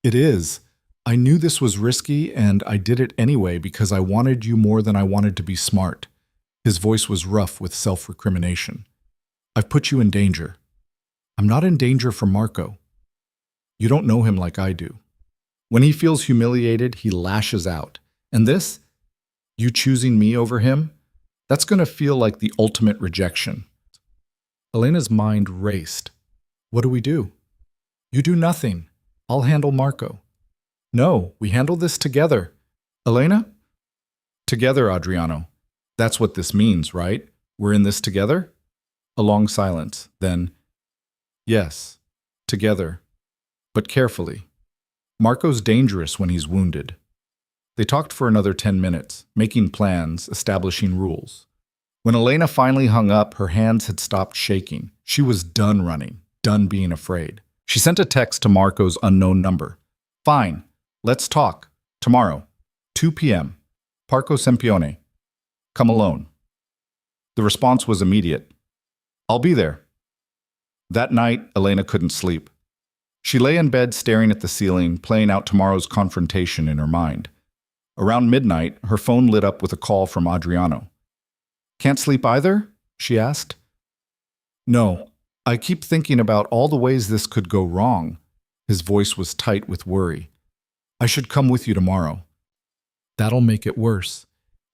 "It is. I knew this was risky, and I did it anyway because I wanted you more than I wanted to be smart." His voice was rough with self-recrimination. "I've put you in danger." "I'm not in danger from Marco." You don't know him like I do. When he feels humiliated, he lashes out. And this, you choosing me over him, that's going to feel like the ultimate rejection. Elena's mind raced. What do we do? You do nothing. I'll handle Marco. No, we handle this together. Elena? Together, Adriano. That's what this means, right? We're in this together? A long silence. Then, yes, together. But carefully. Marco's dangerous when he's wounded. They talked for another 10 minutes, making plans, establishing rules. When Elena finally hung up, her hands had stopped shaking. She was done running, done being afraid. She sent a text to Marco's unknown number. Fine, let's talk. Tomorrow, 2 p.m. Parco Sempione. Come alone. The response was immediate. I'll be there. That night, Elena couldn't sleep. She lay in bed staring at the ceiling, playing out tomorrow's confrontation in her mind. Around midnight, her phone lit up with a call from Adriano. Can't sleep either? She asked. No, I keep thinking about all the ways this could go wrong. His voice was tight with worry. I should come with you tomorrow. That'll make it worse.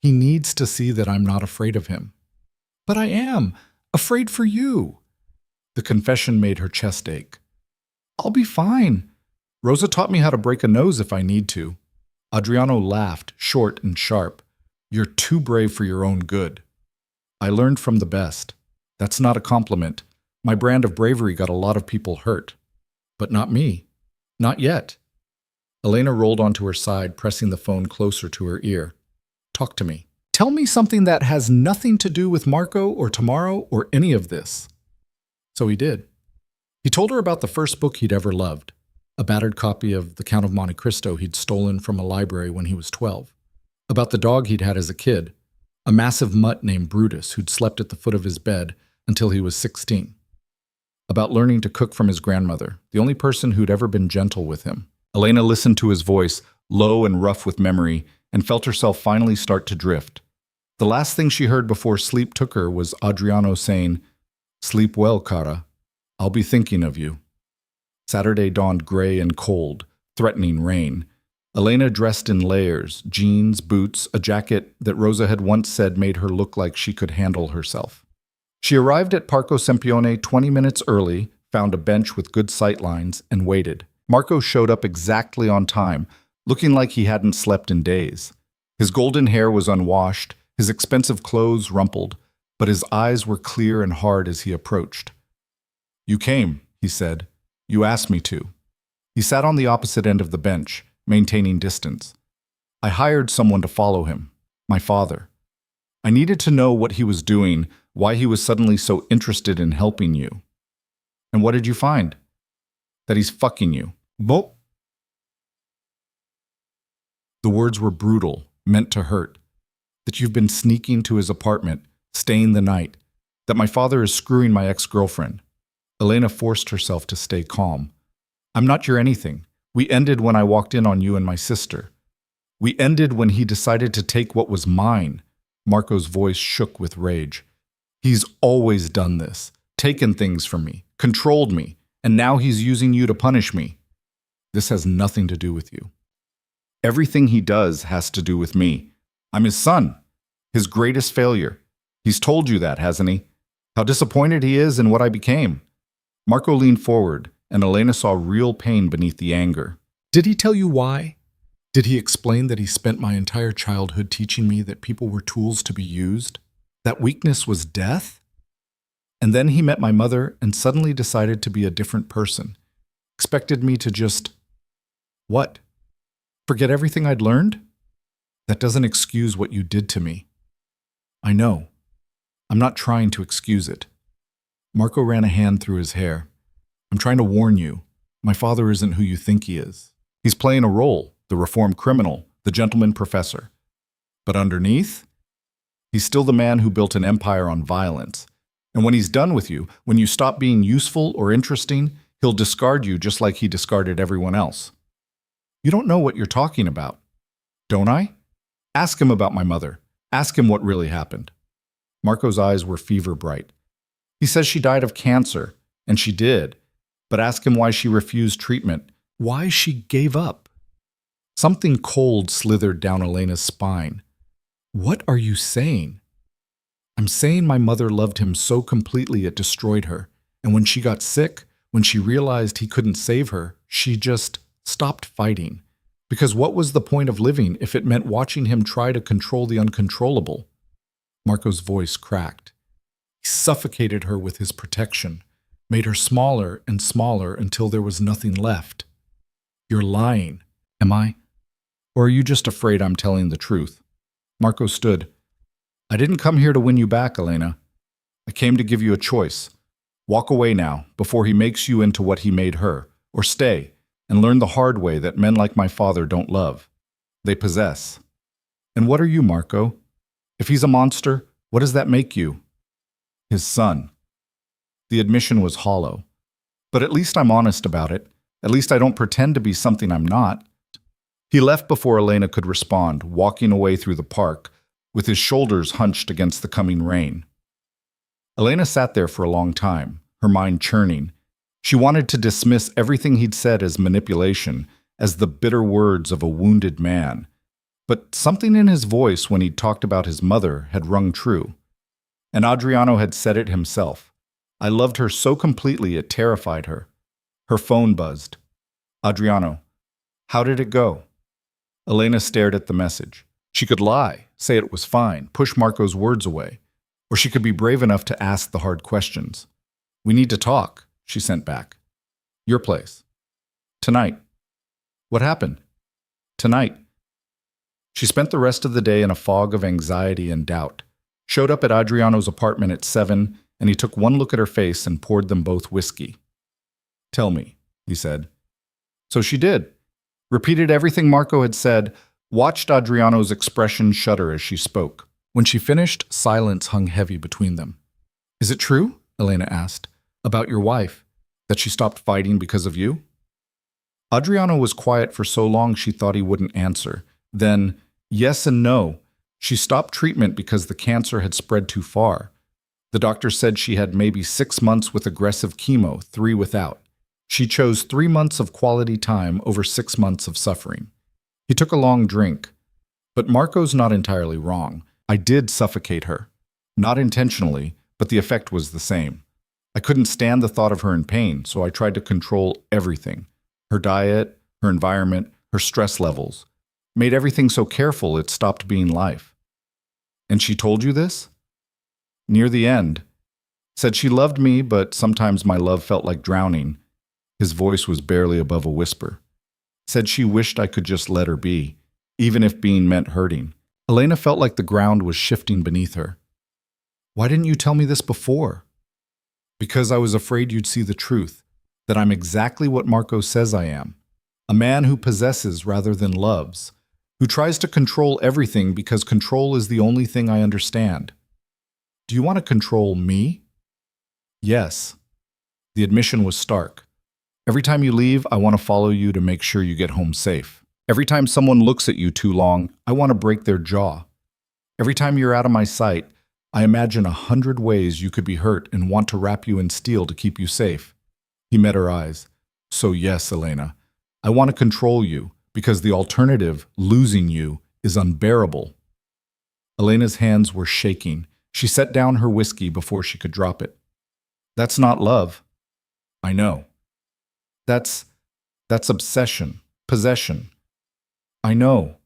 He needs to see that I'm not afraid of him. But I am, afraid for you. The confession made her chest ache. I'll be fine. Rosa taught me how to break a nose if I need to. Adriano laughed, short and sharp. You're too brave for your own good. I learned from the best. That's not a compliment. My brand of bravery got a lot of people hurt. But not me. Not yet. Elena rolled onto her side, pressing the phone closer to her ear. Talk to me. Tell me something that has nothing to do with Marco or tomorrow or any of this. So he did. He told her about the first book he'd ever loved, a battered copy of The Count of Monte Cristo he'd stolen from a library when he was 12, about the dog he'd had as a kid, a massive mutt named Brutus who'd slept at the foot of his bed until he was 16, about learning to cook from his grandmother, the only person who'd ever been gentle with him. Elena listened to his voice, low and rough with memory, and felt herself finally start to drift. The last thing she heard before sleep took her was Adriano saying, Sleep well, cara. I'll be thinking of you. Saturday dawned gray and cold, threatening rain. Elena dressed in layers, jeans, boots, a jacket that Rosa had once said made her look like she could handle herself. She arrived at Parco Sempione 20 minutes early, found a bench with good sight lines, and waited. Marco showed up exactly on time, looking like he hadn't slept in days. His golden hair was unwashed, his expensive clothes rumpled, but his eyes were clear and hard as he approached. You came, he said. You asked me to. He sat on the opposite end of the bench, maintaining distance. I hired someone to follow him, my father. I needed to know what he was doing, why he was suddenly so interested in helping you. And what did you find? That he's fucking you. Bo. The words were brutal, meant to hurt. That you've been sneaking to his apartment, staying the night. That my father is screwing my ex-girlfriend. Elena forced herself to stay calm. I'm not your anything. We ended when I walked in on you and my sister. We ended when he decided to take what was mine. Marco's voice shook with rage. He's always done this, taken things from me, controlled me, and now he's using you to punish me. This has nothing to do with you. Everything he does has to do with me. I'm his son, his greatest failure. He's told you that, hasn't he? How disappointed he is in what I became. Marco leaned forward, and Elena saw real pain beneath the anger. Did he tell you why? Did he explain that he spent my entire childhood teaching me that people were tools to be used? That weakness was death? And then he met my mother and suddenly decided to be a different person. Expected me to just... What? Forget everything I'd learned? That doesn't excuse what you did to me. I know. I'm not trying to excuse it. Marco ran a hand through his hair. I'm trying to warn you. My father isn't who you think he is. He's playing a role, the reformed criminal, the gentleman professor. But underneath, he's still the man who built an empire on violence. And when he's done with you, when you stop being useful or interesting, he'll discard you just like he discarded everyone else. You don't know what you're talking about. Don't I? Ask him about my mother. Ask him what really happened. Marco's eyes were fever bright. He says she died of cancer, and she did. But ask him why she refused treatment, why she gave up. Something cold slithered down Elena's spine. What are you saying? I'm saying my mother loved him so completely it destroyed her. And when she got sick, when she realized he couldn't save her, she just stopped fighting. Because what was the point of living if it meant watching him try to control the uncontrollable? Marco's voice cracked. He suffocated her with his protection, made her smaller and smaller until there was nothing left. You're lying. Am I? Or are you just afraid I'm telling the truth? Marco stood. I didn't come here to win you back, Elena. I came to give you a choice. Walk away now, before he makes you into what he made her, or stay and learn the hard way that men like my father don't love. They possess. And what are you, Marco? If he's a monster, what does that make you? His son. The admission was hollow. But at least I'm honest about it. At least I don't pretend to be something I'm not. He left before Elena could respond, walking away through the park, with his shoulders hunched against the coming rain. Elena sat there for a long time, her mind churning. She wanted to dismiss everything he'd said as manipulation, as the bitter words of a wounded man. But something in his voice when he'd talked about his mother had rung true. And Adriano had said it himself. I loved her so completely it terrified her. Her phone buzzed. Adriano, how did it go? Elena stared at the message. She could lie, say it was fine, push Marco's words away. Or she could be brave enough to ask the hard questions. We need to talk, she sent back. Your place. Tonight. What happened? Tonight. She spent the rest of the day in a fog of anxiety and doubt. Showed up at Adriano's apartment at 7, and he took one look at her face and poured them both whiskey. Tell me, he said. So she did. Repeated everything Marco had said, watched Adriano's expression shudder as she spoke. When she finished, silence hung heavy between them. Is it true? Elena asked. About your wife? That she stopped fighting because of you? Adriano was quiet for so long she thought he wouldn't answer. Then, yes and no. She stopped treatment because the cancer had spread too far. The doctor said she had maybe 6 months with aggressive chemo, 3 without. She chose 3 months of quality time over 6 months of suffering. He took a long drink. But Marco's not entirely wrong. I did suffocate her. Not intentionally, but the effect was the same. I couldn't stand the thought of her in pain, so I tried to control everything. Her diet, her environment, her stress levels. Made everything so careful it stopped being life. And she told you this? Near the end. Said she loved me, but sometimes my love felt like drowning. His voice was barely above a whisper. Said she wished I could just let her be, even if being meant hurting. Elena felt like the ground was shifting beneath her. Why didn't you tell me this before? Because I was afraid you'd see the truth, that I'm exactly what Marco says I am. A man who possesses rather than loves, who tries to control everything because control is the only thing I understand. Do you want to control me? Yes. The admission was stark. Every time you leave, I want to follow you to make sure you get home safe. Every time someone looks at you too long, I want to break their jaw. Every time you're out of my sight, I imagine 100 ways you could be hurt and want to wrap you in steel to keep you safe. He met her eyes. So yes, Elena, I want to control you because the alternative, losing you, is unbearable. Elena's hands were shaking. She set down her whiskey before she could drop it. That's not love. I know. That's obsession, possession. I know.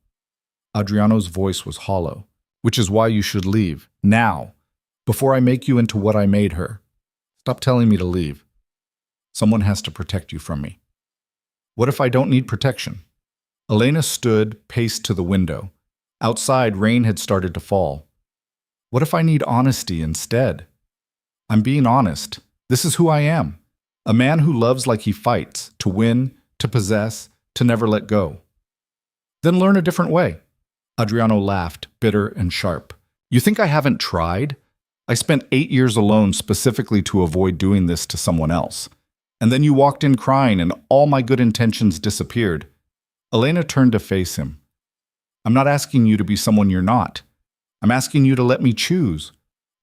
Adriano's voice was hollow. Which is why you should leave, now, before I make you into what I made her. Stop telling me to leave. Someone has to protect you from me. What if I don't need protection? Elena stood, paced to the window. Outside, rain had started to fall. What if I need honesty instead? I'm being honest. This is who I am. A man who loves like he fights, to win, to possess, to never let go. Then learn a different way. Adriano laughed, bitter and sharp. You think I haven't tried? I spent 8 years alone specifically to avoid doing this to someone else. And then you walked in crying and all my good intentions disappeared. Elena turned to face him. I'm not asking you to be someone you're not. I'm asking you to let me choose,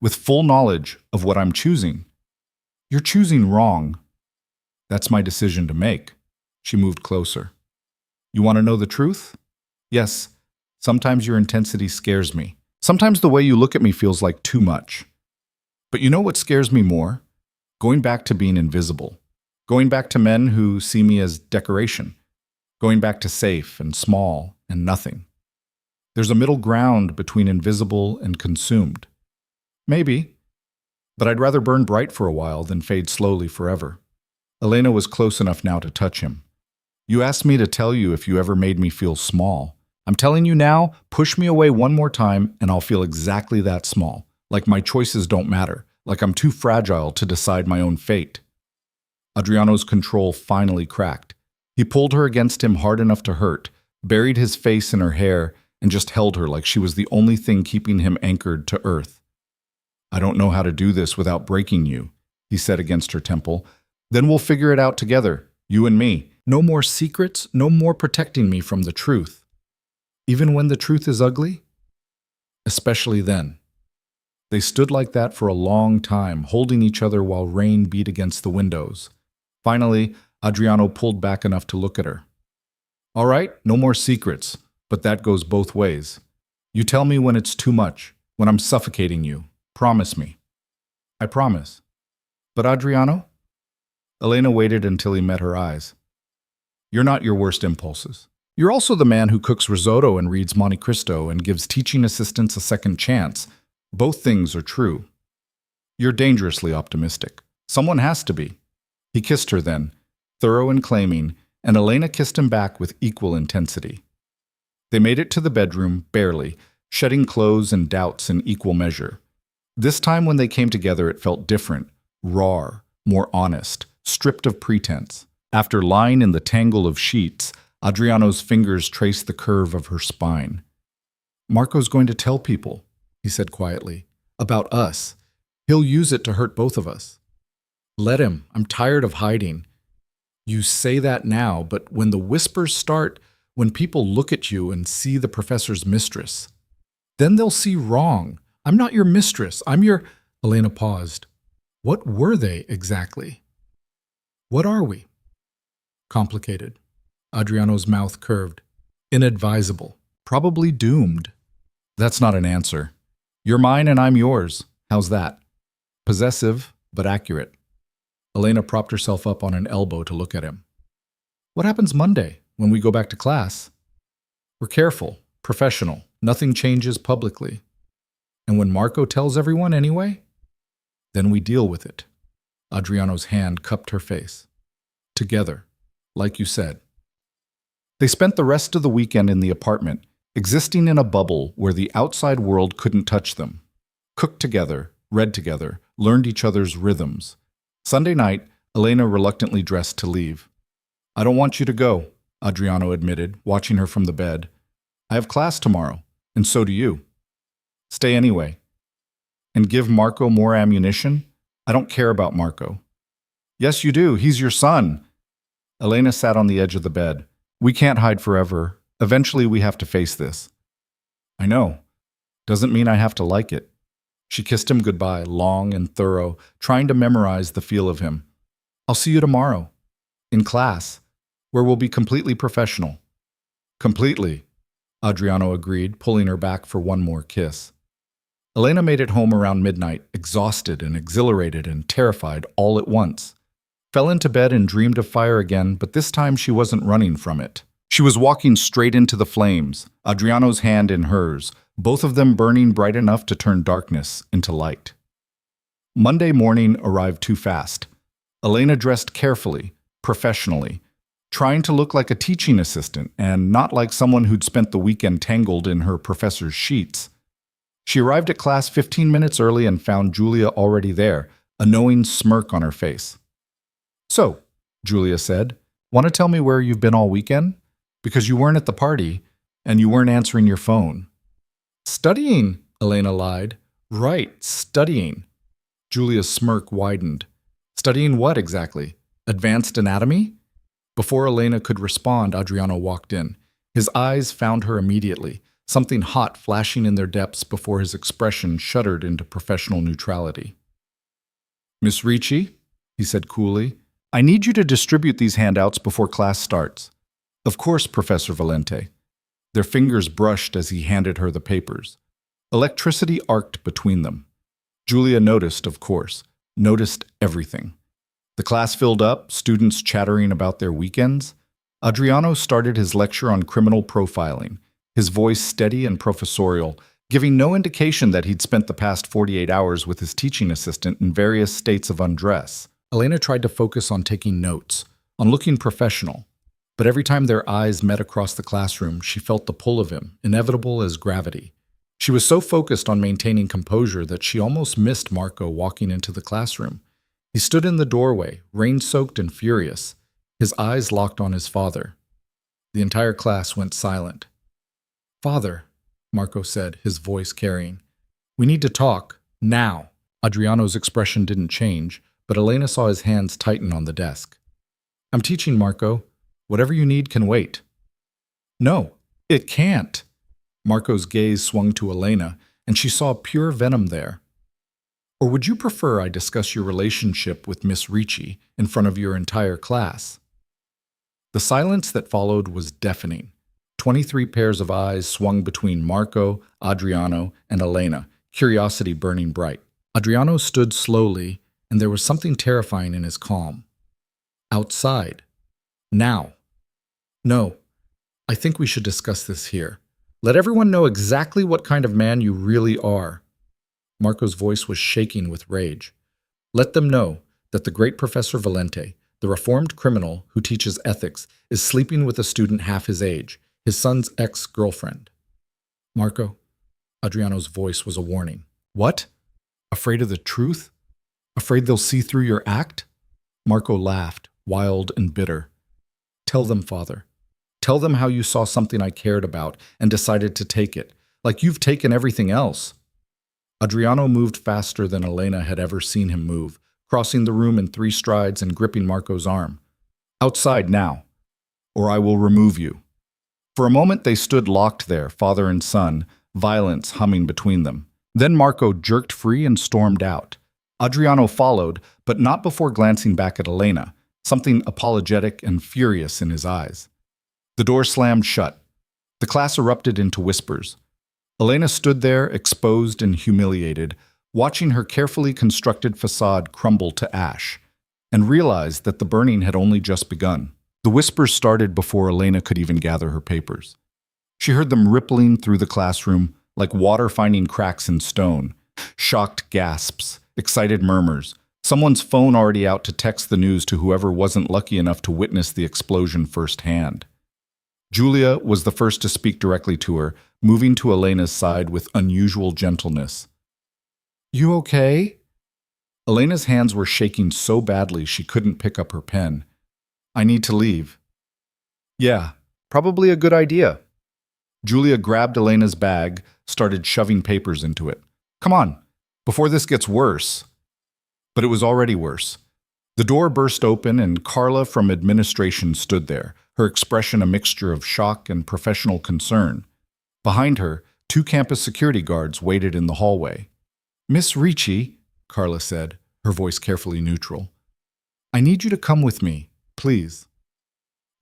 with full knowledge of what I'm choosing. You're choosing wrong. That's my decision to make. She moved closer. You want to know the truth? Yes, sometimes your intensity scares me. Sometimes the way you look at me feels like too much. But you know what scares me more? Going back to being invisible. Going back to men who see me as decoration. Going back to safe and small and nothing. There's a middle ground between invisible and consumed. Maybe, but I'd rather burn bright for a while than fade slowly forever. Elena was close enough now to touch him. You asked me to tell you if you ever made me feel small. I'm telling you now, push me away one more time and I'll feel exactly that small. Like my choices don't matter. Like I'm too fragile to decide my own fate. Adriano's control finally cracked. He pulled her against him hard enough to hurt, buried his face in her hair, and just held her like she was the only thing keeping him anchored to earth. I don't know how to do this without breaking you, he said against her temple. Then we'll figure it out together, you and me. No more secrets, no more protecting me from the truth. Even when the truth is ugly? Especially then. They stood like that for a long time, holding each other while rain beat against the windows. Finally, Adriano pulled back enough to look at her. All right, no more secrets, but that goes both ways. You tell me when it's too much, when I'm suffocating you. Promise me. I promise. But Adriano? Elena waited until he met her eyes. You're not your worst impulses. You're also the man who cooks risotto and reads Monte Cristo and gives teaching assistants a second chance. Both things are true. You're dangerously optimistic. Someone has to be. He kissed her then, thorough and claiming, and Elena kissed him back with equal intensity. They made it to the bedroom, barely, shedding clothes and doubts in equal measure. This time when they came together it felt different, raw, more honest, stripped of pretense. After lying in the tangle of sheets, Adriano's fingers traced the curve of her spine. Marco's going to tell people, he said quietly, about us. He'll use it to hurt both of us. Let him. I'm tired of hiding. You say that now, but when the whispers start, when people look at you and see the professor's mistress, then they'll see wrong. I'm not your mistress. I'm your... Elena paused. What were they exactly? What are we? Complicated. Adriano's mouth curved. Inadvisable. Probably doomed. That's not an answer. You're mine and I'm yours. How's that? Possessive, but accurate. Elena propped herself up on an elbow to look at him. What happens Monday, when we go back to class? We're careful, professional. Nothing changes publicly. And when Marco tells everyone anyway? Then we deal with it. Adriano's hand cupped her face. Together, like you said. They spent the rest of the weekend in the apartment, existing in a bubble where the outside world couldn't touch them. Cooked together, read together, learned each other's rhythms. Sunday night, Elena reluctantly dressed to leave. I don't want you to go, Adriano admitted, watching her from the bed. I have class tomorrow, and so do you. Stay anyway. And give Marco more ammunition? I don't care about Marco. Yes, you do. He's your son. Elena sat on the edge of the bed. We can't hide forever. Eventually we have to face this. I know. Doesn't mean I have to like it. She kissed him goodbye, long and thorough, trying to memorize the feel of him. I'll see you tomorrow. In class, where we'll be completely professional. Completely, Adriano agreed, pulling her back for one more kiss. Elena made it home around midnight, exhausted and exhilarated and terrified all at once. Fell into bed and dreamed of fire again, but this time she wasn't running from it. She was walking straight into the flames, Adriano's hand in hers, both of them burning bright enough to turn darkness into light. Monday morning arrived too fast. Elena dressed carefully, professionally, trying to look like a teaching assistant and not like someone who'd spent the weekend tangled in her professor's sheets. She arrived at class 15 minutes early and found Julia already there, a knowing smirk on her face. So, Julia said, want to tell me where you've been all weekend? Because you weren't at the party, and you weren't answering your phone. Studying, Elena lied. Right, studying. Julia's smirk widened. Studying what exactly? Advanced anatomy? Before Elena could respond, Adriano walked in. His eyes found her immediately, something hot flashing in their depths before his expression shuddered into professional neutrality. Miss Ricci, he said coolly, I need you to distribute these handouts before class starts. Of course, Professor Valente. Their fingers brushed as he handed her the papers. Electricity arced between them. Julia noticed, of course, noticed everything. The class filled up, students chattering about their weekends. Adriano started his lecture on criminal profiling, his voice steady and professorial, giving no indication that he'd spent the past 48 hours with his teaching assistant in various states of undress. Elena tried to focus on taking notes, on looking professional, but every time their eyes met across the classroom, she felt the pull of him, inevitable as gravity. She was so focused on maintaining composure that she almost missed Marco walking into the classroom. He stood in the doorway, rain-soaked and furious, his eyes locked on his father. The entire class went silent. "Father," Marco said, his voice carrying. "We need to talk, now." Adriano's expression didn't change, but Elena saw his hands tighten on the desk. "I'm teaching, Marco. Whatever you need can wait." "No, it can't." Marco's gaze swung to Elena, and she saw pure venom there. "Or would you prefer I discuss your relationship with Miss Ricci in front of your entire class?" The silence that followed was deafening. 23 pairs of eyes swung between Marco, Adriano, and Elena, curiosity burning bright. Adriano stood slowly, and there was something terrifying in his calm. "Outside. Now." "No, I think we should discuss this here. Let everyone know exactly what kind of man you really are." Marco's voice was shaking with rage. "Let them know that the great Professor Valente, the reformed criminal who teaches ethics, is sleeping with a student half his age, his son's ex-girlfriend." "Marco," Adriano's voice was a warning. "What? Afraid of the truth? Afraid they'll see through your act?" Marco laughed, wild and bitter. "Tell them, Father. Tell them how you saw something I cared about and decided to take it, like you've taken everything else." Adriano moved faster than Elena had ever seen him move, crossing the room in 3 strides and gripping Marco's arm. "Outside now, or I will remove you." For a moment they stood locked there, father and son, violence humming between them. Then Marco jerked free and stormed out. Adriano followed, but not before glancing back at Elena, something apologetic and furious in his eyes. The door slammed shut. The class erupted into whispers. Elena stood there, exposed and humiliated, watching her carefully constructed facade crumble to ash, and realized that the burning had only just begun. The whispers started before Elena could even gather her papers. She heard them rippling through the classroom like water finding cracks in stone, shocked gasps, excited murmurs, someone's phone already out to text the news to whoever wasn't lucky enough to witness the explosion firsthand. Julia was the first to speak directly to her, moving to Elena's side with unusual gentleness. "You okay?" Elena's hands were shaking so badly she couldn't pick up her pen. "I need to leave." "Yeah, probably a good idea." Julia grabbed Elena's bag, started shoving papers into it. "Come on, before this gets worse." But it was already worse. The door burst open and Carla from administration stood there, her expression a mixture of shock and professional concern. Behind her, 2 campus security guards waited in the hallway. "Miss Ricci," Carla said, her voice carefully neutral, "I need you to come with me, please."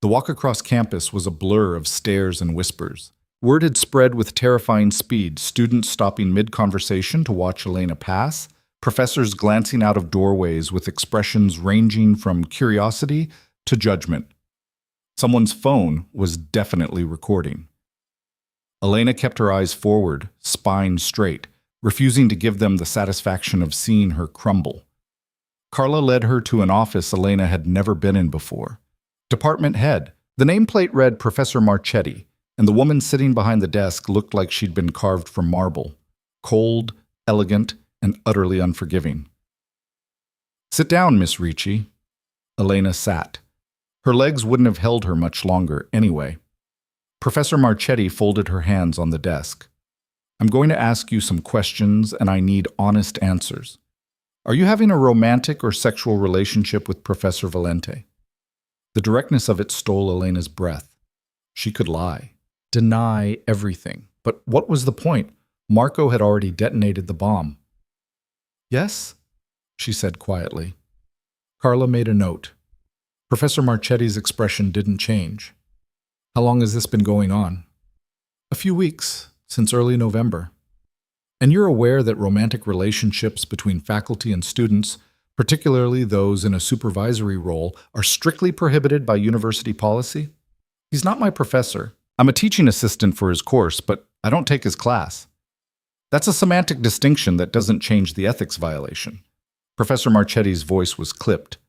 The walk across campus was a blur of stares and whispers. Word had spread with terrifying speed, students stopping mid-conversation to watch Elena pass, professors glancing out of doorways with expressions ranging from curiosity to judgment. Someone's phone was definitely recording. Elena kept her eyes forward, spine straight, refusing to give them the satisfaction of seeing her crumble. Carla led her to an office Elena had never been in before. Department head. The nameplate read Professor Marchetti, and the woman sitting behind the desk looked like she'd been carved from marble. Cold, elegant, and utterly unforgiving. "Sit down, Miss Ricci." Elena sat. Her legs wouldn't have held her much longer anyway. Professor Marchetti folded her hands on the desk. "I'm going to ask you some questions, and I need honest answers. Are you having a romantic or sexual relationship with Professor Valente?" The directness of it stole Elena's breath. She could lie, deny everything. But what was the point? Marco had already detonated the bomb. "Yes," she said quietly. Carla made a note. Professor Marchetti's expression didn't change. How long has this been going on? A few weeks, since early November. And you're aware that romantic relationships between faculty and students, particularly those in a supervisory role, are strictly prohibited by university policy? He's not my professor. I'm a teaching assistant for his course, but I don't take his class. That's a semantic distinction that doesn't change the ethics violation. Professor Marchetti's voice was clipped.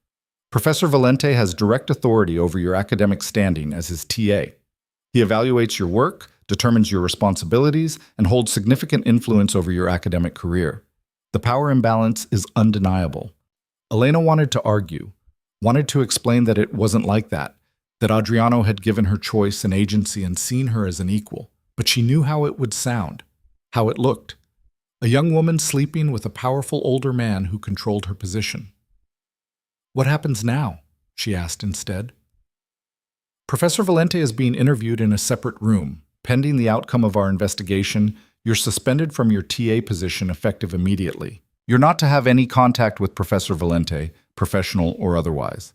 Professor Valente has direct authority over your academic standing as his TA. He evaluates your work, determines your responsibilities, and holds significant influence over your academic career. The power imbalance is undeniable. Elena wanted to argue, wanted to explain that it wasn't like that Adriano had given her choice and agency and seen her as an equal, but she knew how it would sound, how it looked. A young woman sleeping with a powerful older man who controlled her position. What happens now? She asked instead. Professor Valente is being interviewed in a separate room. Pending the outcome of our investigation, you're suspended from your TA position effective immediately. You're not to have any contact with Professor Valente, professional or otherwise.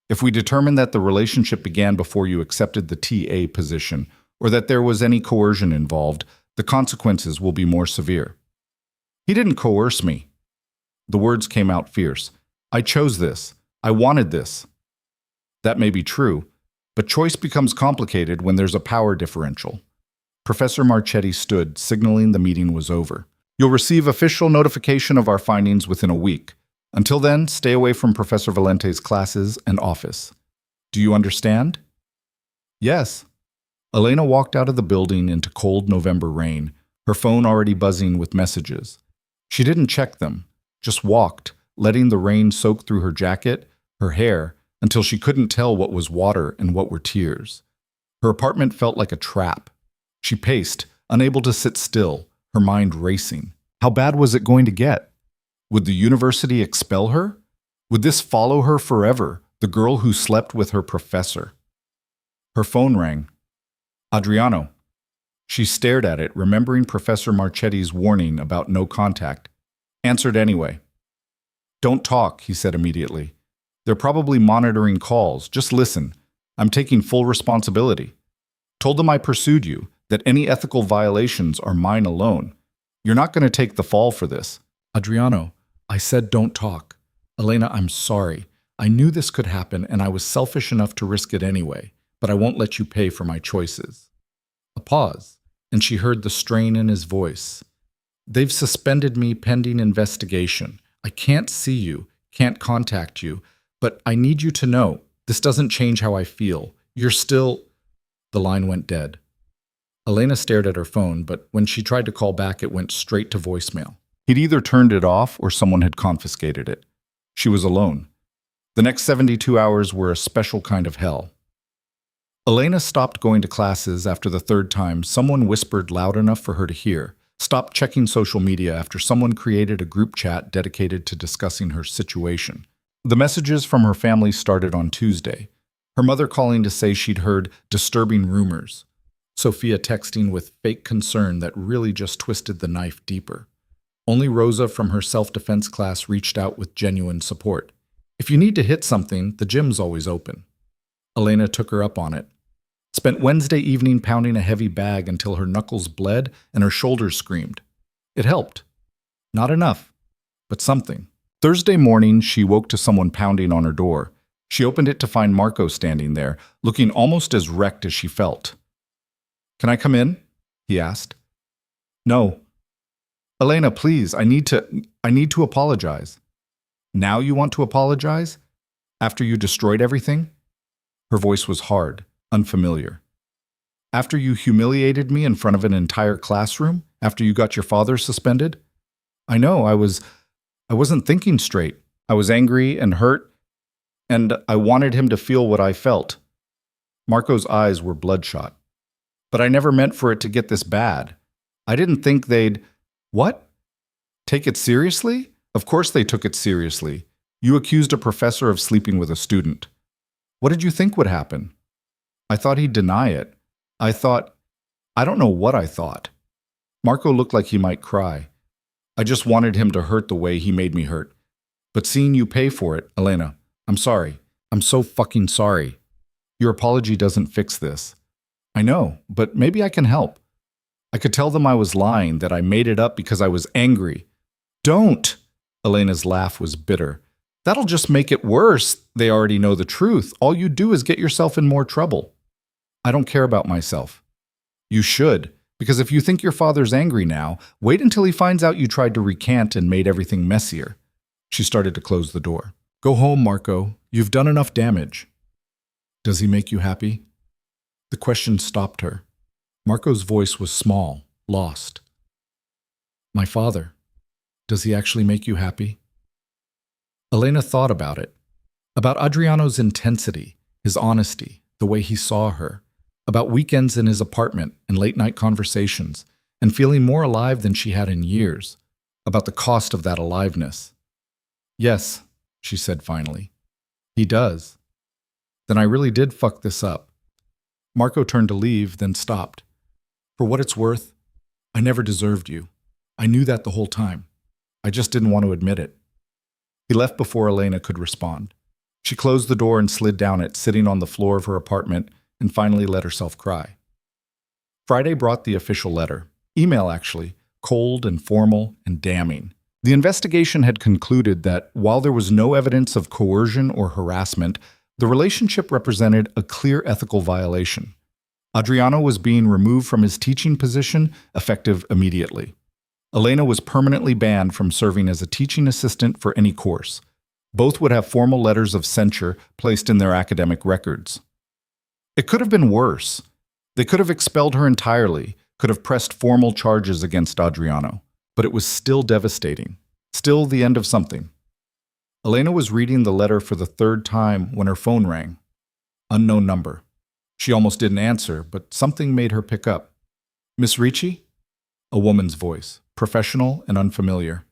If we determine that the relationship began before you accepted the TA position, or that there was any coercion involved, the consequences will be more severe. He didn't coerce me. The words came out fierce. I chose this. I wanted this. That may be true, but choice becomes complicated when there's a power differential. Professor Marchetti stood, signaling the meeting was over. You'll receive official notification of our findings within a week. Until then, stay away from Professor Valente's classes and office. Do you understand? Yes. Elena walked out of the building into cold November rain, her phone already buzzing with messages. She didn't check them, just walked, letting the rain soak through her jacket, her hair, until she couldn't tell what was water and what were tears. Her apartment felt like a trap. She paced, unable to sit still, her mind racing. How bad was it going to get? Would the university expel her? Would this follow her forever, the girl who slept with her professor? Her phone rang. Adriano. She stared at it, remembering Professor Marchetti's warning about no contact. Answered anyway. Don't talk, he said immediately. They're probably monitoring calls. Just listen. I'm taking full responsibility. Told them I pursued you, that any ethical violations are mine alone. You're not going to take the fall for this. Adriano, I said don't talk. Elena, I'm sorry. I knew this could happen and I was selfish enough to risk it anyway, but I won't let you pay for my choices. A pause, and she heard the strain in his voice. They've suspended me pending investigation. I can't see you, can't contact you, but I need you to know, this doesn't change how I feel. You're still... The line went dead. Elena stared at her phone, but when she tried to call back, it went straight to voicemail. He'd either turned it off or someone had confiscated it. She was alone. The next 72 hours were a special kind of hell. Elena stopped going to classes after the third time someone whispered loud enough for her to hear, stopped checking social media after someone created a group chat dedicated to discussing her situation. The messages from her family started on Tuesday, her mother calling to say she'd heard disturbing rumors, Sophia texting with fake concern that really just twisted the knife deeper. Only Rosa from her self-defense class reached out with genuine support. If you need to hit something, the gym's always open. Elena took her up on it. Spent Wednesday evening pounding a heavy bag until her knuckles bled and her shoulders screamed. It helped. Not enough, but something. Thursday morning, she woke to someone pounding on her door. She opened it to find Marco standing there, looking almost as wrecked as she felt. Can I come in? He asked. No. Elena, please, I need to apologize. Now you want to apologize? After you destroyed everything? Her voice was hard, unfamiliar. After you humiliated me in front of an entire classroom? After you got your father suspended? I know, I wasn't thinking straight. I was angry and hurt, and I wanted him to feel what I felt. Marco's eyes were bloodshot. But I never meant for it to get this bad. I didn't think they'd... What? Take it seriously? Of course they took it seriously. You accused a professor of sleeping with a student. What did you think would happen? I thought he'd deny it. I don't know what I thought. Marco looked like he might cry. I just wanted him to hurt the way he made me hurt. But seeing you pay for it, Elena, I'm sorry. I'm so fucking sorry. Your apology doesn't fix this. I know, but maybe I can help. I could tell them I was lying, that I made it up because I was angry. Don't! Elena's laugh was bitter. That'll just make it worse. They already know the truth. All you do is get yourself in more trouble. I don't care about myself. You should, because if you think your father's angry now, wait until he finds out you tried to recant and made everything messier. She started to close the door. Go home, Marco. You've done enough damage. Does he make you happy? The question stopped her. Marco's voice was small, lost. My father. Does he actually make you happy? Elena thought about it. About Adriano's intensity, his honesty, the way he saw her. About weekends in his apartment and late-night conversations, and feeling more alive than she had in years. About the cost of that aliveness. Yes, she said finally. He does. Then I really did fuck this up. Marco turned to leave, then stopped. For what it's worth, I never deserved you. I knew that the whole time. I just didn't want to admit it. He left before Elena could respond. She closed the door and slid down it, sitting on the floor of her apartment, and finally let herself cry. Friday brought the official letter. Email, actually. Cold and formal and damning. The investigation had concluded that, while there was no evidence of coercion or harassment, the relationship represented a clear ethical violation. Adriano was being removed from his teaching position, effective immediately. Elena was permanently banned from serving as a teaching assistant for any course. Both would have formal letters of censure placed in their academic records. It could have been worse. They could have expelled her entirely, could have pressed formal charges against Adriano. But it was still devastating. Still the end of something. Elena was reading the letter for the third time when her phone rang. Unknown number. She almost didn't answer, but something made her pick up. Miss Ricci? A woman's voice, professional and unfamiliar.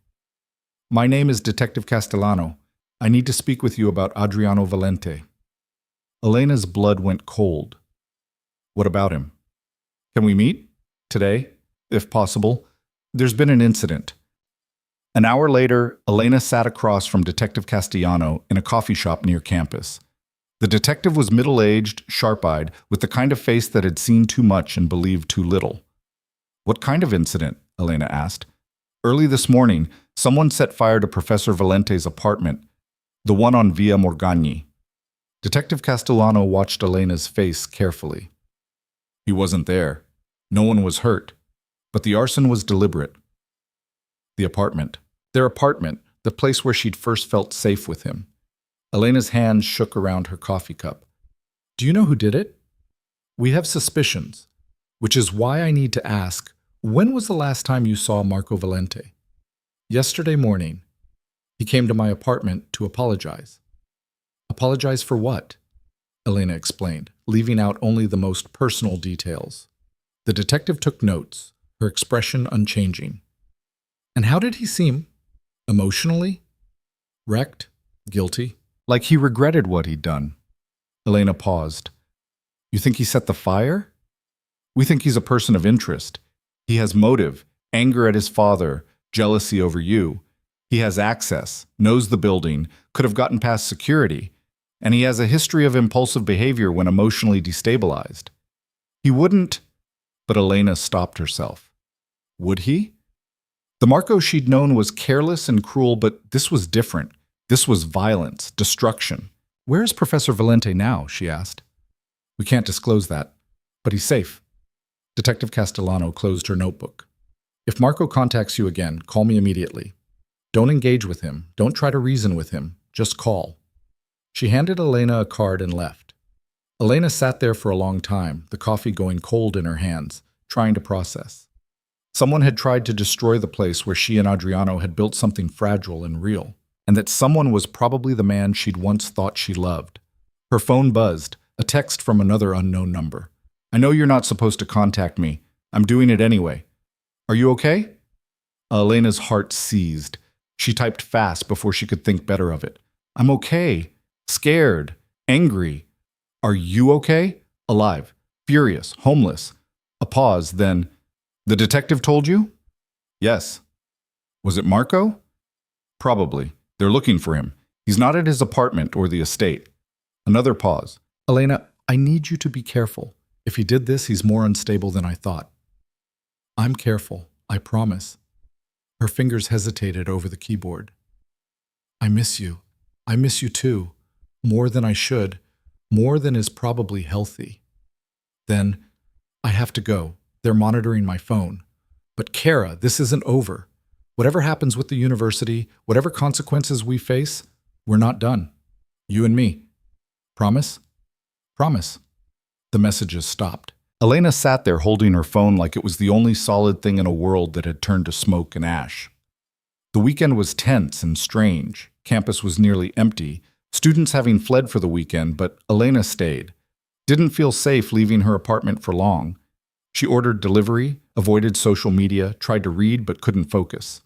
My name is Detective Castellano. I need to speak with you about Adriano Valente. Elena's blood went cold. What about him? Can we meet? Today, if possible. There's been an incident. An hour later, Elena sat across from Detective Castellano in a coffee shop near campus. The detective was middle-aged, sharp-eyed, with the kind of face that had seen too much and believed too little. What kind of incident? Elena asked. Early this morning, someone set fire to Professor Valente's apartment, the one on Via Morgagni. Detective Castellano watched Elena's face carefully. He wasn't there. No one was hurt. But the arson was deliberate. The apartment. Their apartment, the place where she'd first felt safe with him. Elena's hands shook around her coffee cup. Do you know who did it? We have suspicions, which is why I need to ask, when was the last time you saw Marco Valente? Yesterday morning. He came to my apartment to apologize. Apologize for what? Elena explained, leaving out only the most personal details. The detective took notes, her expression unchanging. And how did he seem? Emotionally? Wrecked? Guilty? Like he regretted what he'd done. Elena paused. You think he set the fire? We think he's a person of interest. He has motive, anger at his father, jealousy over you. He has access, knows the building, could have gotten past security, and he has a history of impulsive behavior when emotionally destabilized. He wouldn't... But Elena stopped herself. Would he? The Marco she'd known was careless and cruel, but this was different. This was violence, destruction. Where is Professor Valente now? She asked. We can't disclose that, but he's safe. Detective Castellano closed her notebook. If Marco contacts you again, call me immediately. Don't engage with him. Don't try to reason with him. Just call. She handed Elena a card and left. Elena sat there for a long time, the coffee going cold in her hands, trying to process. Someone had tried to destroy the place where she and Adriano had built something fragile and real, and that someone was probably the man she'd once thought she loved. Her phone buzzed, a text from another unknown number. I know you're not supposed to contact me. I'm doing it anyway. Are you okay? Elena's heart seized. She typed fast before she could think better of it. I'm okay. Scared. Angry. Are you okay? Alive. Furious. Homeless. A pause, then... The detective told you? Yes. Was it Marco? Probably. They're looking for him. He's not at his apartment or the estate. Another pause. Elena, I need you to be careful. If he did this, he's more unstable than I thought. I'm careful, I promise. Her fingers hesitated over the keyboard. I miss you. I miss you too. More than I should. More than is probably healthy. Then, I have to go. They're monitoring my phone. But Kara, this isn't over. Whatever happens with the university, whatever consequences we face, we're not done. You and me. Promise? Promise. The messages stopped. Elena sat there holding her phone like it was the only solid thing in a world that had turned to smoke and ash. The weekend was tense and strange. Campus was nearly empty, students having fled for the weekend, but Elena stayed. Didn't feel safe leaving her apartment for long. She ordered delivery, avoided social media, tried to read but couldn't focus.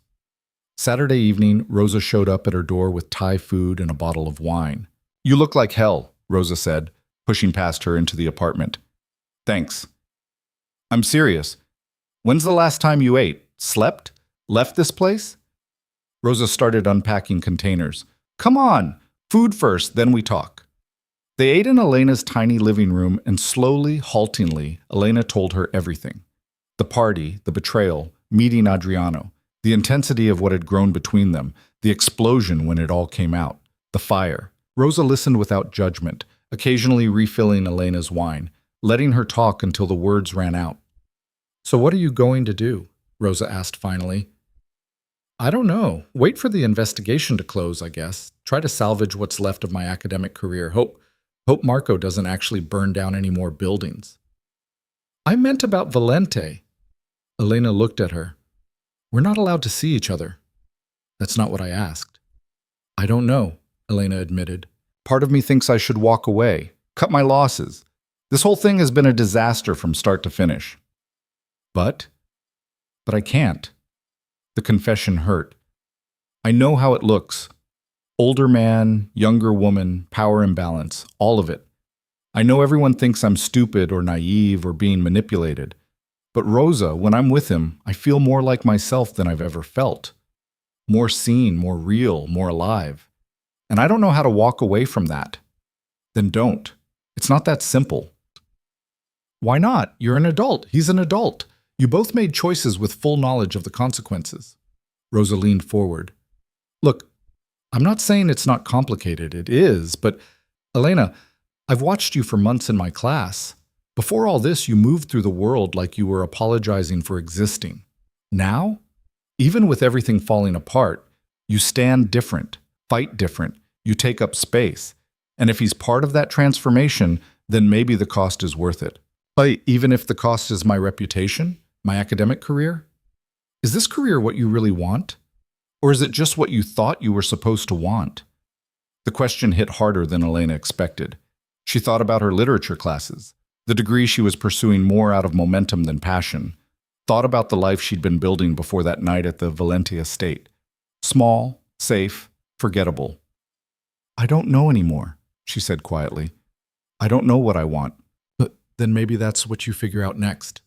Saturday evening, Rosa showed up at her door with Thai food and a bottle of wine. You look like hell, Rosa said, pushing past her into the apartment. Thanks. I'm serious. When's the last time you ate? Slept? Left this place? Rosa started unpacking containers. Come on, food first, then we talk. They ate in Elena's tiny living room, and slowly, haltingly, Elena told her everything. The party, the betrayal, meeting Adriano, the intensity of what had grown between them, the explosion when it all came out, the fire. Rosa listened without judgment, occasionally refilling Elena's wine, letting her talk until the words ran out. So what are you going to do? Rosa asked finally. I don't know. Wait for the investigation to close, I guess. Try to salvage what's left of my academic career. Hope Marco doesn't actually burn down any more buildings. I meant about Valente. Elena looked at her. We're not allowed to see each other. That's not what I asked. I don't know, Elena admitted. Part of me thinks I should walk away, cut my losses. This whole thing has been a disaster from start to finish. But I can't. The confession hurt. I know how it looks. Older man, younger woman, power imbalance, all of it. I know everyone thinks I'm stupid or naive or being manipulated. But Rosa, when I'm with him, I feel more like myself than I've ever felt. More seen, more real, more alive. And I don't know how to walk away from that. Then don't. It's not that simple. Why not? You're an adult. He's an adult. You both made choices with full knowledge of the consequences. Rosa leaned forward. Look, I'm not saying it's not complicated. It is, but Elena, I've watched you for months in my class. Before all this, you moved through the world like you were apologizing for existing. Now, even with everything falling apart, you stand different, fight different, you take up space. And if he's part of that transformation, then maybe the cost is worth it. Even if the cost is my reputation, my academic career? Is this career what you really want? Or is it just what you thought you were supposed to want? The question hit harder than Elena expected. She thought about her literature classes, the degree she was pursuing more out of momentum than passion, thought about the life she'd been building before that night at the Valente estate. Small, safe, forgettable. I don't know anymore, she said quietly. I don't know what I want. But then maybe that's what you figure out next.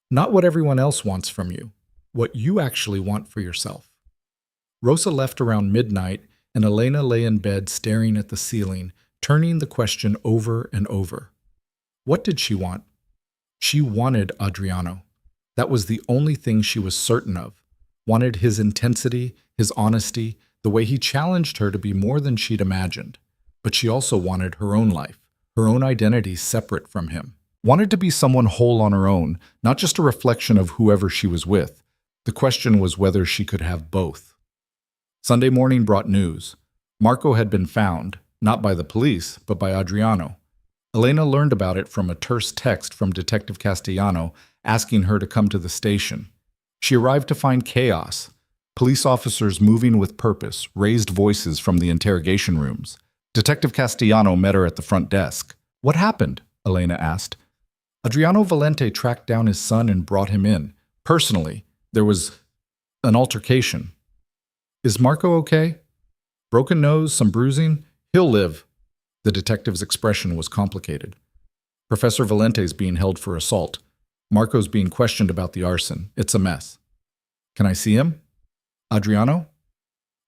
Not what everyone else wants from you, what you actually want for yourself. Rosa left around midnight, and Elena lay in bed staring at the ceiling, turning the question over and over. What did she want? She wanted Adriano. That was the only thing she was certain of. Wanted his intensity, his honesty, the way he challenged her to be more than she'd imagined. But she also wanted her own life, her own identity separate from him. Wanted to be someone whole on her own, not just a reflection of whoever she was with. The question was whether she could have both. Sunday morning brought news. Marco had been found, not by the police, but by Adriano. Elena learned about it from a terse text from Detective Castellano asking her to come to the station. She arrived to find chaos. Police officers moving with purpose, raised voices from the interrogation rooms. Detective Castellano met her at the front desk. What happened? Elena asked. Adriano Valente tracked down his son and brought him in. Personally, there was an altercation. Is Marco okay? Broken nose, some bruising? He'll live. The detective's expression was complicated. Professor Valente's being held for assault. Marco's being questioned about the arson. It's a mess. Can I see him? Adriano?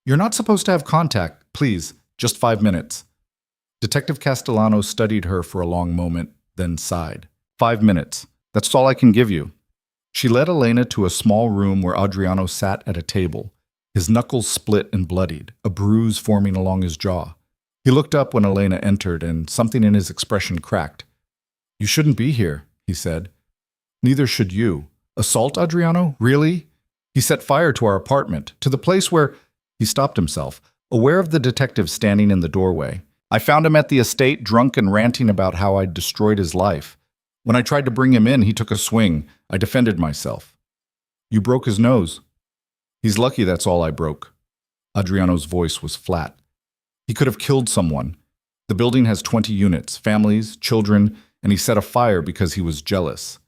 You're not supposed to have contact. Please, just 5 minutes. Detective Castellano studied her for a long moment, then sighed. 5 minutes. That's all I can give you. She led Elena to a small room where Adriano sat at a table, his knuckles split and bloodied, a bruise forming along his jaw. He looked up when Elena entered, and something in his expression cracked. "You shouldn't be here," he said. "Neither should you. Assault, Adriano? Really?" He set fire to our apartment, to the place where— He stopped himself, aware of the detective standing in the doorway. "I found him at the estate, drunk and ranting about how I'd destroyed his life. When I tried to bring him in, he took a swing. I defended myself." "You broke his nose." "He's lucky that's all I broke." Adriano's voice was flat. "He could have killed someone. The building has 20 units, families, children, and he set a fire because he was jealous."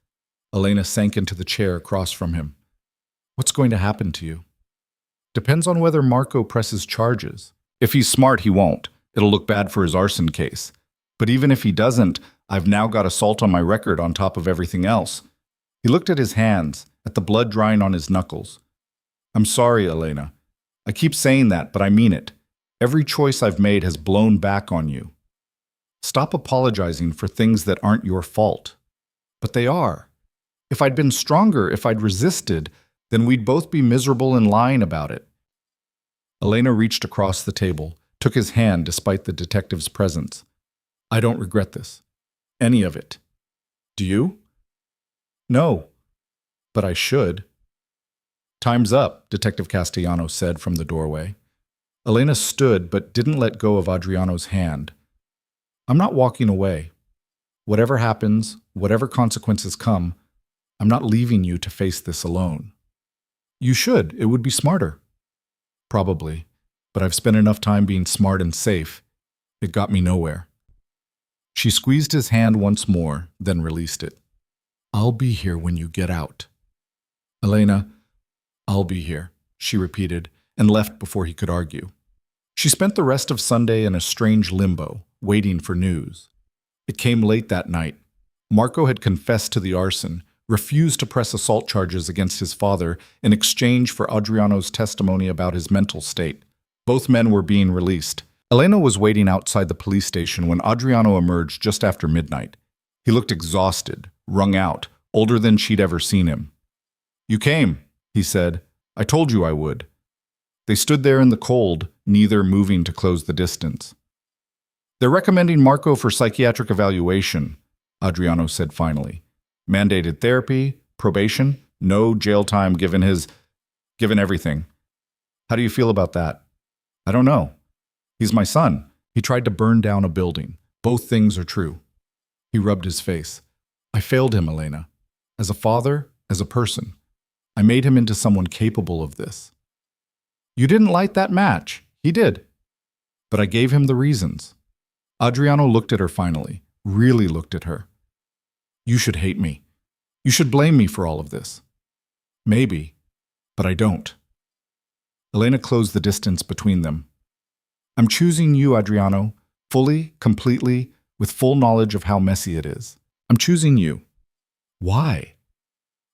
Elena sank into the chair across from him. "What's going to happen to you?" "Depends on whether Marco presses charges. If he's smart, he won't. It'll look bad for his arson case. But even if he doesn't, I've now got assault on my record on top of everything else." He looked at his hands, at the blood drying on his knuckles. "I'm sorry, Elena. I keep saying that, but I mean it. Every choice I've made has blown back on you. Stop apologizing for things that aren't your fault." "But they are. If I'd been stronger, if I'd resisted, then we'd both be miserable and lying about it." Elena reached across the table, took his hand despite the detective's presence. "I don't regret this. Any of it. Do you?" "No. But I should." "Time's up," Detective Castellano said from the doorway. Elena stood but didn't let go of Adriano's hand. "I'm not walking away. Whatever happens, whatever consequences come, I'm not leaving you to face this alone." "You should. It would be smarter." "Probably. But I've spent enough time being smart and safe. It got me nowhere." She squeezed his hand once more, then released it. "I'll be here when you get out." "Elena, I'll be here," she repeated, and left before he could argue. She spent the rest of Sunday in a strange limbo, waiting for news. It came late that night. Marco had confessed to the arson, refused to press assault charges against his father in exchange for Adriano's testimony about his mental state. Both men were being released. Elena was waiting outside the police station when Adriano emerged just after midnight. He looked exhausted, wrung out, older than she'd ever seen him. "You came," he said. "I told you I would." They stood there in the cold, neither moving to close the distance. "They're recommending Marco for psychiatric evaluation," Adriano said finally. "Mandated therapy, probation, no jail time given everything. How do you feel about that?" "I don't know. He's my son. He tried to burn down a building. Both things are true." He rubbed his face. "I failed him, Elena. As a father, as a person. I made him into someone capable of this." "You didn't light that match. He did." "But I gave him the reasons." Adriano looked at her finally, really looked at her. "You should hate me. You should blame me for all of this." "Maybe, but I don't." Elena closed the distance between them. "I'm choosing you, Adriano, fully, completely, with full knowledge of how messy it is. I'm choosing you." "Why?"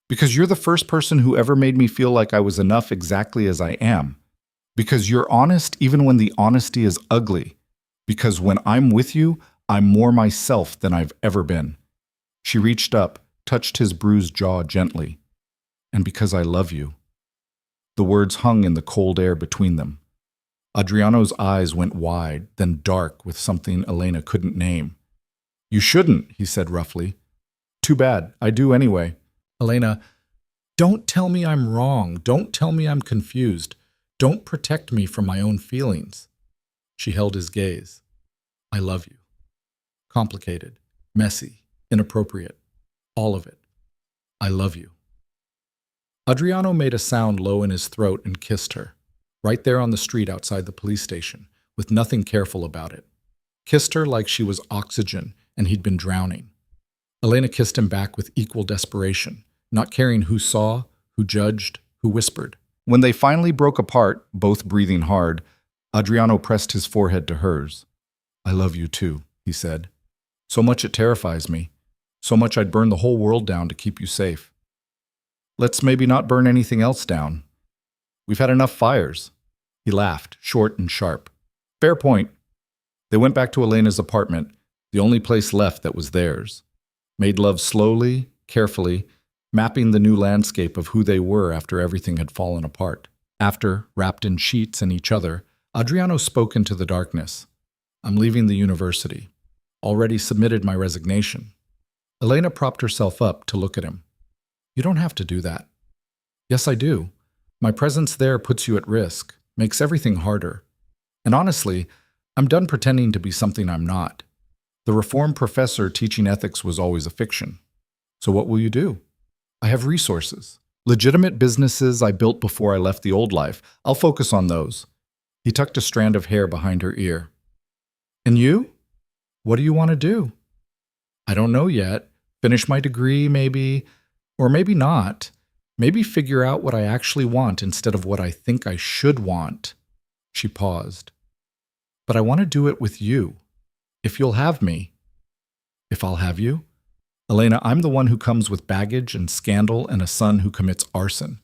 "Because you're the first person who ever made me feel like I was enough exactly as I am. Because you're honest even when the honesty is ugly. Because when I'm with you, I'm more myself than I've ever been." She reached up, touched his bruised jaw gently. "And because I love you." The words hung in the cold air between them. Adriano's eyes went wide, then dark with something Elena couldn't name. "You shouldn't," he said roughly. "Too bad. I do anyway." "Elena, don't tell me I'm wrong. Don't tell me I'm confused. Don't protect me from my own feelings." She held his gaze. "I love you. Complicated, messy, inappropriate. All of it. I love you." Adriano made a sound low in his throat and kissed her, right there on the street outside the police station, with nothing careful about it. Kissed her like she was oxygen and he'd been drowning. Elena kissed him back with equal desperation, not caring who saw, who judged, who whispered. When they finally broke apart, both breathing hard, Adriano pressed his forehead to hers. "I love you too," he said. "So much it terrifies me. So much I'd burn the whole world down to keep you safe." "Let's maybe not burn anything else down. We've had enough fires." He laughed, short and sharp. "Fair point." They went back to Elena's apartment, the only place left that was theirs. Made love slowly, carefully, mapping the new landscape of who they were after everything had fallen apart. After, wrapped in sheets and each other, Adriano spoke into the darkness. I'm leaving the university. Already submitted my resignation. Elena propped herself up to look at him. You don't have to do that. Yes, I do. My presence there puts you at risk, makes everything harder. And honestly, I'm done pretending to be something I'm not. The reformed professor teaching ethics was always a fiction. So what will you do? I have resources. Legitimate businesses I built before I left the old life. I'll focus on those. He tucked a strand of hair behind her ear. And you? What do you want to do? I don't know yet. Finish my degree, maybe. Or maybe not. Maybe figure out what I actually want instead of what I think I should want. She paused. But I want to do it with you. If you'll have me. If I'll have you? Elena, I'm the one who comes with baggage and scandal and a son who commits arson.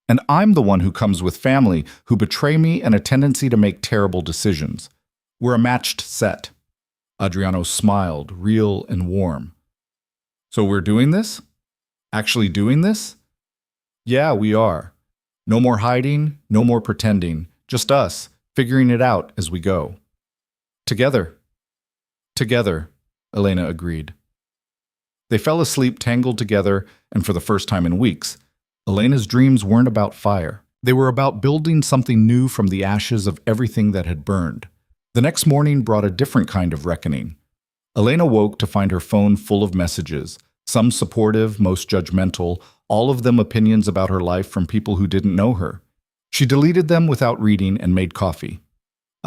And I'm the one who comes with family who betray me and a tendency to make terrible decisions. We're a matched set. Adriano smiled, real and warm. So we're doing this? Actually doing this? Yeah, we are. No more hiding, no more pretending. Just us, figuring it out as we go. Together. Together, Elena agreed. They fell asleep tangled together, and for the first time in weeks, Elena's dreams weren't about fire. They were about building something new from the ashes of everything that had burned. The next morning brought a different kind of reckoning. Elena woke to find her phone full of messages, some supportive, most judgmental, all of them opinions about her life from people who didn't know her. She deleted them without reading and made coffee.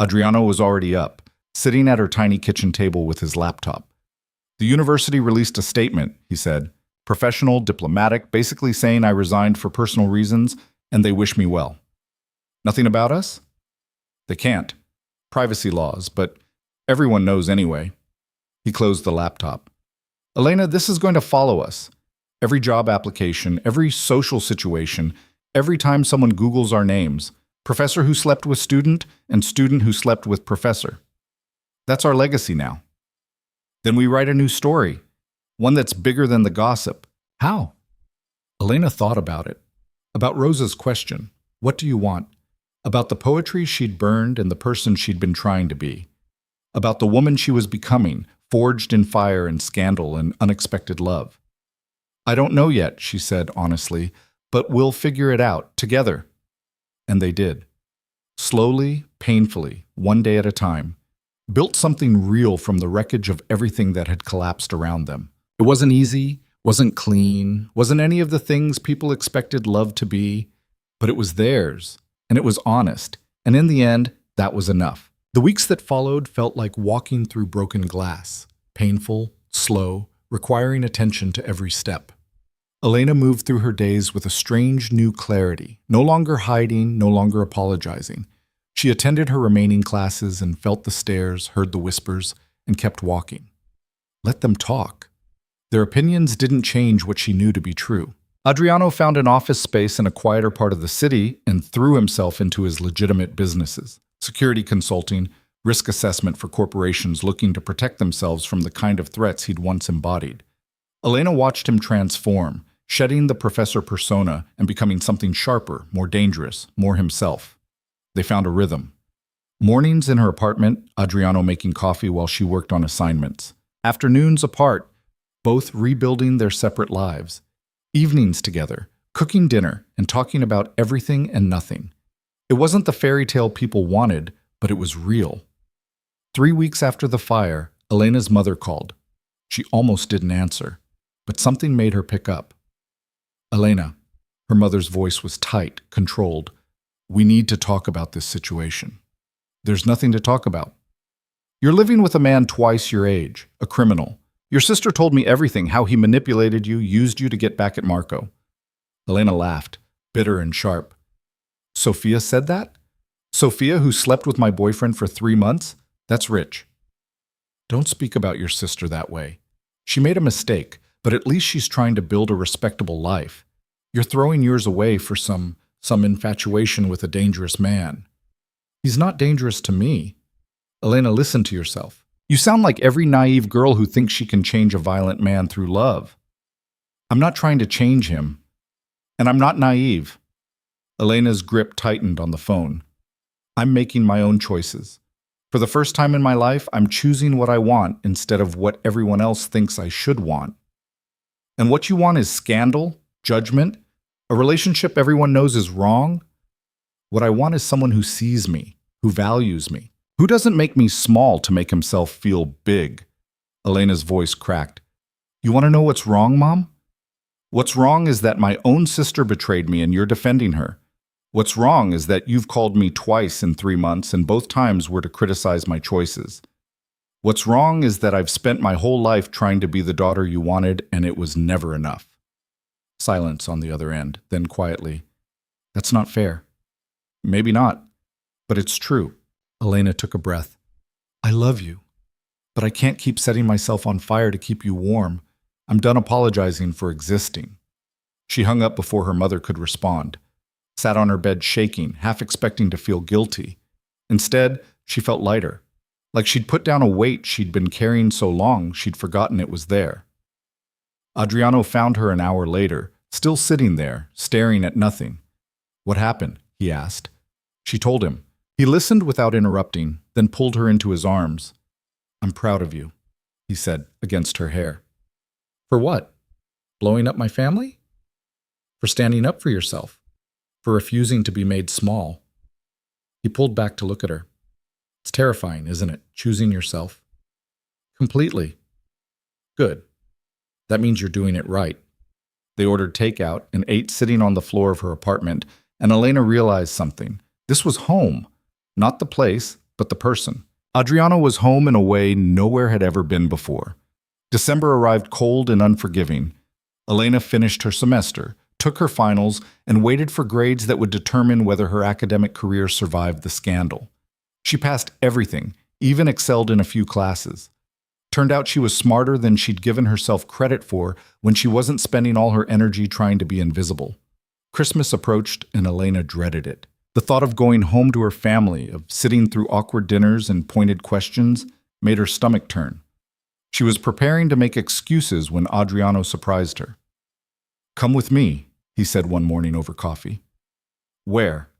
Adriano was already up, sitting at her tiny kitchen table with his laptop. The university released a statement, he said, professional, diplomatic, basically saying I resigned for personal reasons and they wish me well. Nothing about us? They can't. Privacy laws, but everyone knows anyway. He closed the laptop. Elena, this is going to follow us. Every job application, every social situation, every time someone Googles our names, professor who slept with student and student who slept with professor. That's our legacy now. Then we write a new story, one that's bigger than the gossip. How? Elena thought about it. About Rosa's question, what do you want? About the poetry she'd burned and the person she'd been trying to be. About the woman she was becoming, forged in fire and scandal and unexpected love. I don't know yet, she said honestly, but we'll figure it out together. And they did. Slowly, painfully, one day at a time. Built something real from the wreckage of everything that had collapsed around them. It wasn't easy, wasn't clean, wasn't any of the things people expected love to be, but it was theirs, and it was honest, and in the end, that was enough. The weeks that followed felt like walking through broken glass, painful, slow, requiring attention to every step. Elena moved through her days with a strange new clarity, no longer hiding, no longer apologizing. She attended her remaining classes and felt the stares, heard the whispers, and kept walking. Let them talk. Their opinions didn't change what she knew to be true. Adriano found an office space in a quieter part of the city and threw himself into his legitimate businesses. Security consulting, risk assessment for corporations looking to protect themselves from the kind of threats he'd once embodied. Elena watched him transform, shedding the professor persona and becoming something sharper, more dangerous, more himself. They found a rhythm. Mornings in her apartment, Adriano making coffee while she worked on assignments. Afternoons apart, both rebuilding their separate lives. Evenings together, cooking dinner and talking about everything and nothing. It wasn't the fairy tale people wanted, but it was real. 3 weeks after the fire, Elena's mother called. She almost didn't answer, but something made her pick up. Elena, her mother's voice was tight, controlled. We need to talk about this situation. There's nothing to talk about. You're living with a man twice your age, a criminal. Your sister told me everything, how he manipulated you, used you to get back at Marco. Elena laughed, bitter and sharp. Sophia said that? Sophia, who slept with my boyfriend for 3 months? That's rich. Don't speak about your sister that way. She made a mistake, but at least she's trying to build a respectable life. You're throwing yours away for some infatuation with a dangerous man. He's not dangerous to me. Elena, listen to yourself. You sound like every naive girl who thinks she can change a violent man through love. I'm not trying to change him, and I'm not naive. Elena's grip tightened on the phone. I'm making my own choices. For the first time in my life, I'm choosing what I want instead of what everyone else thinks I should want. And what you want is scandal, judgment, a relationship everyone knows is wrong. What I want is someone who sees me, who values me, who doesn't make me small to make himself feel big. Elena's voice cracked. You want to know what's wrong, Mom? What's wrong is that my own sister betrayed me and you're defending her. What's wrong is that you've called me twice in 3 months and both times were to criticize my choices. What's wrong is that I've spent my whole life trying to be the daughter you wanted and it was never enough. Silence on the other end, then quietly. That's not fair. Maybe not, but it's true. Elena took a breath. I love you, but I can't keep setting myself on fire to keep you warm. I'm done apologizing for existing. She hung up before her mother could respond, sat on her bed shaking, half expecting to feel guilty. Instead, she felt lighter, like she'd put down a weight she'd been carrying so long she'd forgotten it was there. Adriano found her an hour later, still sitting there, staring at nothing. What happened? He asked. She told him. He listened without interrupting, then pulled her into his arms. I'm proud of you, he said, against her hair. For what? Blowing up my family? For standing up for yourself? For refusing to be made small? He pulled back to look at her. It's terrifying, isn't it, choosing yourself? Completely. Good. That means you're doing it right. They ordered takeout and ate sitting on the floor of her apartment, and Elena realized something. This was home. Not the place, but the person. Adriano was home in a way nowhere had ever been before. December arrived cold and unforgiving. Elena finished her semester, took her finals, and waited for grades that would determine whether her academic career survived the scandal. She passed everything, even excelled in a few classes. Turned out she was smarter than she'd given herself credit for when she wasn't spending all her energy trying to be invisible. Christmas approached and Elena dreaded it. The thought of going home to her family, of sitting through awkward dinners and pointed questions, made her stomach turn. She was preparing to make excuses when Adriano surprised her. Come with me, he said one morning over coffee. Where?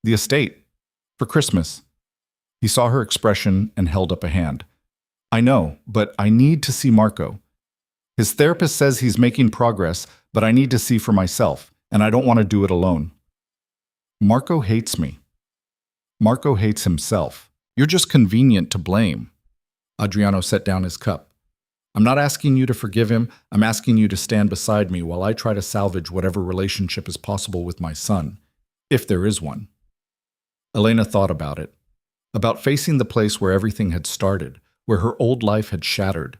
The estate. For Christmas. He saw her expression and held up a hand. I know, but I need to see Marco. His therapist says he's making progress, but I need to see for myself, and I don't want to do it alone. Marco hates me. Marco hates himself. You're just convenient to blame. Adriano set down his cup. I'm not asking you to forgive him. I'm asking you to stand beside me while I try to salvage whatever relationship is possible with my son, if there is one. Elena thought about it, about facing the place where everything had started, where her old life had shattered,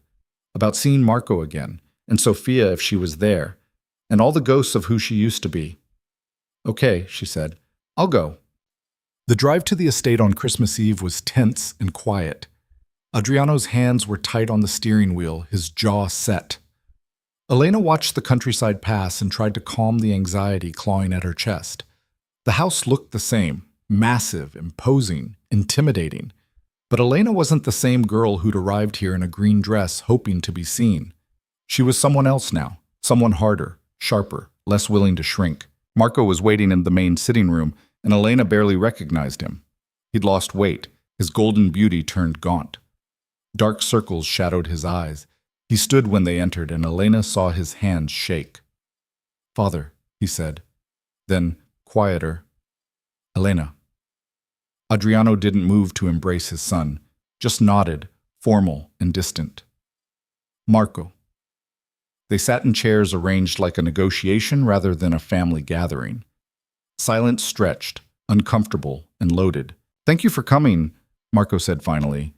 about seeing Marco again, and Sophia if she was there, and all the ghosts of who she used to be. Okay, she said. I'll go. The drive to the estate on Christmas Eve was tense and quiet. Adriano's hands were tight on the steering wheel, his jaw set. Elena watched the countryside pass and tried to calm the anxiety clawing at her chest. The house looked the same, massive, imposing, intimidating. But Elena wasn't the same girl who'd arrived here in a green dress hoping to be seen. She was someone else now, someone harder, sharper, less willing to shrink. Marco was waiting in the main sitting room, and Elena barely recognized him. He'd lost weight. His golden beauty turned gaunt. Dark circles shadowed his eyes. He stood when they entered, and Elena saw his hands shake. Father, he said. Then, quieter, Elena. Adriano didn't move to embrace his son, just nodded, formal and distant. Marco. They sat in chairs arranged like a negotiation rather than a family gathering. Silence stretched, uncomfortable and loaded. Thank you for coming, Marco said finally.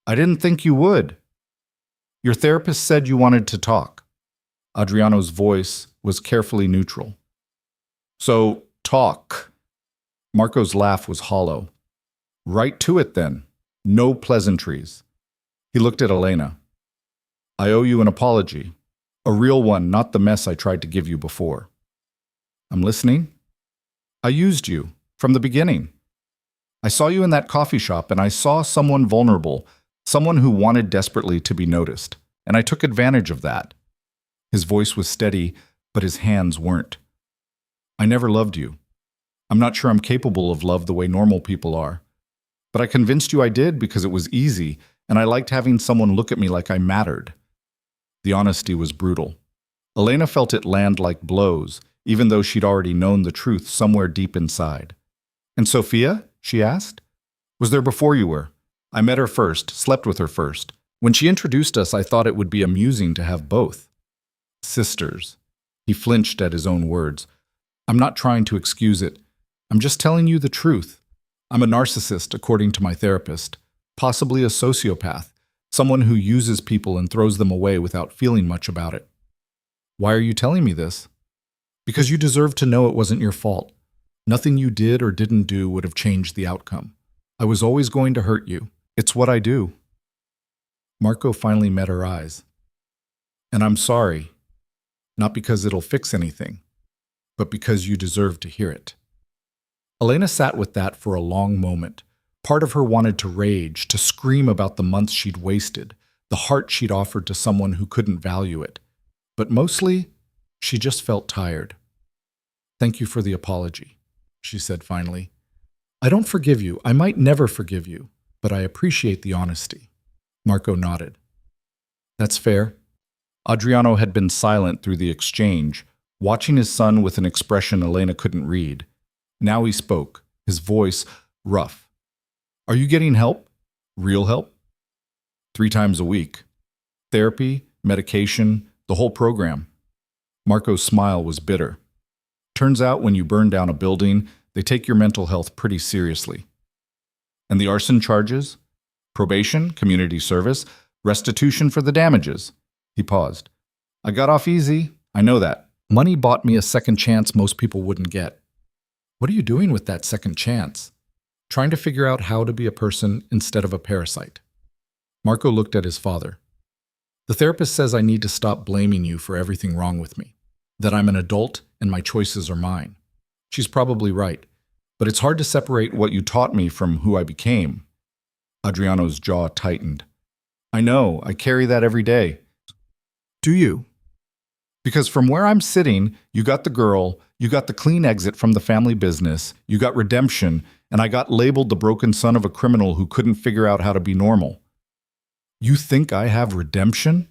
I didn't think you would. Your therapist said you wanted to talk. Adriano's voice was carefully neutral. So, talk. Marco's laugh was hollow. Right to it then. No pleasantries. He looked at Elena. I owe you an apology. A real one, not the mess I tried to give you before. I'm listening. I used you from the beginning. I saw you in that coffee shop and I saw someone vulnerable, someone who wanted desperately to be noticed, and I took advantage of that. His voice was steady, but his hands weren't. I never loved you. I'm not sure I'm capable of love the way normal people are. But I convinced you I did because it was easy, and I liked having someone look at me like I mattered. The honesty was brutal. Elena felt it land like blows, even though she'd already known the truth somewhere deep inside. And Sophia? She asked. Was there before you were? I met her first, slept with her first. When she introduced us, I thought it would be amusing to have both. Sisters. He flinched at his own words. I'm not trying to excuse it. I'm just telling you the truth. I'm a narcissist, according to my therapist. Possibly a sociopath. Someone who uses people and throws them away without feeling much about it. Why are you telling me this? Because you deserve to know it wasn't your fault. Nothing you did or didn't do would have changed the outcome. I was always going to hurt you. It's what I do. Marco finally met her eyes. And I'm sorry. Not because it'll fix anything, but because you deserve to hear it. Elena sat with that for a long moment. Part of her wanted to rage, to scream about the months she'd wasted, the heart she'd offered to someone who couldn't value it. But mostly, she just felt tired. Thank you for the apology, she said finally. I don't forgive you. I might never forgive you, but I appreciate the honesty. Marco nodded. That's fair. Adriano had been silent through the exchange, watching his son with an expression Elena couldn't read. Now he spoke, his voice rough. Are you getting help? Real help? 3 times a week. Therapy, medication, the whole program. Marco's smile was bitter. Turns out when you burn down a building, they take your mental health pretty seriously. And the arson charges? Probation, community service, restitution for the damages. He paused. I got off easy. I know that. Money bought me a second chance most people wouldn't get. What are you doing with that second chance? Trying to figure out how to be a person instead of a parasite. Marco looked at his father. The therapist says I need to stop blaming you for everything wrong with me, that I'm an adult and my choices are mine. She's probably right, but it's hard to separate what you taught me from who I became. Adriano's jaw tightened. I know, I carry that every day. Do you? Because from where I'm sitting, you got the girl, you got the clean exit from the family business, you got redemption, and I got labeled the broken son of a criminal who couldn't figure out how to be normal. You think I have redemption?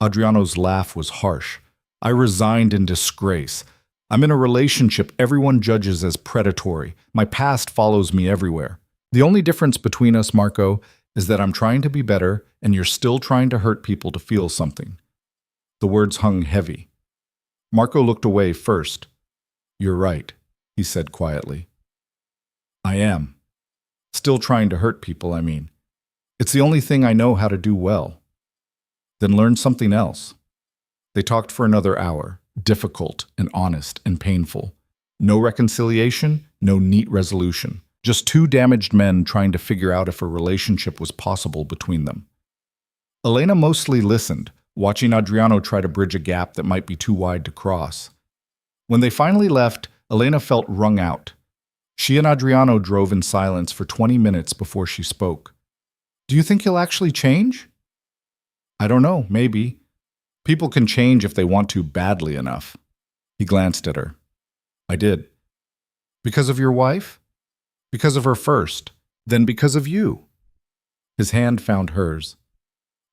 Adriano's laugh was harsh. I resigned in disgrace. I'm in a relationship everyone judges as predatory. My past follows me everywhere. The only difference between us, Marco, is that I'm trying to be better and you're still trying to hurt people to feel something. The words hung heavy. Marco looked away first. You're right, he said quietly. I am. Still trying to hurt people, I mean. It's the only thing I know how to do well. Then learn something else. They talked for another hour, difficult and honest and painful. No reconciliation, no neat resolution. Just 2 damaged men trying to figure out if a relationship was possible between them. Elena mostly listened, watching Adriano try to bridge a gap that might be too wide to cross. When they finally left, Elena felt wrung out. She and Adriano drove in silence for 20 minutes before she spoke. Do you think he'll actually change? I don't know, maybe. People can change if they want to badly enough. He glanced at her. I did. Because of your wife? Because of her first, then because of you. His hand found hers.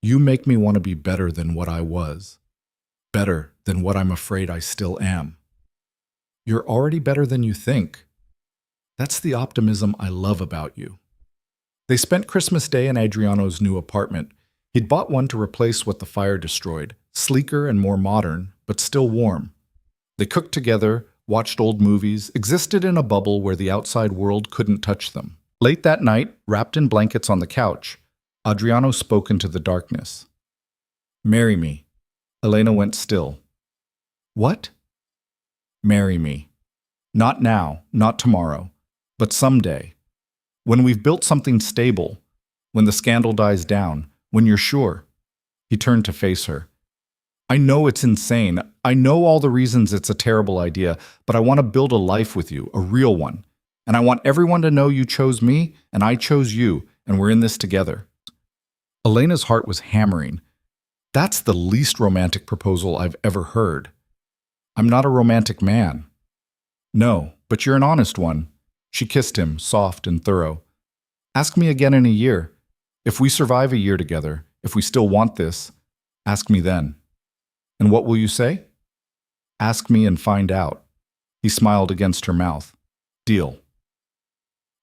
You make me want to be better than what I was. Better than what I'm afraid I still am. You're already better than you think. That's the optimism I love about you. They spent Christmas Day in Adriano's new apartment. He'd bought one to replace what the fire destroyed, sleeker and more modern, but still warm. They cooked together, watched old movies, existed in a bubble where the outside world couldn't touch them. Late that night, wrapped in blankets on the couch, Adriano spoke into the darkness. Marry me. Elena went still. What? Marry me. Not now, not tomorrow, but someday. When we've built something stable, when the scandal dies down, when you're sure. He turned to face her. I know it's insane. I know all the reasons it's a terrible idea, but I want to build a life with you, a real one. And I want everyone to know you chose me, and I chose you, and we're in this together." Elena's heart was hammering. That's the least romantic proposal I've ever heard. I'm not a romantic man. No, but you're an honest one. She kissed him, soft and thorough. Ask me again in a year. If we survive a year together, if we still want this, ask me then. And what will you say? Ask me and find out. He smiled against her mouth. Deal.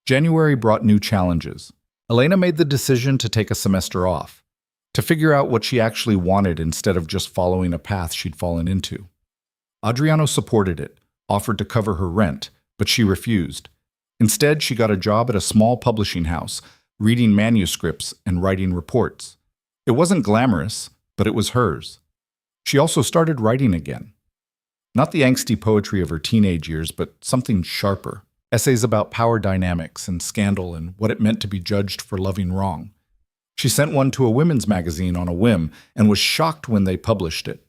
January brought new challenges. Elena made the decision to take a semester off, to figure out what she actually wanted instead of just following a path she'd fallen into. Adriano supported it, offered to cover her rent, but she refused. Instead, she got a job at a small publishing house, reading manuscripts and writing reports. It wasn't glamorous, but it was hers. She also started writing again. Not the angsty poetry of her teenage years, but something sharper. Essays about power dynamics and scandal and what it meant to be judged for loving wrong. She sent one to a women's magazine on a whim and was shocked when they published it.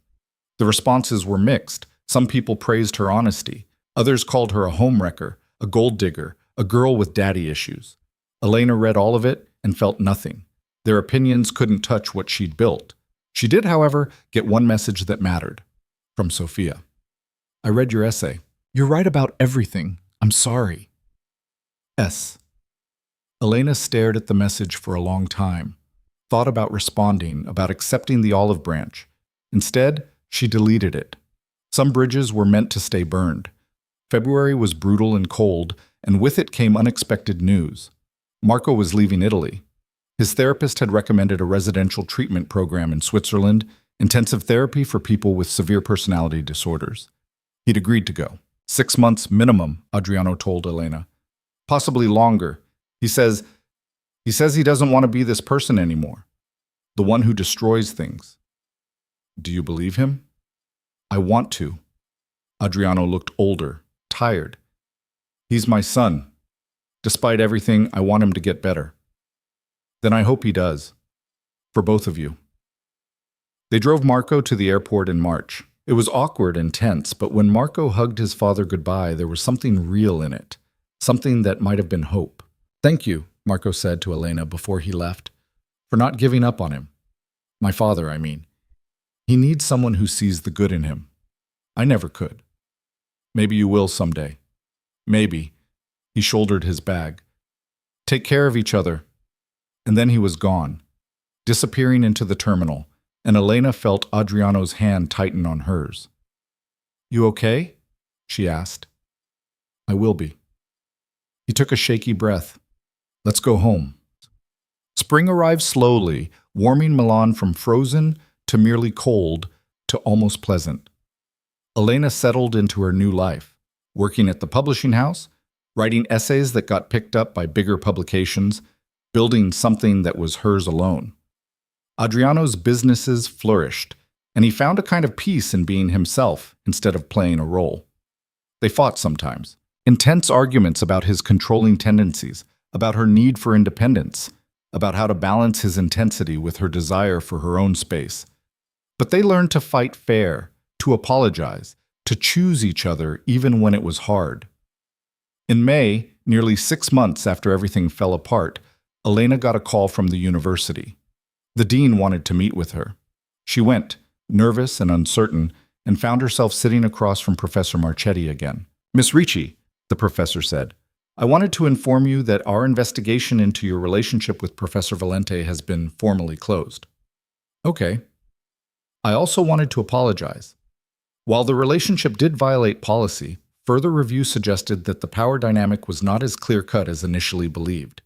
The responses were mixed. Some people praised her honesty. Others called her a homewrecker, a gold digger, a girl with daddy issues. Elena read all of it and felt nothing. Their opinions couldn't touch what she'd built. She did, however, get one message that mattered. From Sophia. I read your essay. You're right about everything. I'm sorry. S. Elena stared at the message for a long time, thought about responding, about accepting the olive branch. Instead, she deleted it. Some bridges were meant to stay burned. February was brutal and cold, and with it came unexpected news. Marco was leaving Italy. His therapist had recommended a residential treatment program in Switzerland, intensive therapy for people with severe personality disorders. He'd agreed to go. 6 months minimum, Adriano told Elena. Possibly longer. He says he doesn't want to be this person anymore. The one who destroys things. Do you believe him? I want to. Adriano looked older, tired. He's my son. Despite everything, I want him to get better. Then I hope he does. For both of you. They drove Marco to the airport in March. It was awkward and tense, but when Marco hugged his father goodbye, there was something real in it. Something that might have been hope. Thank you, Marco said to Elena before he left, for not giving up on him. My father, I mean. He needs someone who sees the good in him. I never could. Maybe you will someday. Maybe. He shouldered his bag. Take care of each other. And then he was gone, disappearing into the terminal, and Elena felt Adriano's hand tighten on hers. You okay? She asked. I will be. He took a shaky breath. Let's go home. Spring arrived slowly, warming Milan from frozen to merely cold to almost pleasant. Elena settled into her new life, working at the publishing house, writing essays that got picked up by bigger publications, building something that was hers alone. Adriano's businesses flourished, and he found a kind of peace in being himself instead of playing a role. They fought sometimes. Intense arguments about his controlling tendencies, about her need for independence, about how to balance his intensity with her desire for her own space. But they learned to fight fair, to apologize, to choose each other even when it was hard. In May, nearly 6 months after everything fell apart, Elena got a call from the university. The dean wanted to meet with her. She went, nervous and uncertain, and found herself sitting across from Professor Marchetti again. Miss Ricci, the professor said, I wanted to inform you that our investigation into your relationship with Professor Valente has been formally closed. Okay. I also wanted to apologize. While the relationship did violate policy, further review suggested that the power dynamic was not as clear-cut as initially believed.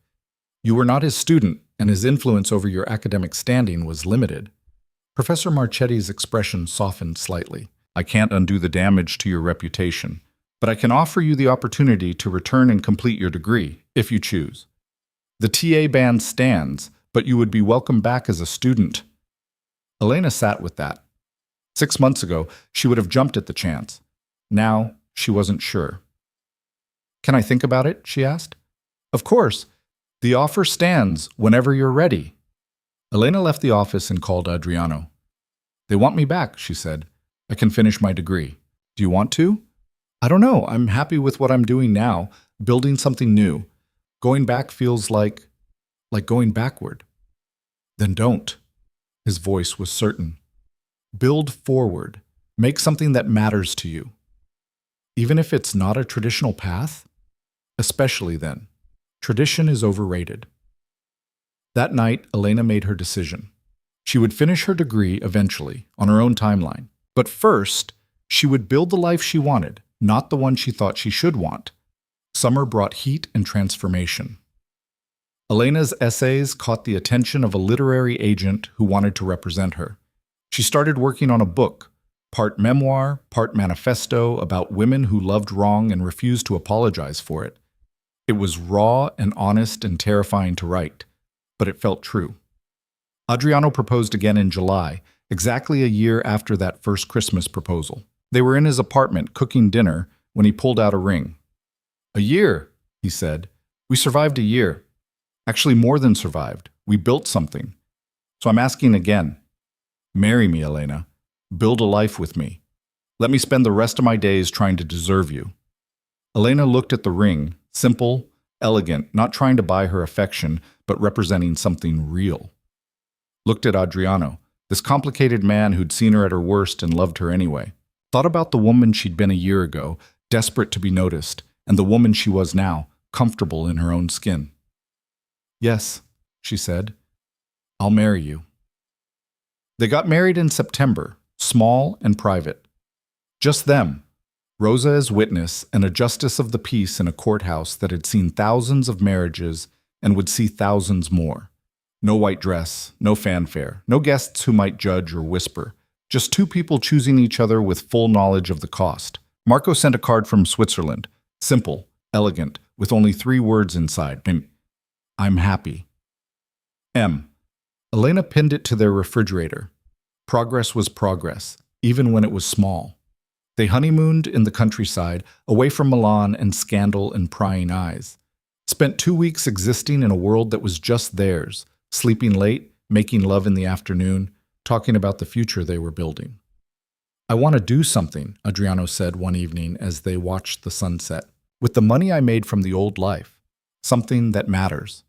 You were not his student, and his influence over your academic standing was limited. Professor Marchetti's expression softened slightly. I can't undo the damage to your reputation, but I can offer you the opportunity to return and complete your degree, if you choose. The TA ban stands, but you would be welcome back as a student. Elena sat with that. 6 months ago, she would have jumped at the chance. Now, she wasn't sure. Can I think about it? She asked. Of course. The offer stands whenever you're ready. Elena left the office and called Adriano. They want me back, she said. I can finish my degree. Do you want to? I don't know. I'm happy with what I'm doing now, building something new. Going back feels like going backward. Then don't. His voice was certain. Build forward. Make something that matters to you. Even if it's not a traditional path? Especially then. Tradition is overrated. That night, Elena made her decision. She would finish her degree eventually, on her own timeline. But first, she would build the life she wanted, not the one she thought she should want. Summer brought heat and transformation. Elena's essays caught the attention of a literary agent who wanted to represent her. She started working on a book, part memoir, part manifesto about women who loved wrong and refused to apologize for it. It was raw and honest and terrifying to write, but it felt true. Adriano proposed again in July, exactly a year after that first Christmas proposal. They were in his apartment cooking dinner when he pulled out a ring. "A year," he said. "We survived a year. Actually, more than survived. We built something. So I'm asking again. Marry me, Elena. Build a life with me. Let me spend the rest of my days trying to deserve you." Elena looked at the ring, simple, elegant, not trying to buy her affection, but representing something real. Looked at Adriano, this complicated man who'd seen her at her worst and loved her anyway. Thought about the woman she'd been a year ago, desperate to be noticed, and the woman she was now, comfortable in her own skin. "Yes," she said, "I'll marry you." They got married in September, small and private. Just them, Rosa as witness and a justice of the peace in a courthouse that had seen thousands of marriages and would see thousands more. No white dress, no fanfare, no guests who might judge or whisper. Just two people choosing each other with full knowledge of the cost. Marco sent a card from Switzerland, simple, elegant, with only 3 words inside. "I'm happy." M. Elena pinned it to their refrigerator. Progress was progress, even when it was small. They honeymooned in the countryside, away from Milan and scandal and prying eyes. Spent 2 weeks existing in a world that was just theirs, sleeping late, making love in the afternoon, talking about the future they were building. "I want to do something," Adriano said one evening as they watched the sunset. "With the money I made from the old life. Something that matters."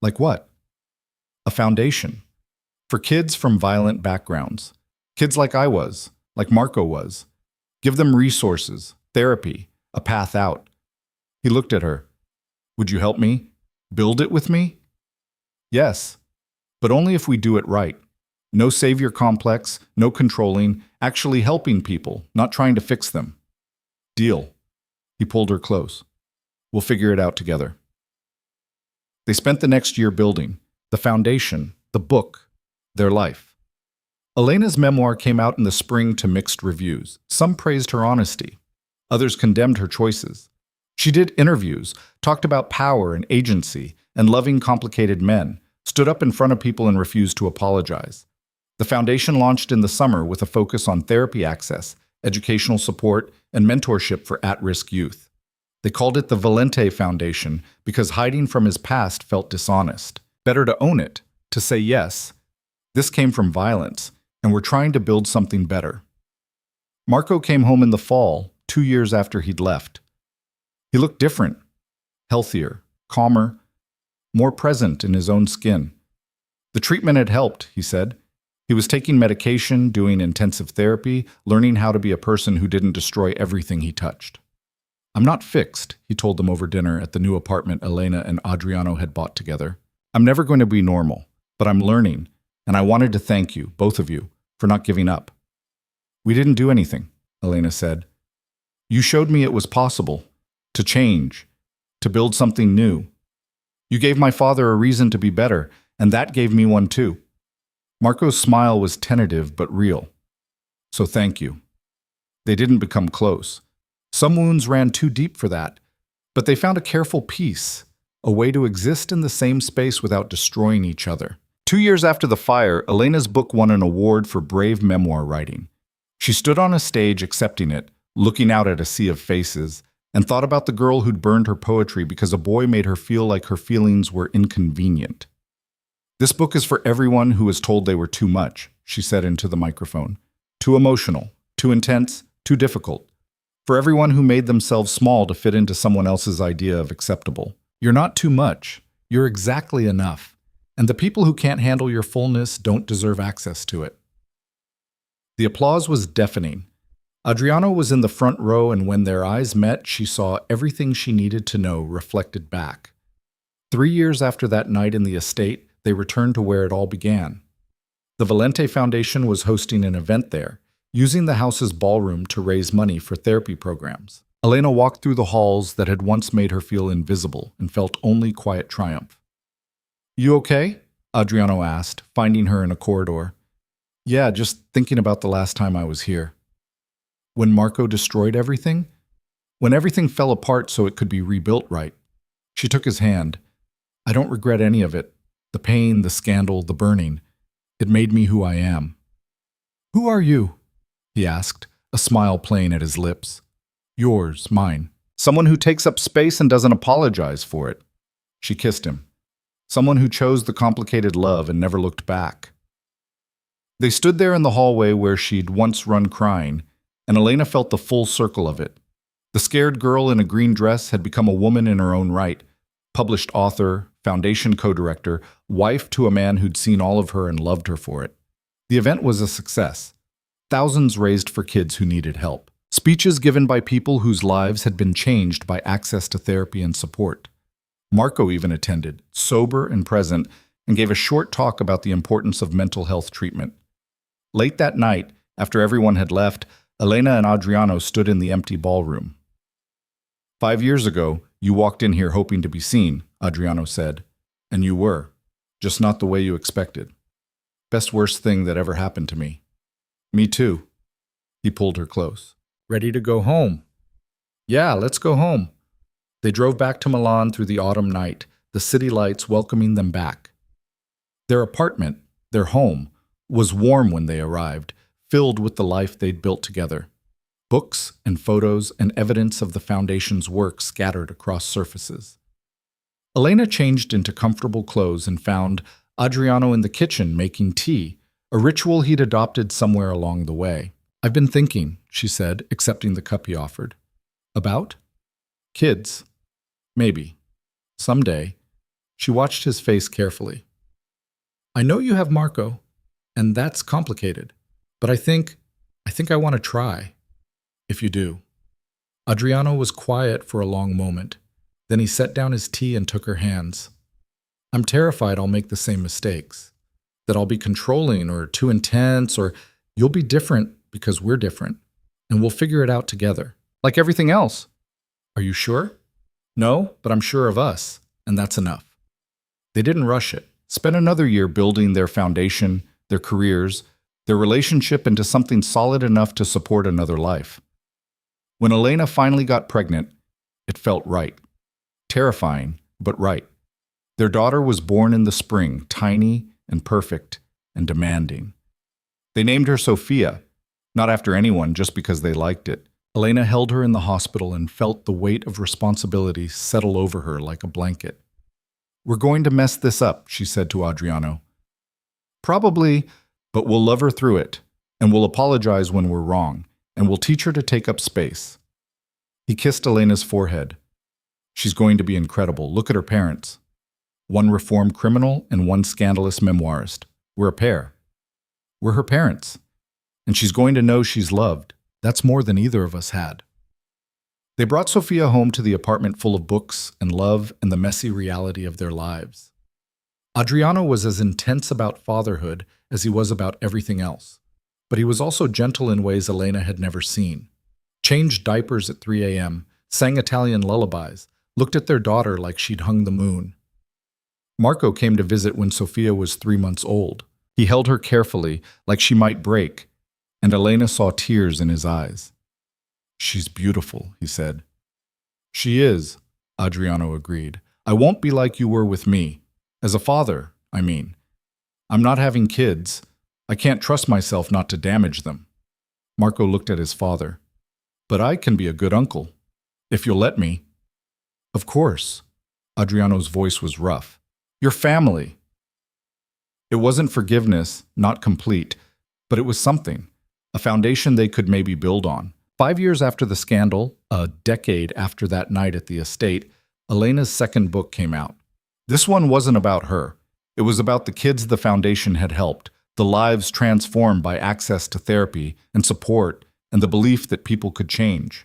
"Like what?" "A foundation. For kids from violent backgrounds. Kids like I was, like Marco was. Give them resources, therapy, a path out." He looked at her. "Would you help me? Build it with me?" "Yes, but only if we do it right. No savior complex, no controlling, actually helping people, not trying to fix them." "Deal." He pulled her close. "We'll figure it out together." They spent the next year building the foundation, the book, their life. Elena's memoir came out in the spring to mixed reviews. Some praised her honesty. Others condemned her choices. She did interviews, talked about power and agency and loving complicated men, stood up in front of people and refused to apologize. The foundation launched in the summer with a focus on therapy access, educational support, and mentorship for at-risk youth. They called it the Valente Foundation because hiding from his past felt dishonest. Better to own it, to say yes. This came from violence, and we're trying to build something better. Marco came home in the fall, 2 years after he'd left. He looked different, healthier, calmer, more present in his own skin. The treatment had helped, he said. He was taking medication, doing intensive therapy, learning how to be a person who didn't destroy everything he touched. "I'm not fixed," he told them over dinner at the new apartment Elena and Adriano had bought together. "I'm never going to be normal, but I'm learning, and I wanted to thank you, both of you, for not giving up." "We didn't do anything," Elena said. "You showed me it was possible, to change, to build something new. You gave my father a reason to be better, and that gave me one too." Marco's smile was tentative but real. "So thank you." They didn't become close. Some wounds ran too deep for that, but they found a careful peace, a way to exist in the same space without destroying each other. 2 years after the fire, Elena's book won an award for brave memoir writing. She stood on a stage accepting it, looking out at a sea of faces, and thought about the girl who'd burned her poetry because a boy made her feel like her feelings were inconvenient. "This book is for everyone who was told they were too much," she said into the microphone. "Too emotional, too intense, too difficult. For everyone who made themselves small to fit into someone else's idea of acceptable. You're not too much. You're exactly enough. And the people who can't handle your fullness don't deserve access to it. The applause was deafening. Adriano was in the front row, and when their eyes met, she saw everything she needed to know reflected back. 3 years after that night in the estate, they returned to where it all began. The Valente Foundation was hosting an event there, using the house's ballroom to raise money for therapy programs. Elena walked through the halls that had once made her feel invisible and felt only quiet triumph. "You okay?" Adriano asked, finding her in a corridor. "Yeah, just thinking about the last time I was here. When Marco destroyed everything? When everything fell apart so it could be rebuilt right." She took his hand. "I don't regret any of it. The pain, the scandal, the burning. It made me who I am." "Who are you?" he asked, a smile playing at his lips. "Yours, mine. Someone who takes up space and doesn't apologize for it." She kissed him. "Someone who chose the complicated love and never looked back." They stood there in the hallway where she'd once run crying, and Elena felt the full circle of it. The scared girl in a green dress had become a woman in her own right, published author, foundation co-director, wife to a man who'd seen all of her and loved her for it. The event was a success. Thousands raised for kids who needed help. Speeches given by people whose lives had been changed by access to therapy and support. Marco even attended, sober and present, and gave a short talk about the importance of mental health treatment. Late that night, after everyone had left, Elena and Adriano stood in the empty ballroom. "5 years ago, you walked in here hoping to be seen," Adriano said. "And you were. Just not the way you expected. Best worst thing that ever happened to me." "Me too." He pulled her close. "Ready to go home?" "Yeah, let's go home." They drove back to Milan through the autumn night, the city lights welcoming them back. Their apartment, their home, was warm when they arrived, filled with the life they'd built together. Books and photos and evidence of the foundation's work scattered across surfaces. Elena changed into comfortable clothes and found Adriano in the kitchen making tea, a ritual he'd adopted somewhere along the way. "I've been thinking," she said, accepting the cup he offered. "About? Kids. Maybe. Someday." She watched his face carefully. "I know you have Marco, and that's complicated, but I think I want to try. If you do." Adriano was quiet for a long moment. Then he set down his tea and took her hands. "I'm terrified I'll make the same mistakes. That I'll be controlling or too intense, or you'll be different because we're different, and we'll figure it out together. Like everything else." "Are you sure?" "No, but I'm sure of us, and that's enough." They didn't rush it. Spent another year building their foundation, their careers, their relationship into something solid enough to support another life. When Elena finally got pregnant, it felt right. Terrifying, but right. Their daughter was born in the spring, tiny and perfect and demanding. They named her Sophia, not after anyone, just because they liked it. Elena held her in the hospital and felt the weight of responsibility settle over her like a blanket. "We're going to mess this up," she said to Adriano. "Probably, but we'll love her through it, and we'll apologize when we're wrong, and we'll teach her to take up space." He kissed Elena's forehead. "She's going to be incredible. Look at her parents. One reformed criminal and one scandalous memoirist. We're a pair. We're her parents. And she's going to know she's loved. That's more than either of us had." They brought Sophia home to the apartment full of books and love and the messy reality of their lives. Adriano was as intense about fatherhood as he was about everything else, but he was also gentle in ways Elena had never seen. Changed diapers at 3 a.m., sang Italian lullabies, looked at their daughter like she'd hung the moon. Marco came to visit when Sophia was 3 months old. He held her carefully, like she might break, and Elena saw tears in his eyes. "She's beautiful," he said. "She is," Adriano agreed. "I won't be like you were with me. As a father, I mean. I'm not having kids. I can't trust myself not to damage them." Marco looked at his father. "But I can be a good uncle, if you'll let me." "Of course." Adriano's voice was rough. "Your family." It wasn't forgiveness, not complete, but it was something, a foundation they could maybe build on. 5 years after the scandal, a decade after that night at the estate, Elena's second book came out. This one wasn't about her. It was about the kids the foundation had helped, the lives transformed by access to therapy and support and the belief that people could change.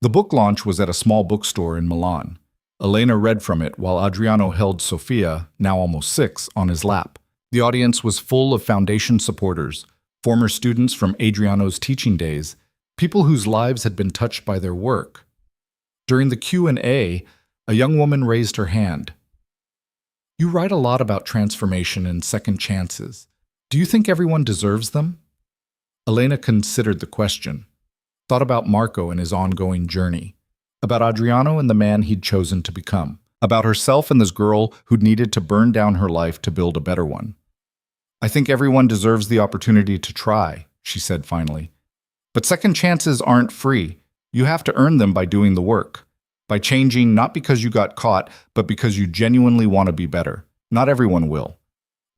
The book launch was at a small bookstore in Milan. Elena read from it while Adriano held Sofia, now almost 6, on his lap. The audience was full of foundation supporters, former students from Adriano's teaching days, people whose lives had been touched by their work. During the Q&A, a young woman raised her hand. "You write a lot about transformation and second chances. Do you think everyone deserves them?" Elena considered the question, thought about Marco and his ongoing journey, about Adriano and the man he'd chosen to become, about herself and this girl who'd needed to burn down her life to build a better one. "I think everyone deserves the opportunity to try," she said finally. "But second chances aren't free. You have to earn them by doing the work, by changing not because you got caught, but because you genuinely want to be better. Not everyone will.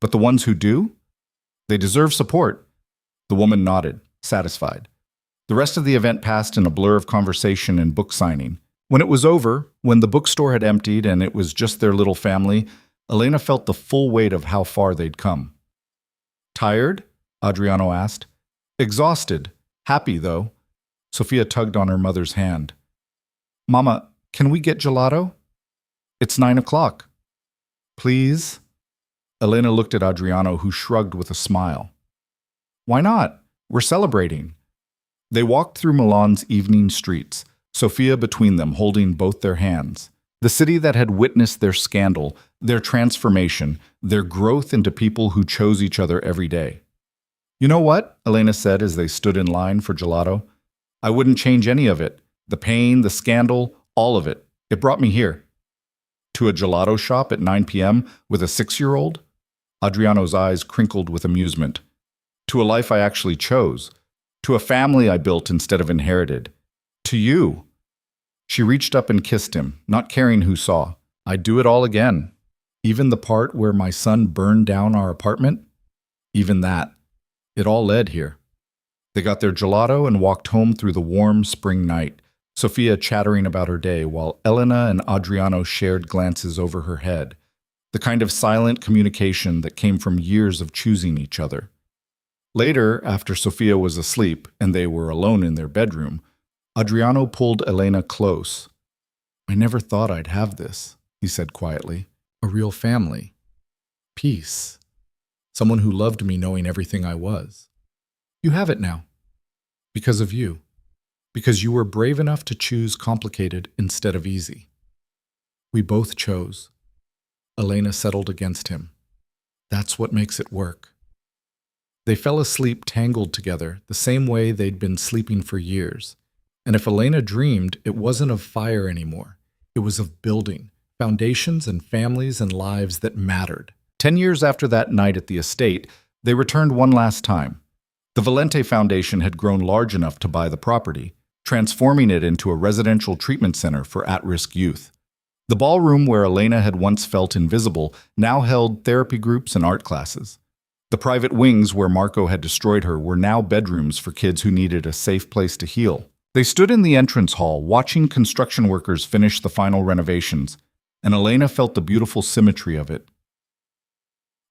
But the ones who do? They deserve support." The woman nodded, satisfied. The rest of the event passed in a blur of conversation and book signing. When it was over, when the bookstore had emptied and it was just their little family, Elena felt the full weight of how far they'd come. "Tired?" Adriano asked. "Exhausted. Happy, though." Sofia tugged on her mother's hand. "Mama, can we get gelato?" "It's 9 o'clock." "Please?" Elena looked at Adriano, who shrugged with a smile. "Why not? We're celebrating." They walked through Milan's evening streets, Sofia between them holding both their hands. The city that had witnessed their scandal, their transformation, their growth into people who chose each other every day. "You know what?" Elena said as they stood in line for gelato. "I wouldn't change any of it. The pain, the scandal, all of it. It brought me here." "To a gelato shop at 9 p.m. with a 6-year-old? Adriano's eyes crinkled with amusement. "To a life I actually chose. To a family I built instead of inherited. To you." She reached up and kissed him, not caring who saw. "I'd do it all again. Even the part where my son burned down our apartment? Even that. It all led here." They got their gelato and walked home through the warm spring night, Sofia chattering about her day while Elena and Adriano shared glances over her head, the kind of silent communication that came from years of choosing each other. Later, after Sofia was asleep and they were alone in their bedroom, Adriano pulled Elena close. "I never thought I'd have this," he said quietly. "A real family. Peace. Someone who loved me knowing everything I was. You have it now. Because of you. Because you were brave enough to choose complicated instead of easy. We both chose." Elena settled against him. "That's what makes it work." They fell asleep tangled together, the same way they'd been sleeping for years. And if Elena dreamed, it wasn't of fire anymore. It was of building, foundations and families and lives that mattered. 10 years after that night at the estate, they returned one last time. The Valente Foundation had grown large enough to buy the property, transforming it into a residential treatment center for at-risk youth. The ballroom where Elena had once felt invisible now held therapy groups and art classes. The private wings where Marco had destroyed her were now bedrooms for kids who needed a safe place to heal. They stood in the entrance hall, watching construction workers finish the final renovations, and Elena felt the beautiful symmetry of it.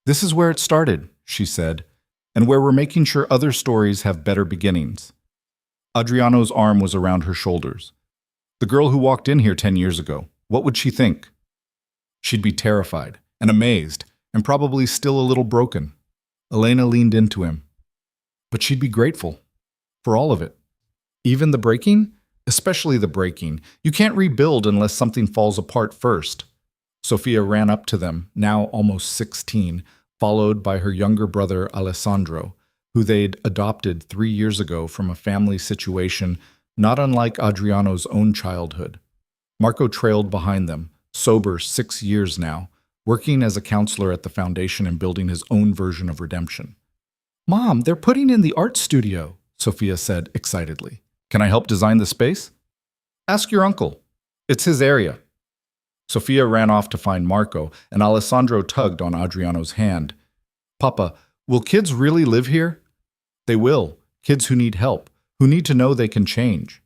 "This is where it started," she said, "and where we're making sure other stories have better beginnings." Adriano's arm was around her shoulders. "The girl who walked in here 10 years ago, what would she think?" "She'd be terrified and amazed and probably still a little broken." Elena leaned into him. "But she'd be grateful. For all of it. Even the breaking? Especially the breaking. You can't rebuild unless something falls apart first." Sofia ran up to them, now almost 16, followed by her younger brother Alessandro, who they'd adopted 3 years ago from a family situation not unlike Adriano's own childhood. Marco trailed behind them, sober 6 years now, working as a counselor at the foundation and building his own version of redemption. "Mom, they're putting in the art studio," Sofia said excitedly. "Can I help design the space?" "Ask your uncle. It's his area." Sofia ran off to find Marco, and Alessandro tugged on Adriano's hand. "Papa, will kids really live here?" "They will. Kids who need help. who need to know they can change.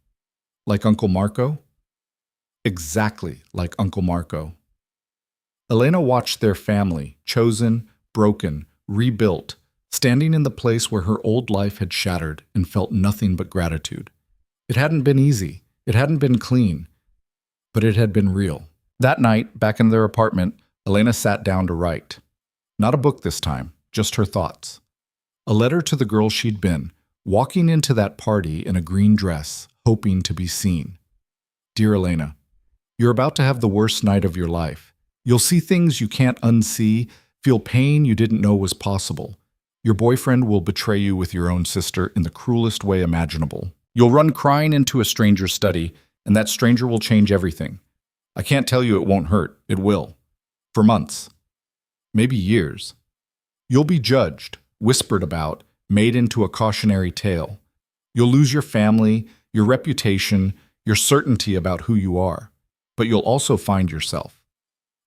Like Uncle Marco? Exactly like Uncle Marco. Elena watched their family, chosen, broken, rebuilt, standing in the place where her old life had shattered, and felt nothing but gratitude. It hadn't been easy. It hadn't been clean. But it had been real. That night, back in their apartment, Elena sat down to write. Not a book this time, just her thoughts. A letter to the girl she'd been, walking into that party in a green dress, hoping to be seen. Dear Elena, you're about to have the worst night of your life. You'll see things you can't unsee, feel pain you didn't know was possible. Your boyfriend will betray you with your own sister in the cruelest way imaginable. You'll run crying into a stranger's study, and that stranger will change everything. I can't tell you it won't hurt. It will. For months. Maybe years. You'll be judged, whispered about, made into a cautionary tale. You'll lose your family, your reputation, your certainty about who you are. But you'll also find yourself.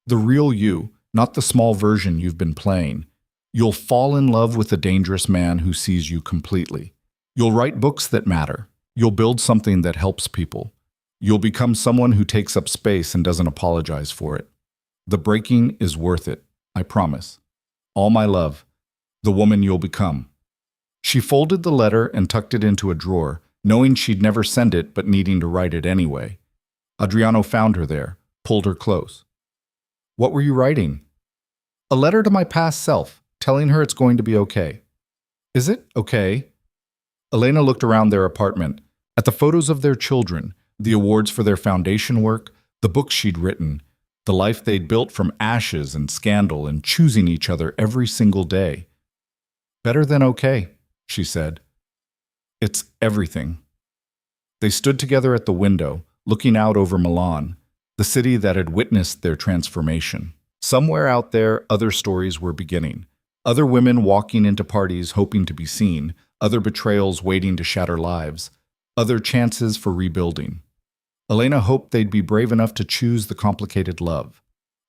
The real you, not the small version you've been playing. You'll fall in love with a dangerous man who sees you completely. You'll write books that matter. You'll build something that helps people. You'll become someone who takes up space and doesn't apologize for it. The breaking is worth it, I promise. All my love, the woman you'll become. She folded the letter and tucked it into a drawer, knowing she'd never send it but needing to write it anyway. Adriano found her there, pulled her close. What were you writing? A letter to my past self, telling her it's going to be okay. Is it okay? Elena looked around their apartment, at the photos of their children, the awards for their foundation work, the books she'd written, the life they'd built from ashes and scandal and choosing each other every single day. Better than okay, she said. It's everything. They stood together at the window, looking out over Milan, the city that had witnessed their transformation. Somewhere out there, other stories were beginning. Other women walking into parties hoping to be seen, other betrayals waiting to shatter lives, other chances for rebuilding. Elena hoped they'd be brave enough to choose the complicated love,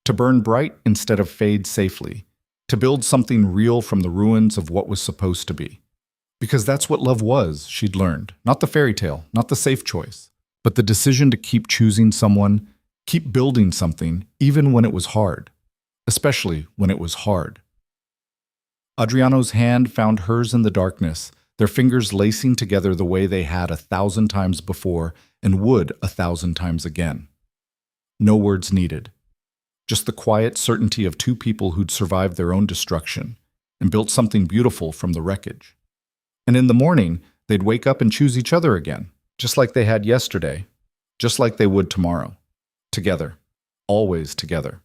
to burn bright instead of fade safely, to build something real from the ruins of what was supposed to be. Because that's what love was, she'd learned. Not the fairy tale, not the safe choice, but the decision to keep choosing someone, keep building something, even when it was hard. Especially when it was hard. Adriano's hand found hers in the darkness, their fingers lacing together the way they had 1,000 times before and would 1,000 times again. No words needed. Just the quiet certainty of two people who'd survived their own destruction and built something beautiful from the wreckage. And in the morning, they'd wake up and choose each other again, just like they had yesterday, just like they would tomorrow. Together. Always together.